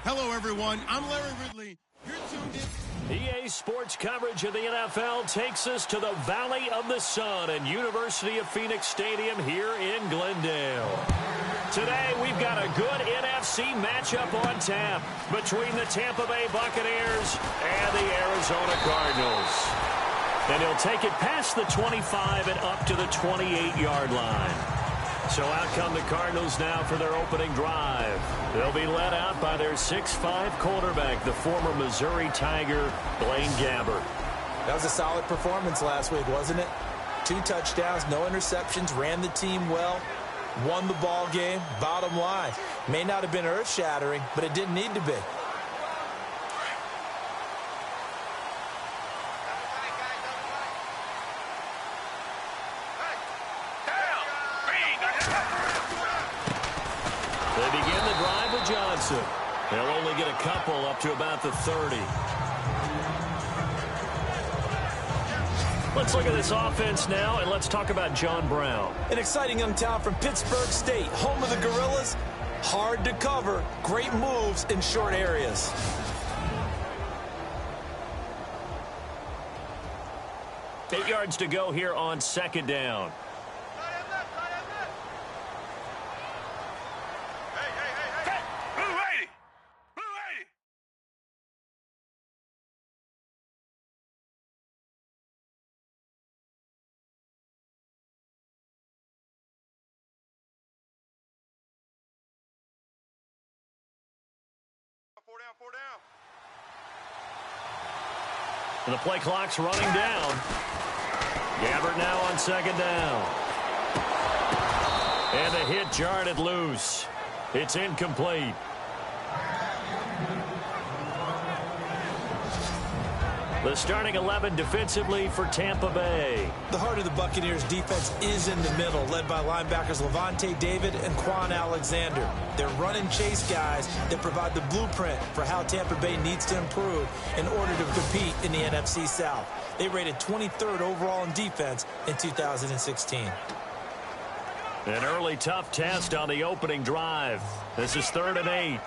E: Hello, everyone. I'm Larry Ridley. You're tuned in.
F: EA Sports coverage of the NFL takes us to the Valley of the Sun and University of Phoenix Stadium here in Glendale. Today, we've got a good NFC matchup on tap between the Tampa Bay Buccaneers and the Arizona Cardinals. And he'll take it past the 25 and up to the 28-yard line. So out come the Cardinals now for their opening drive. They'll be led out by their 6'5 quarterback, the former Missouri Tiger, Blaine Gabbert.
B: That was a solid performance last week, wasn't it? 2 touchdowns, no interceptions, ran the team well, won the ball game. Bottom line, may not have been earth-shattering, but it didn't need to be.
F: They begin the drive with Johnson. They'll only get a couple up to about the 30. Let's look at this offense now, and let's talk about John Brown.
B: An exciting young talent from Pittsburgh State, home of the Gorillas. Hard to cover, great moves in short areas.
F: Eight yards to go here on second down.
D: Four down.
F: And the play clock's running down. Gabbert now on second down. And the hit jarred it loose. It's incomplete. The starting 11 defensively for Tampa Bay.
B: The heart of the Buccaneers defense is in the middle, led by linebackers Levante David and Quan Alexander. They're run and chase guys that provide the blueprint for how Tampa Bay needs to improve in order to compete in the NFC South. They rated 23rd overall in defense in 2016.
F: An early tough test on the opening drive. This is 3rd and 8.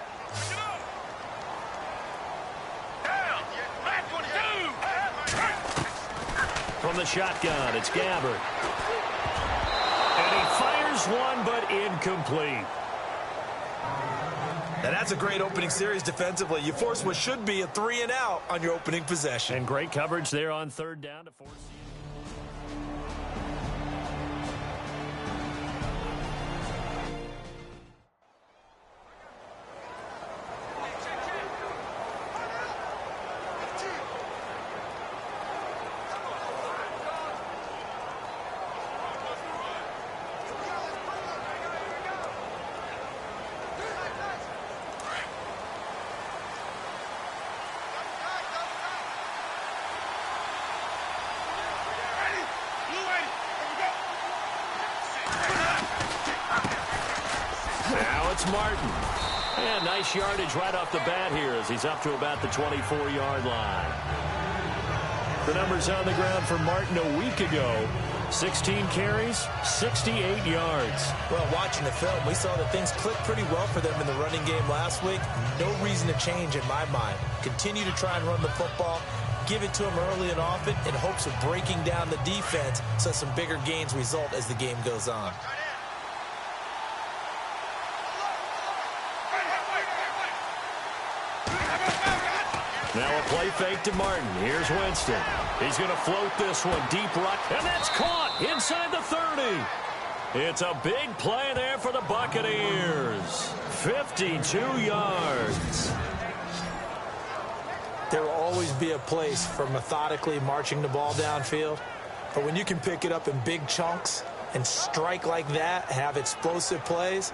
F: From the shotgun, it's Gabbert. And he fires one, but incomplete.
B: Now that's a great opening series defensively. You force what should be a 3-and-out on your opening possession.
F: And great coverage there on 3rd down to force. Martin. And nice yardage right off the bat here as he's up to about the 24-yard line. The numbers on the ground for Martin a week ago. 16 carries, 68 yards.
B: Well, watching the film, we saw that things clicked pretty well for them in the running game last week. No reason to change in my mind. Continue to try and run the football. Give it to them early and often in hopes of breaking down the defense so some bigger gains result as the game goes on.
F: Now a play fake to Martin. Here's Winston. He's going to float this one deep right. And that's caught inside the 30. It's a big play there for the Buccaneers. 52 yards.
B: There will always be a place for methodically marching the ball downfield. But when you can pick it up in big chunks and strike like that, have explosive plays,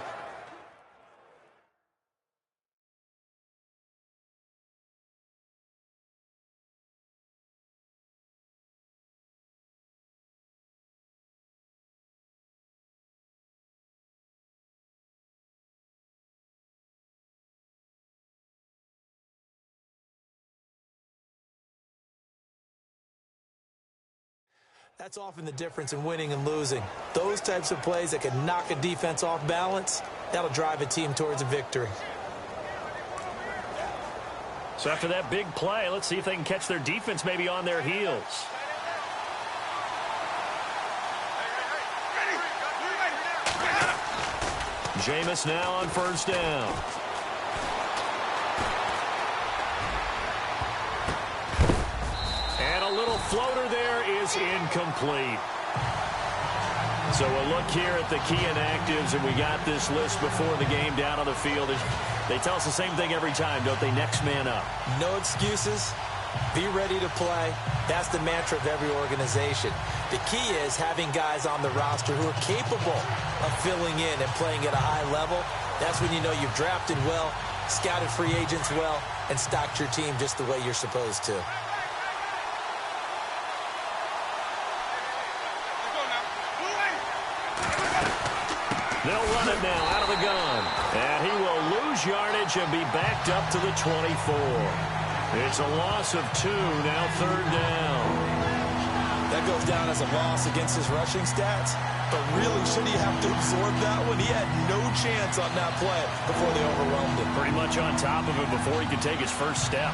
B: that's often the difference in winning and losing. Those types of plays that can knock a defense off balance, that'll drive a team towards a victory.
F: So after that big play, let's see if they can catch their defense maybe on their heels. Jameis now on first down. And a little floater there is incomplete. So a look here at the key inactives, and we got this list before the game down on the field. They tell us the same thing every time, don't they? Next man up.
B: No excuses. Be ready to play. That's the mantra of every organization. The key is having guys on the roster who are capable of filling in and playing at a high level. That's when you know you've drafted well, scouted free agents well, and stocked your team just the way you're supposed to.
F: They'll run it now out of the gun. And he will lose yardage and be backed up to the 24. It's a loss of 2, now third down.
B: That goes down as a loss against his rushing stats. But really, should he have to absorb that one? He had no chance on that play before they overwhelmed him.
F: Pretty much on top of him before he could take his first step.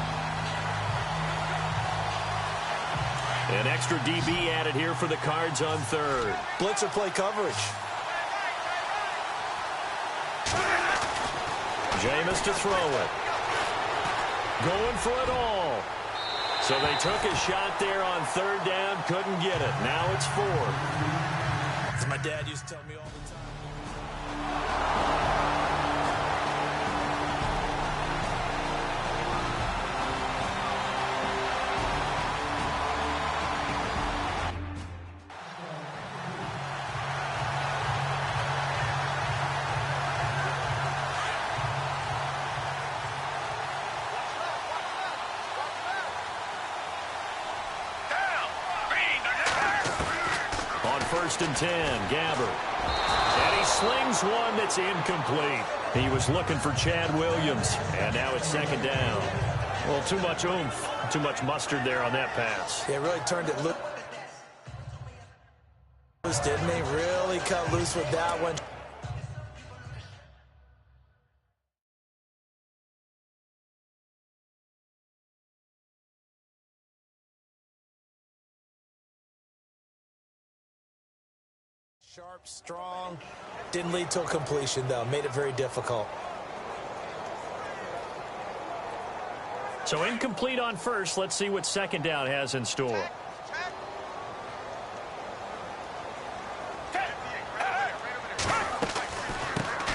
F: An extra DB added here for the Cards on third.
B: Blitzer play coverage.
F: Jameis to throw it. Going for it all. So they took a shot there on third down, couldn't get it. Now it's 4.
B: As my dad used to tell me all the time.
F: First and 10, Gabbert. And he slings one that's incomplete. He was looking for Chad Williams, and now it's second down. Well, too much oomph, too much mustard there on that pass.
B: They really turned it loose, didn't they? Really cut loose with that one. Sharp, strong. Didn't lead to a completion, though. Made it very difficult.
F: So incomplete on first. Let's see what second down has in store.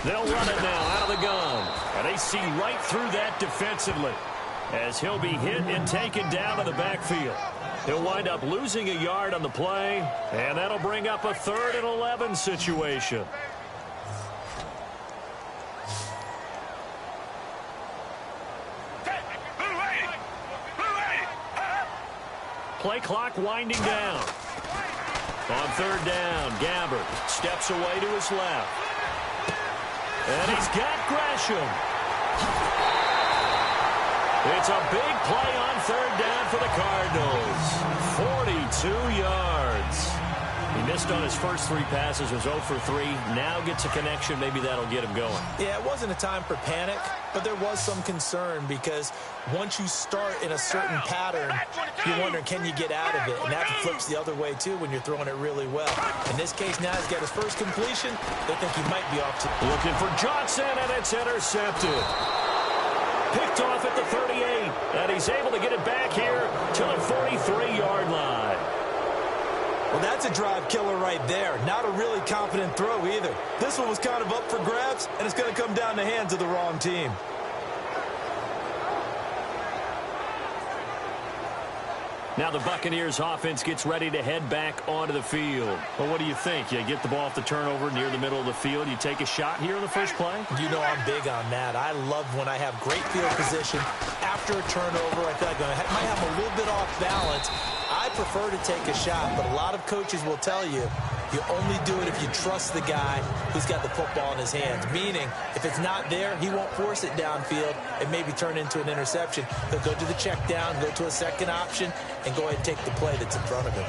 F: They'll run it now out of the gun. And they see right through that defensively as he'll be hit and taken down to the backfield. He'll wind up losing a yard on the play, and that'll bring up a 3rd and 11 situation. Play clock winding down. On third down, Gabbert steps away to his left. And he's got Gresham. It's a big play on third down for the Cardinals. 42 yards. He missed on his first 3 passes, was 0 for 3. Now gets a connection. Maybe that'll get him going.
B: Yeah, it wasn't a time for panic, but there was some concern because once you start in a certain pattern, you're wondering, can you get out of it? And that flips the other way, too, when you're throwing it really well. In this case, now he's got his first completion. They think he might be off to...
F: Looking for Johnson, and it's intercepted. Picked off at the 38, and he's able to get it back here to the 43-yard line.
B: Well, that's a drive killer right there. Not a really confident throw either. This one was kind of up for grabs, and it's going to come down the hands of the wrong team.
F: Now the Buccaneers offense gets ready to head back onto the field. Well, what do you think? You get the ball off the turnover near the middle of the field. You take a shot here in the first play?
B: You know I'm big on that. I love when I have great field position. After a turnover, I feel like I might have a little bit off balance. I prefer to take a shot, but a lot of coaches will tell you, you only do it if you trust the guy who's got the football in his hands. Meaning, if it's not there, he won't force it downfield and maybe turn into an interception. He'll go to the check down, go to a second option, and go ahead and take the play that's in front of him.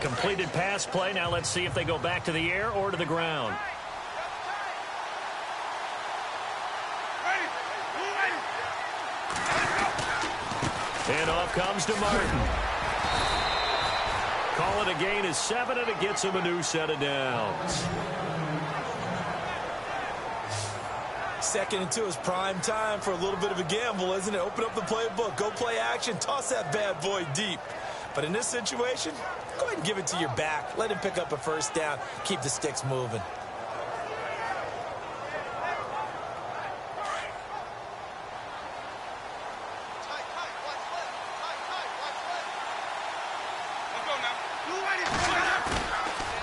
F: Completed pass play. Now let's see if they go back to the air or to the ground. And off comes to Martin. Call it a gain of 7, and it gets him a new set of downs.
B: 2nd and 2 is prime time for a little bit of a gamble, isn't it? Open up the playbook, go play action, toss that bad boy deep. But in this situation, go ahead and give it to your back. Let him pick up a first down, keep the sticks moving.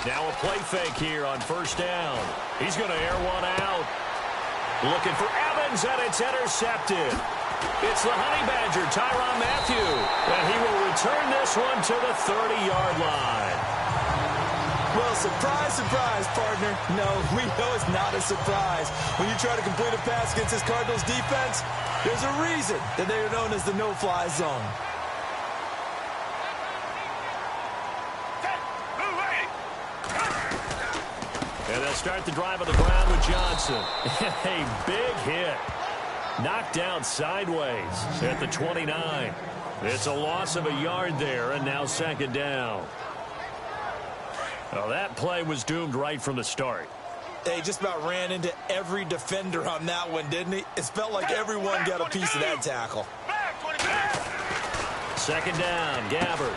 F: Now a play fake here on first down. He's going to air one out. Looking for Evans, and it's intercepted. It's the Honey Badger, Tyrann Mathieu, and he will return this one to the 30-yard line.
B: Well, surprise, surprise, partner. No, we know it's not a surprise. When you try to complete a pass against this Cardinals defense, there's a reason that they are known as the no-fly zone.
F: And they'll start the drive on the ground with Johnson. A big hit. Knocked down sideways at the 29. It's a loss of a yard there, and now 2nd down. Well, that play was doomed right from the start.
B: They just about ran into every defender on that one, didn't he? It felt like everyone got a piece of that tackle.
F: 2nd down, Gabbard.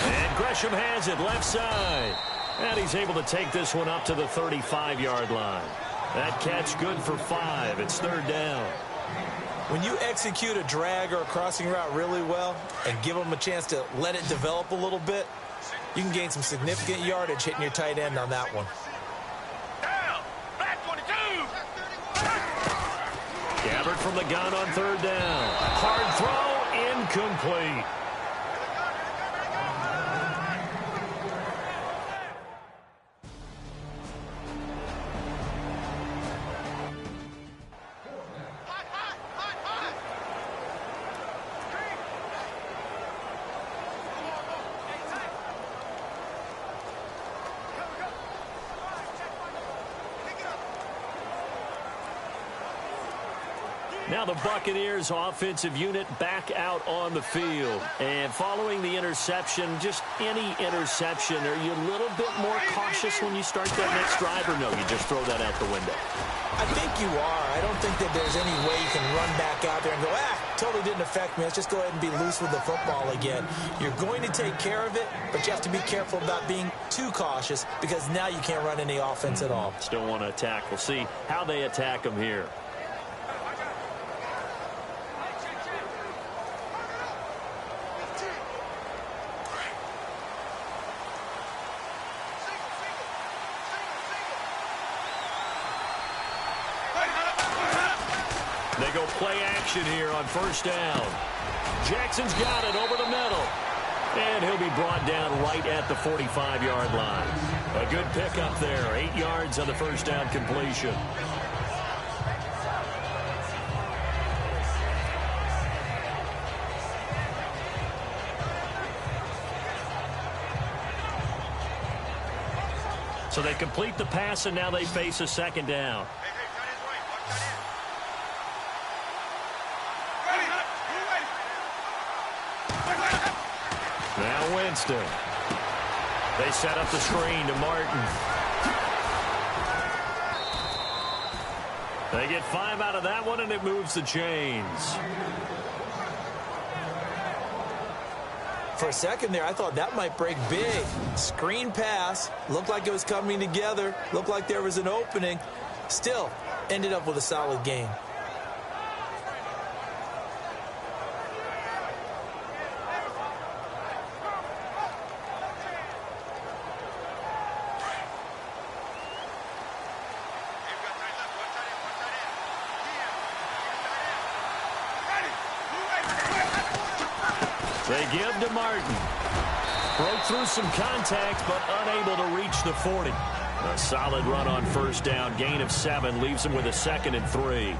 F: And Gresham has it left side. And he's able to take this one up to the 35-yard line. That catch good for 5. It's 3rd down.
B: When you execute a drag or a crossing route really well and give them a chance to let it develop a little bit, you can gain some significant yardage hitting your tight end on that one.
F: Gabbard from the gun on 3rd down. Hard throw, incomplete. Now the Buccaneers offensive unit back out on the field. And following the interception, just any interception, are you a little bit more cautious when you start that next drive, or no, you just throw that out the window?
B: I think you are. I don't think that there's any way you can run back out there and go, totally didn't affect me. Let's just go ahead and be loose with the football again. You're going to take care of it, but you have to be careful about being too cautious because now you can't run any offense at all.
F: Still want to attack. We'll see how they attack them here. They go play action here on first down. Jackson's got it over the middle. And he'll be brought down right at the 45-yard line. A good pickup there. 8 yards on the first down completion. So they complete the pass, and now they face a 2nd down. Now Winston. They set up the screen to Martin. They get 5 out of that one, and it moves the chains.
B: For a second there, I thought that might break big. Screen pass. Looked like it was coming together. Looked like there was an opening. Still, ended up with a solid gain.
F: They give to Martin. Broke through some contact, but unable to reach the 40. A solid run on first down. Gain of 7 leaves them with a 2nd and 3.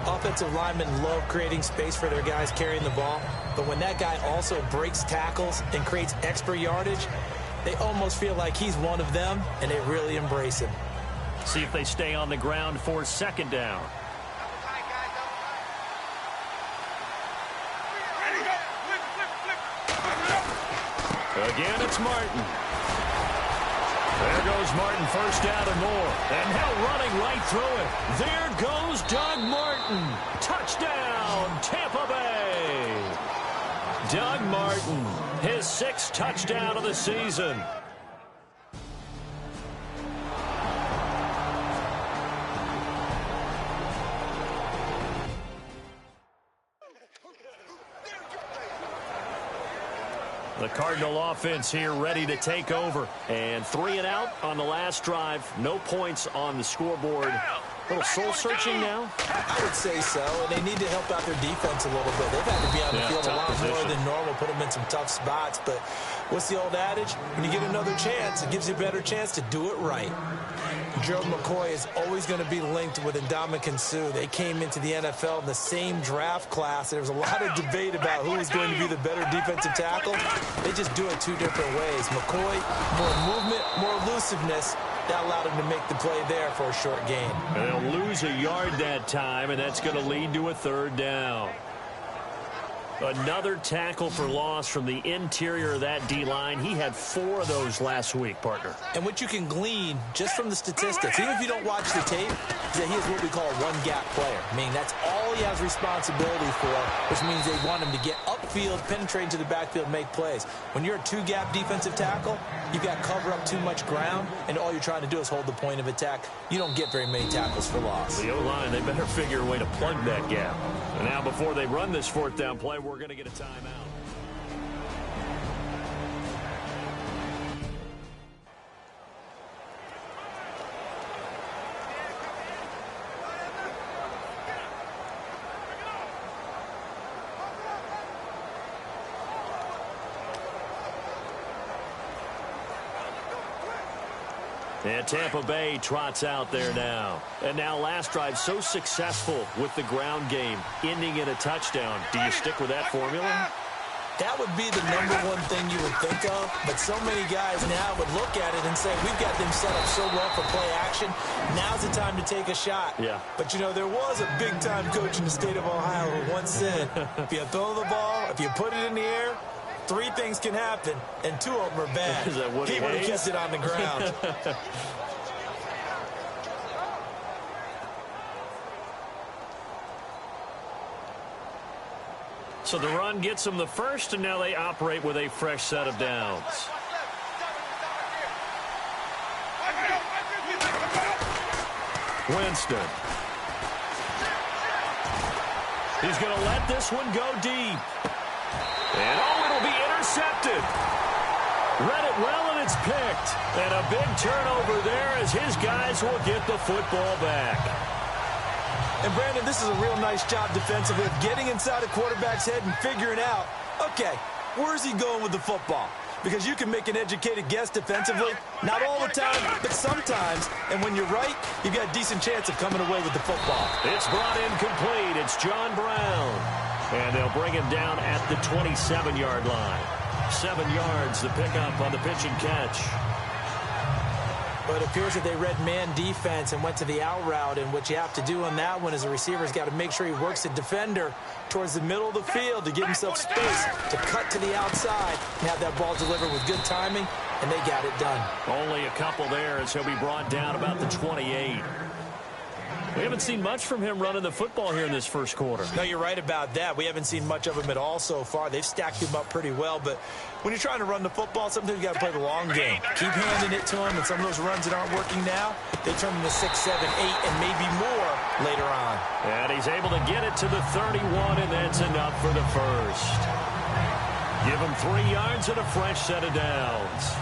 B: Offensive linemen love creating space for their guys carrying the ball, but when that guy also breaks tackles and creates extra yardage, they almost feel like he's one of them, and they really embrace him.
F: See if they stay on the ground for 2nd down. Again, it's Martin. There goes Martin, first down and more. And now running right through it. There goes Doug Martin. Touchdown, Tampa Bay. Doug Martin, his 6th touchdown of the season. The Cardinal offense here ready to take over. And 3 and out on the last drive. No points on the scoreboard. A little soul-searching now?
B: I would say so, and they need to help out their defense a little bit. They've had to be on the field a lot more than normal, put them in some tough spots. But what's the old adage? When you get another chance, it gives you a better chance to do it right. Gerald McCoy is always going to be linked with Ndamukong Suh. They came into the NFL in the same draft class. There was a lot of debate about who was going to be the better defensive tackle. They just do it 2 different ways. McCoy, more movement, more elusiveness. That allowed him to make the play there for a short gain.
F: And they'll lose a yard that time, and that's going to lead to a 3rd down. Another tackle for loss from the interior of that D-line. He had 4 of those last week, partner.
B: And what you can glean just from the statistics, even if you don't watch the tape, is that he is what we call a one-gap player. I mean, that's all he has responsibility for, which means they want him to get upfield, penetrate into the backfield, make plays. When you're a 2-gap defensive tackle, you've got to cover up too much ground, and all you're trying to do is hold the point of attack. You don't get very many tackles for loss.
F: The O-line, they better figure a way to plug that gap. And now before they run this 4th down play, we're going to get a timeout. And Tampa Bay trots out there now. And now last drive so successful with the ground game, ending in a touchdown. Do you stick with that formula?
B: That would be the #1 thing you would think of, but so many guys now would look at it and say, we've got them set up so well for play action. Now's the time to take a shot.
F: Yeah.
B: But, you know, there was a big-time coach in the state of Ohio who once said, if you throw the ball, if you put it in the air, 3 things can happen, and 2 of them are bad.
F: Is that what
B: he would have kissed it on the ground.
F: So the run gets them the first, and now they operate with a fresh set of downs. Winston. He's going to let this one go deep. And, it'll be intercepted. Read it well, and it's picked. And a big turnover there as his guys will get the football back.
B: And, Brandon, this is a real nice job defensively of getting inside a quarterback's head and figuring out, okay, where's he going with the football? Because you can make an educated guess defensively. Not all the time, but sometimes. And when you're right, you've got a decent chance of coming away with the football.
F: It's brought in complete. It's John Brown. And they'll bring him down at the 27-yard line. 7 yards to pick up on the pitch and catch.
B: But it appears that they read man defense and went to the out route, and what you have to do on that one is the receiver's got to make sure he works the defender towards the middle of the field to give himself space to cut to the outside and have that ball delivered with good timing, and they got it done.
F: Only a couple there as he'll be brought down about the 28. We haven't seen much from him running the football here in this first quarter.
B: No, you're right about that. We haven't seen much of him at all so far. They've stacked him up pretty well, but when you're trying to run the football, sometimes you got to play the long game. Keep handing it to him, and some of those runs that aren't working now, they turn into 6, 7, 8, and maybe more later on.
F: And he's able to get it to the 31, and that's enough for the first. Give him 3 yards and a fresh set of downs.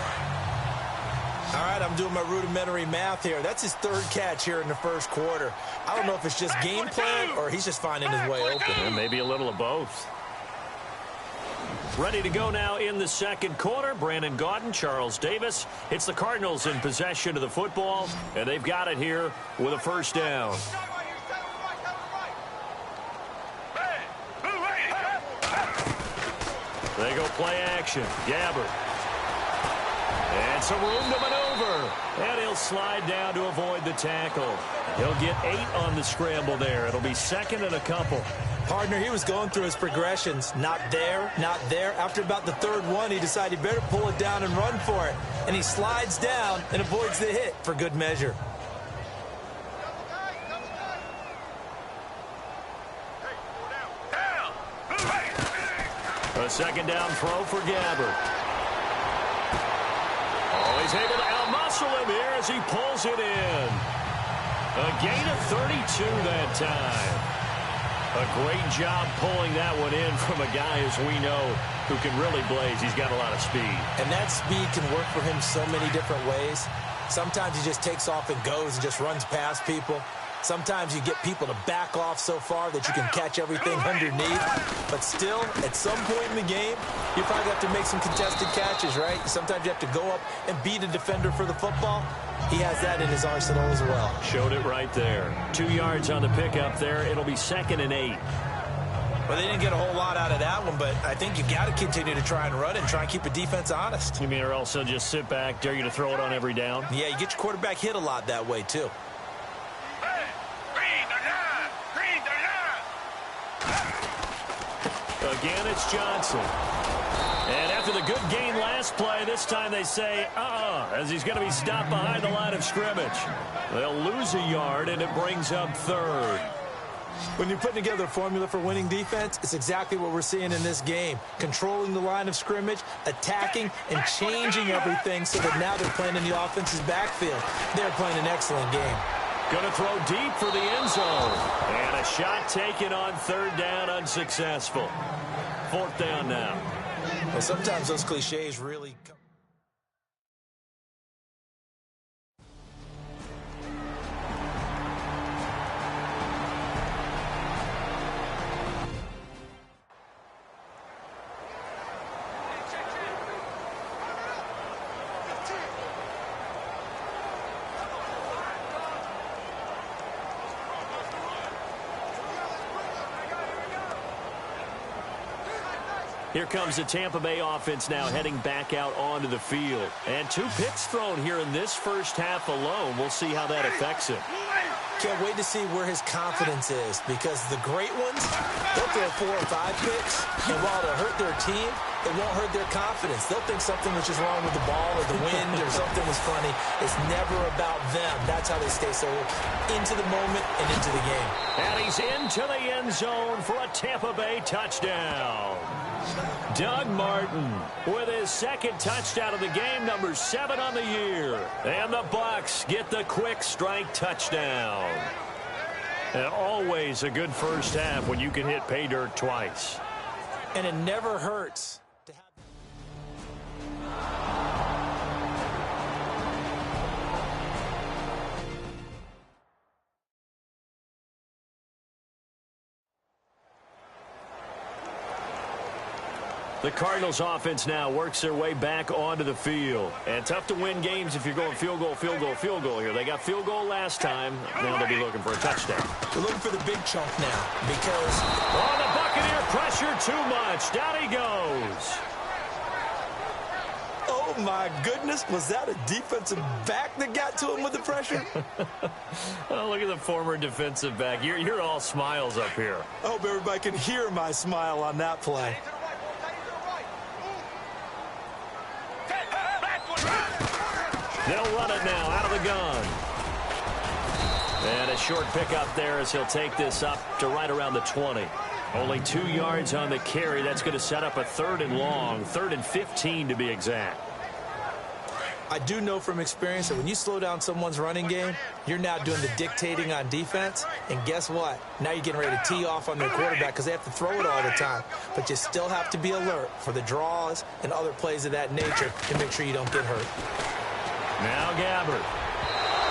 B: All right, I'm doing my rudimentary math here. That's his 3rd catch here in the first quarter. I don't know if it's just game plan or he's just finding his way open.
F: And maybe a little of both. Ready to go now in the second quarter. Brandon Gaudin, Charles Davis. It's the Cardinals in possession of the football, and they've got it here with a first down. They go play action. Gabbard. And some room to maneuver. over. And he'll slide down to avoid the tackle. He'll get 8 on the scramble there. It'll be second and a couple.
B: Partner, he was going through his progressions. Not there, not there. After about the third one, he decided he better pull it down and run for it. And he slides down and avoids the hit for good measure.
F: A second down throw for Gabbert. Oh, he's able to outmuscle him here as he pulls it in. A gain of 32 that time. A great job pulling that one in from a guy, as we know, who can really blaze. He's got a lot of speed.
B: And that speed can work for him so many different ways. Sometimes he just takes off and goes and just runs past people. Sometimes you get people to back off so far that you can catch everything underneath. But still, at some point in the game, you probably have to make some contested catches, right? Sometimes you have to go up and beat a defender for the football. He has that in his arsenal as well.
F: Showed it right there. 2 yards on the pickup there. It'll be second and 8.
B: Well, they didn't get a whole lot out of that one, but I think you got to continue to try and run and try and keep a defense honest.
F: You mean, or also just sit back, dare you to throw it on every down?
B: Yeah, you get your quarterback hit a lot that way, too.
F: Again, it's Johnson. And after the good gain last play, this time they say, as he's going to be stopped behind the line of scrimmage. They'll lose a yard, and it brings up third.
B: When you're putting together a formula for winning defense, it's exactly what we're seeing in this game. Controlling the line of scrimmage, attacking, and changing everything so that now they're playing in the offense's backfield. They're playing an excellent game.
F: Going to throw deep for the end zone. And a shot taken on third down, unsuccessful. Fourth down now.
B: Well, sometimes those cliches really come.
F: Here comes the Tampa Bay offense now heading back out onto the field. And 2 picks thrown here in this first half alone. We'll see how that affects him.
B: Can't wait to see where his confidence is, because the great ones, they'll throw 4 or 5 picks, and while they'll hurt their team, it won't hurt their confidence. They'll think something was just wrong with the ball or the wind or something was funny. It's never about them. That's how they stay so into the moment and into the game.
F: And he's into the end zone for a Tampa Bay touchdown. Doug Martin with his second touchdown of the game, number 7 on the year. And the Bucs get the quick strike touchdown. And always a good first half when you can hit pay dirt twice.
B: And it never hurts.
F: The Cardinals offense now works their way back onto the field. And tough to win games if you're going field goal, field goal, field goal here. They got field goal last time. Now they'll be looking for a touchdown.
B: They're looking for the big chunk now, because
F: oh, the Buccaneer pressure too much. Down he goes.
B: oh my goodness, was that a defensive back that got to him with the pressure?
F: Oh, look at the former defensive back. You're all smiles up here.
B: I hope everybody can hear my smile on that play.
F: They'll run it now out of the gun. And a short pickup there as he'll take this up to right around the 20. Only 2 yards on the carry. That's going to set up a 3rd and long, 3rd and 15 to be exact.
B: I do know from experience that when you slow down someone's running game, you're now doing the dictating on defense. And guess what? Now you're getting ready to tee off on their quarterback because they have to throw it all the time. But you still have to be alert for the draws and other plays of that nature to make sure you don't get hurt.
F: Now Gabbert.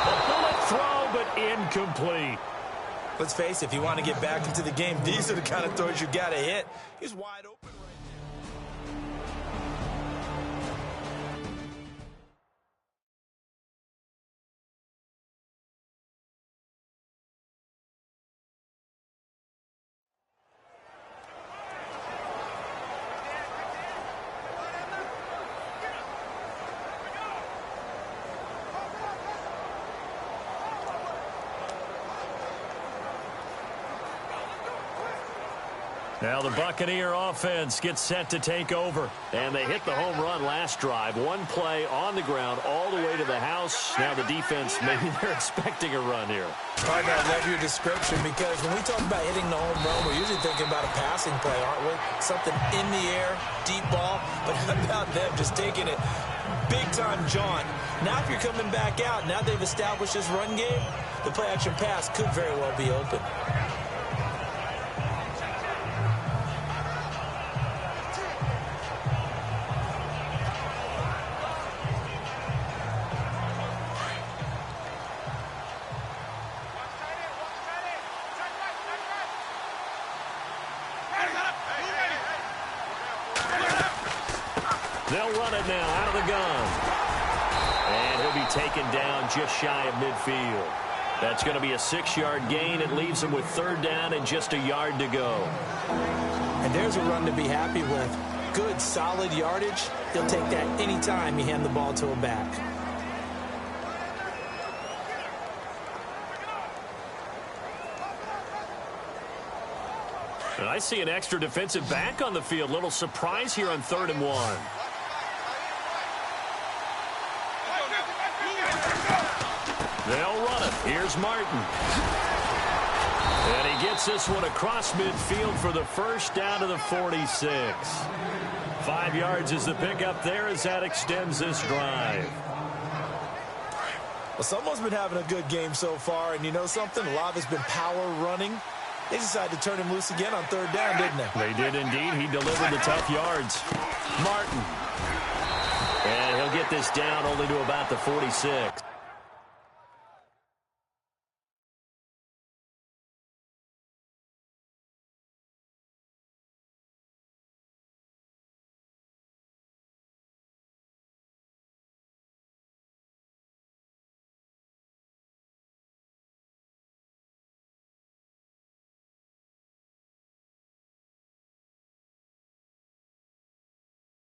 F: A bullet throw, but incomplete.
B: Let's face it, if you want to get back into the game, these are the kind of throws you got to hit. He's wide open.
F: Now the Buccaneer offense gets set to take over.
A: And they hit the home run last drive. One play on the ground all the way to the house. Now the defense, maybe they're expecting a run here.
B: Partner, I love your description because when we talk about hitting the home run, we're usually thinking about a passing play, aren't we? Something in the air, deep ball. But how about them just taking it big-time jaunt? Now if you're coming back out, now they've established this run game, the play-action pass could very well be open.
A: They'll run it now out of the gun. And he'll be taken down just shy of midfield. That's going to be a 6-yard gain. It leaves him with 3rd down and just a yard to go.
B: And there's a run to be happy with. Good, solid yardage. He'll take that anytime you hand the ball to a back.
A: And I see an extra defensive back on the field. Little surprise here on 3rd and 1. They'll run it. Here's Martin. And he gets this one across midfield for the first down to the 46. 5 yards is the pickup there as that extends this drive.
B: Well, someone's been having a good game so far, and you know something? A lot of it's been power running. They decided to turn him loose again on 3rd down, didn't they?
A: They did indeed. He delivered the tough yards. Martin. And he'll get this down only to about the 46.